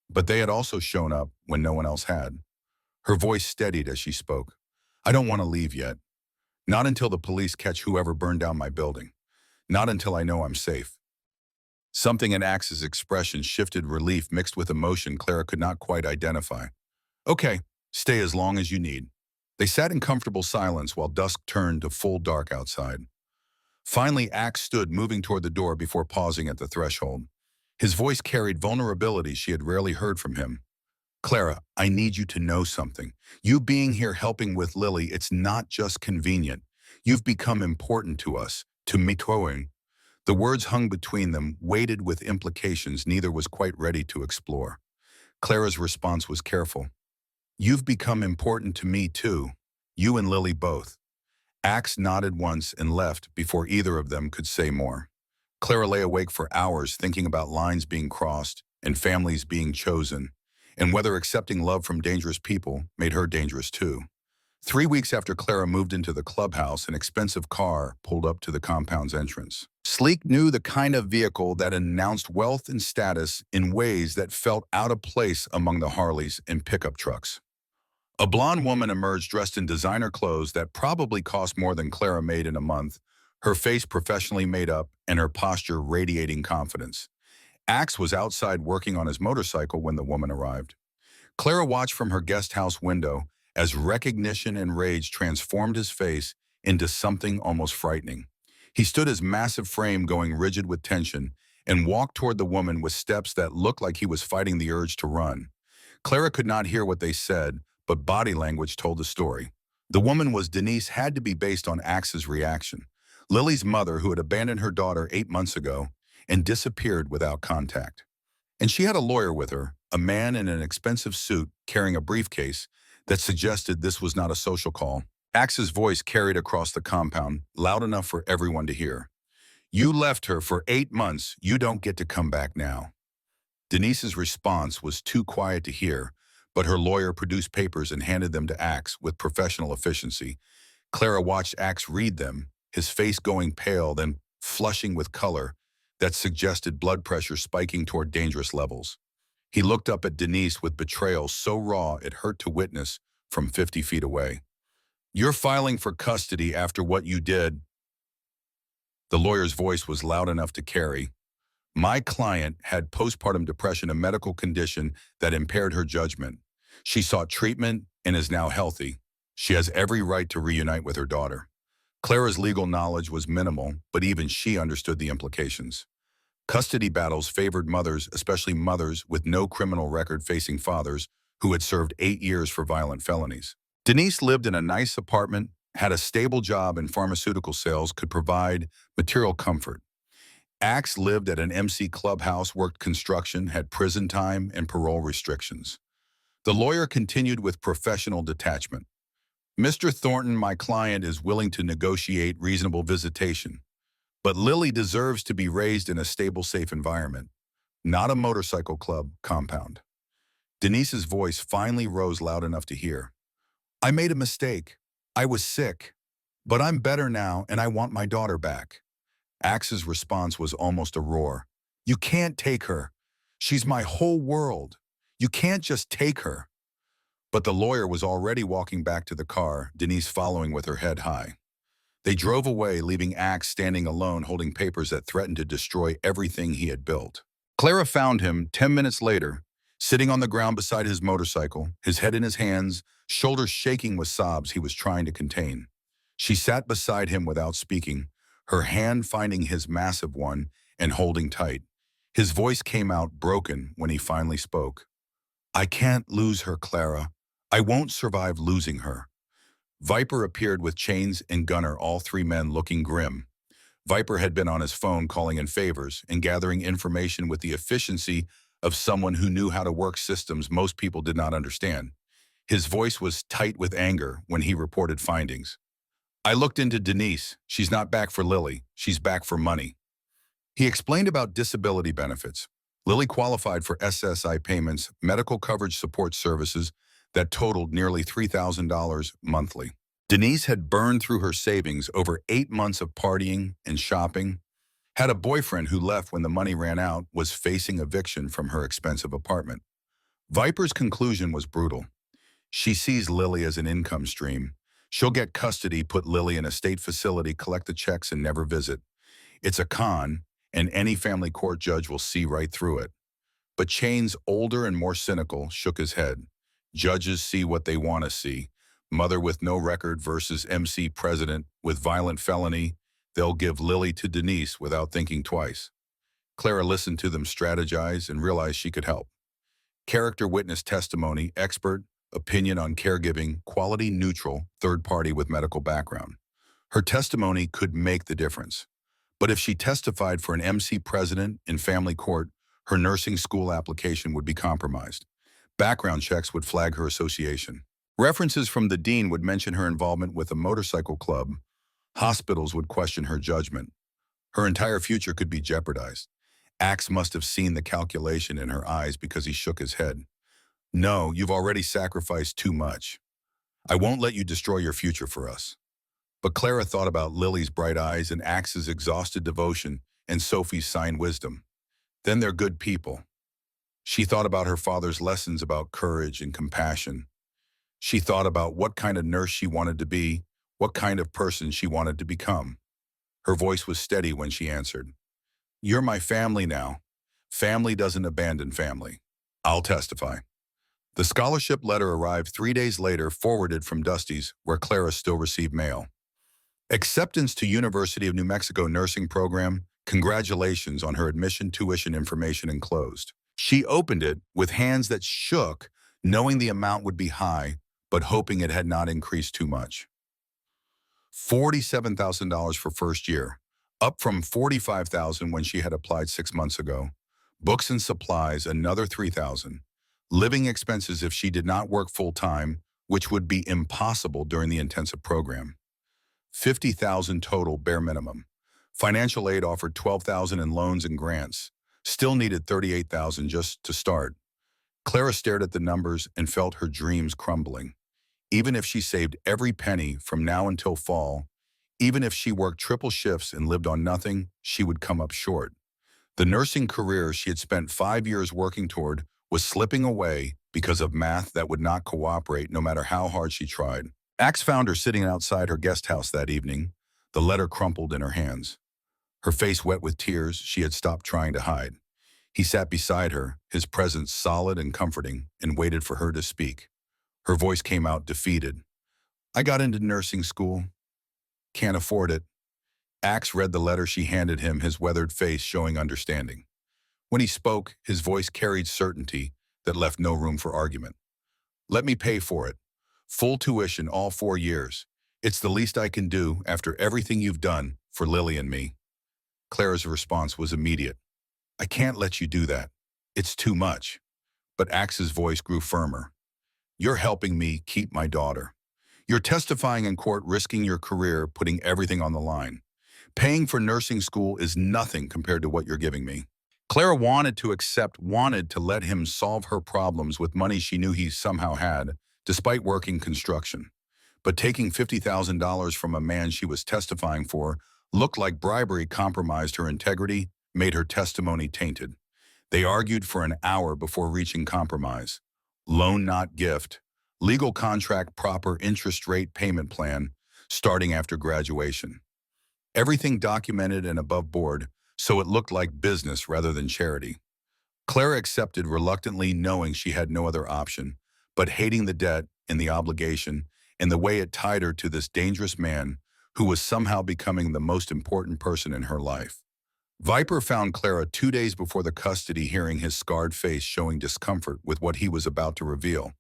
But they had also shown up when no one else had. Her voice steadied as she spoke. I don't want to leave yet. Not until the police catch whoever burned down my building. Not until I know I'm safe. Something in Axe's expression shifted, relief mixed with emotion Clara could not quite identify. Okay, stay as long as you need. They sat in comfortable silence while dusk turned to full dark outside. Finally, Axe stood, moving toward the door before pausing at the threshold. His voice carried vulnerability she had rarely heard from him. Clara, I need you to know something. You being here helping with Lily, it's not just convenient. You've become important to us, to me towing. The words hung between them, weighted with implications neither was quite ready to explore. Clara's response was careful. You've become important to me too. You and Lily both. Axe nodded once and left before either of them could say more. Clara lay awake for hours thinking about lines being crossed and families being chosen, and whether accepting love from dangerous people made her dangerous too. 3 weeks after Clara moved into the clubhouse, an expensive car pulled up to the compound's entrance. Sleek knew the kind of vehicle that announced wealth and status in ways that felt out of place among the Harleys and pickup trucks. A blonde woman emerged dressed in designer clothes that probably cost more than Clara made in a month, her face professionally made up and her posture radiating confidence. Axe was outside working on his motorcycle when the woman arrived. Clara watched from her guest house window as recognition and rage transformed his face into something almost frightening. He stood his massive frame going rigid with tension and walked toward the woman with steps that looked like he was fighting the urge to run. Clara could not hear what they said, but body language told the story. The woman was Denise, had to be based on Axe's reaction. Lily's mother, who had abandoned her daughter 8 months ago and disappeared without contact. And she had a lawyer with her, a man in an expensive suit carrying a briefcase that suggested this was not a social call. Axe's voice carried across the compound, loud enough for everyone to hear. You left her for 8 months. You don't get to come back now. Denise's response was too quiet to hear, but her lawyer produced papers and handed them to Axe with professional efficiency. Clara watched Axe read them, his face going pale, then flushing with color that suggested blood pressure spiking toward dangerous levels. He looked up at Denise with betrayal so raw it hurt to witness from 50 feet away. You're filing for custody after what you did. The lawyer's voice was loud enough to carry. My client had postpartum depression, a medical condition that impaired her judgment. She sought treatment and is now healthy. She has every right to reunite with her daughter. Clara's legal knowledge was minimal, but even she understood the implications. Custody battles favored mothers, especially mothers with no criminal record facing fathers who had served 8 years for violent felonies. Denise lived in a nice apartment, had a stable job in pharmaceutical sales, could provide material comfort. Axe lived at an MC clubhouse, worked construction, had prison time and parole restrictions. The lawyer continued with professional detachment. Mr. Thornton, my client, is willing to negotiate reasonable visitation, but Lily deserves to be raised in a stable, safe environment, not a motorcycle club compound. Denise's voice finally rose loud enough to hear. I made a mistake. I was sick, but I'm better now and I want my daughter back. Axe's response was almost a roar. You can't take her. She's my whole world. You can't just take her. But the lawyer was already walking back to the car, Denise following with her head high. They drove away, leaving Axe standing alone holding papers that threatened to destroy everything he had built. Clara found him 10 minutes later, sitting on the ground beside his motorcycle, his head in his hands, shoulders shaking with sobs he was trying to contain. She sat beside him without speaking, her hand finding his massive one and holding tight. His voice came out broken when he finally spoke. I can't lose her, Clara. I won't survive losing her. Viper appeared with Chains and Gunner, all 3 men looking grim. Viper had been on his phone calling in favors and gathering information with the efficiency of someone who knew how to work systems most people did not understand. His voice was tight with anger when he reported findings. I looked into Denise. She's not back for Lily. She's back for money. He explained about disability benefits. Lily qualified for SSI payments, medical coverage support services that totaled nearly $3,000 monthly. Denise had burned through her savings over 8 months of partying and shopping, had a boyfriend who left when the money ran out, was facing eviction from her expensive apartment. Viper's conclusion was brutal. She sees Lily as an income stream. She'll get custody, put Lily in a state facility, collect the checks, and never visit. It's a con, and any family court judge will see right through it. But Chains, older and more cynical, shook his head. Judges see what they want to see. Mother with no record versus MC president with violent felony. They'll give Lily to Denise without thinking twice. Clara listened to them strategize and realized she could help. Character witness testimony, expert, opinion on caregiving, quality neutral, third party with medical background. Her testimony could make the difference. But if she testified for an MC president in family court, her nursing school application would be compromised. Background checks would flag her association. References from the dean would mention her involvement with a motorcycle club. Hospitals would question her judgment. Her entire future could be jeopardized. Axe must have seen the calculation in her eyes because he shook his head. No, you've already sacrificed too much. I won't let you destroy your future for us. But Clara thought about Lily's bright eyes and Axe's exhausted devotion and Sophie's signed wisdom. Then they're good people. She thought about her father's lessons about courage and compassion. She thought about what kind of nurse she wanted to be, what kind of person she wanted to become. Her voice was steady when she answered. You're my family now. Family doesn't abandon family. I'll testify. The scholarship letter arrived 3 days later, forwarded from Dusty's, where Clara still received mail. Acceptance to University of New Mexico nursing program. Congratulations on her admission tuition information enclosed. She opened it with hands that shook, knowing the amount would be high, but hoping it had not increased too much. $47,000 for first year, up from $45,000 when she had applied 6 months ago. Books and supplies, another $3,000. Living expenses if she did not work full-time, which would be impossible during the intensive program. $50,000 total bare minimum. Financial aid offered $12,000 in loans and grants. Still needed $38,000 just to start. Clara stared at the numbers and felt her dreams crumbling. Even if she saved every penny from now until fall, even if she worked triple shifts and lived on nothing, she would come up short. The nursing career she had spent 5 years working toward was slipping away because of math that would not cooperate no matter how hard she tried. Axe found her sitting outside her guest house that evening, the letter crumpled in her hands. Her face wet with tears she had stopped trying to hide. He sat beside her, his presence solid and comforting, and waited for her to speak. Her voice came out defeated. I got into nursing school. Can't afford it. Axe read the letter she handed him, his weathered face showing understanding. When he spoke, his voice carried certainty that left no room for argument. Let me pay for it. Full tuition all 4 years. It's the least I can do after everything you've done for Lily and me. Clara's response was immediate. I can't let you do that. It's too much. But Axe's voice grew firmer. You're helping me keep my daughter. You're testifying in court, risking your career, putting everything on the line. Paying for nursing school is nothing compared to what you're giving me. Clara wanted to accept, wanted to let him solve her problems with money she knew he somehow had, despite working construction. But taking $50,000 from a man she was testifying for looked like bribery, compromised her integrity, made her testimony tainted. They argued for an hour before reaching compromise. Loan not gift, legal contract, proper interest rate payment plan, starting after graduation. Everything documented and above board, so it looked like business rather than charity. Clara accepted reluctantly, knowing she had no other option, but hating the debt and the obligation and the way it tied her to this dangerous man who was somehow becoming the most important person in her life. Viper found Clara 2 days before the custody hearing, his scarred face showing discomfort with what he was about to reveal.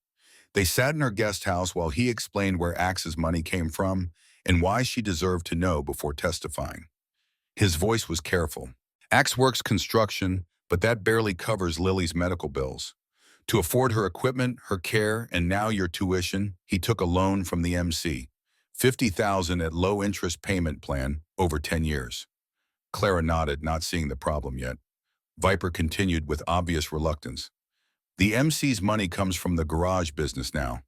They sat in her guest house while he explained where Axe's money came from and why she deserved to know before testifying. His voice was careful. Axe works construction, but that barely covers Lily's medical bills. To afford her equipment, her care, and now your tuition, he took a loan from the MC. $50,000 at low interest payment plan over 10 years. Clara nodded, not seeing the problem yet. Viper continued with obvious reluctance. The MC's money comes from the garage business now.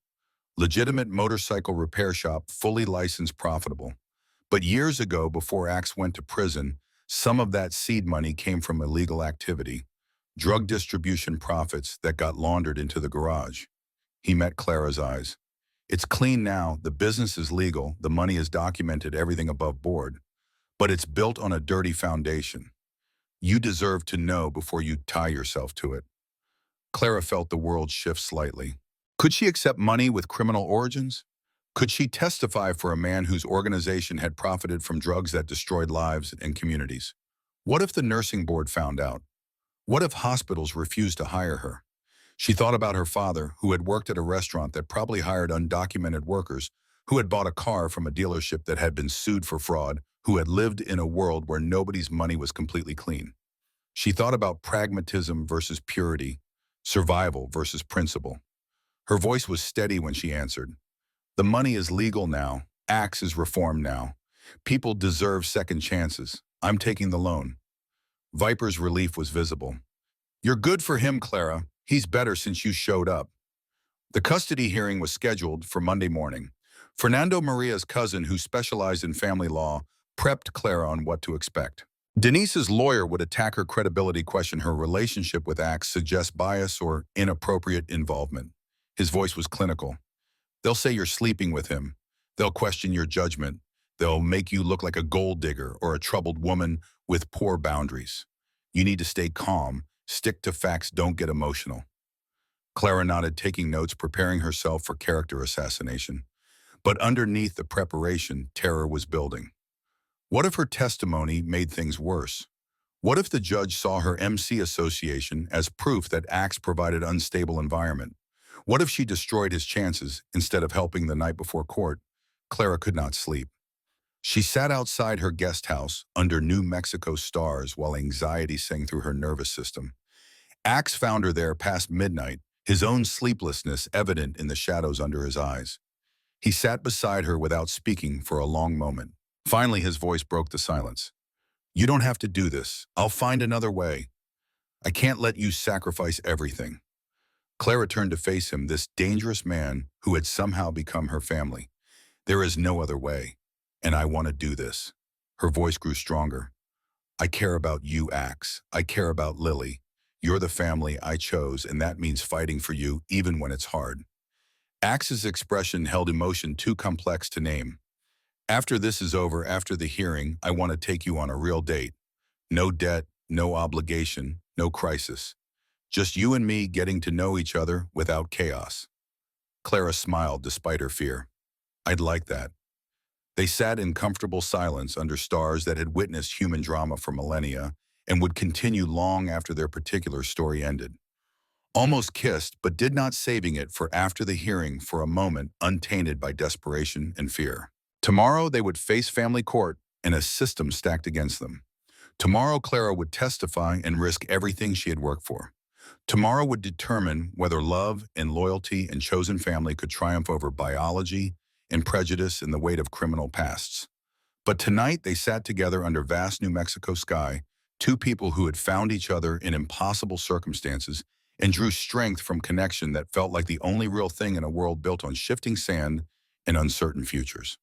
Legitimate motorcycle repair shop, fully licensed, profitable. But years ago, before Axe went to prison, some of that seed money came from illegal activity. Drug distribution profits that got laundered into the garage. He met Clara's eyes. It's clean now, the business is legal, the money is documented, everything above board. But it's built on a dirty foundation. You deserve to know before you tie yourself to it. Clara felt the world shift slightly. Could she accept money with criminal origins? Could she testify for a man whose organization had profited from drugs that destroyed lives and communities? What if the nursing board found out? What if hospitals refused to hire her? She thought about her father, who had worked at a restaurant that probably hired undocumented workers, who had bought a car from a dealership that had been sued for fraud, who had lived in a world where nobody's money was completely clean. She thought about pragmatism versus purity, survival versus principle. Her voice was steady when she answered. The money is legal now. Axe is reformed now. People deserve second chances. I'm taking the loan. Viper's relief was visible. You're good for him, Clara. He's better since you showed up. The custody hearing was scheduled for Monday morning. Fernando Maria's cousin, who specialized in family law, prepped Clara on what to expect. Denise's lawyer would attack her credibility, question her relationship with Axe, suggest bias or inappropriate involvement. His voice was clinical. They'll say you're sleeping with him. They'll question your judgment. They'll make you look like a gold digger or a troubled woman with poor boundaries. You need to stay calm, stick to facts, don't get emotional. Clara nodded, taking notes, preparing herself for character assassination. But underneath the preparation, terror was building. What if her testimony made things worse? What if the judge saw her MC association as proof that Axe provided unstable environment? What if she destroyed his chances instead of helping the night before court? Clara could not sleep. She sat outside her guest house under New Mexico stars while anxiety sang through her nervous system. Axe found her there past midnight, his own sleeplessness evident in the shadows under his eyes. He sat beside her without speaking for a long moment. Finally, his voice broke the silence. You don't have to do this. I'll find another way. I can't let you sacrifice everything. Clara turned to face him, this dangerous man who had somehow become her family. There is no other way, and I want to do this. Her voice grew stronger. I care about you, Axe. I care about Lily. You're the family I chose, and that means fighting for you even when it's hard. Axe's expression held emotion too complex to name. After this is over, after the hearing, I want to take you on a real date. No debt, no obligation, no crisis. Just you and me getting to know each other without chaos. Clara smiled despite her fear. I'd like that. They sat in comfortable silence under stars that had witnessed human drama for millennia and would continue long after their particular story ended. Almost kissed, but did not, saving it for after the hearing, for a moment untainted by desperation and fear. Tomorrow they would face family court and a system stacked against them. Tomorrow Clara would testify and risk everything she had worked for. Tomorrow would determine whether love and loyalty and chosen family could triumph over biology and prejudice and the weight of criminal pasts. But tonight they sat together under vast New Mexico sky, two people who had found each other in impossible circumstances and drew strength from connection that felt like the only real thing in a world built on shifting sand and uncertain futures.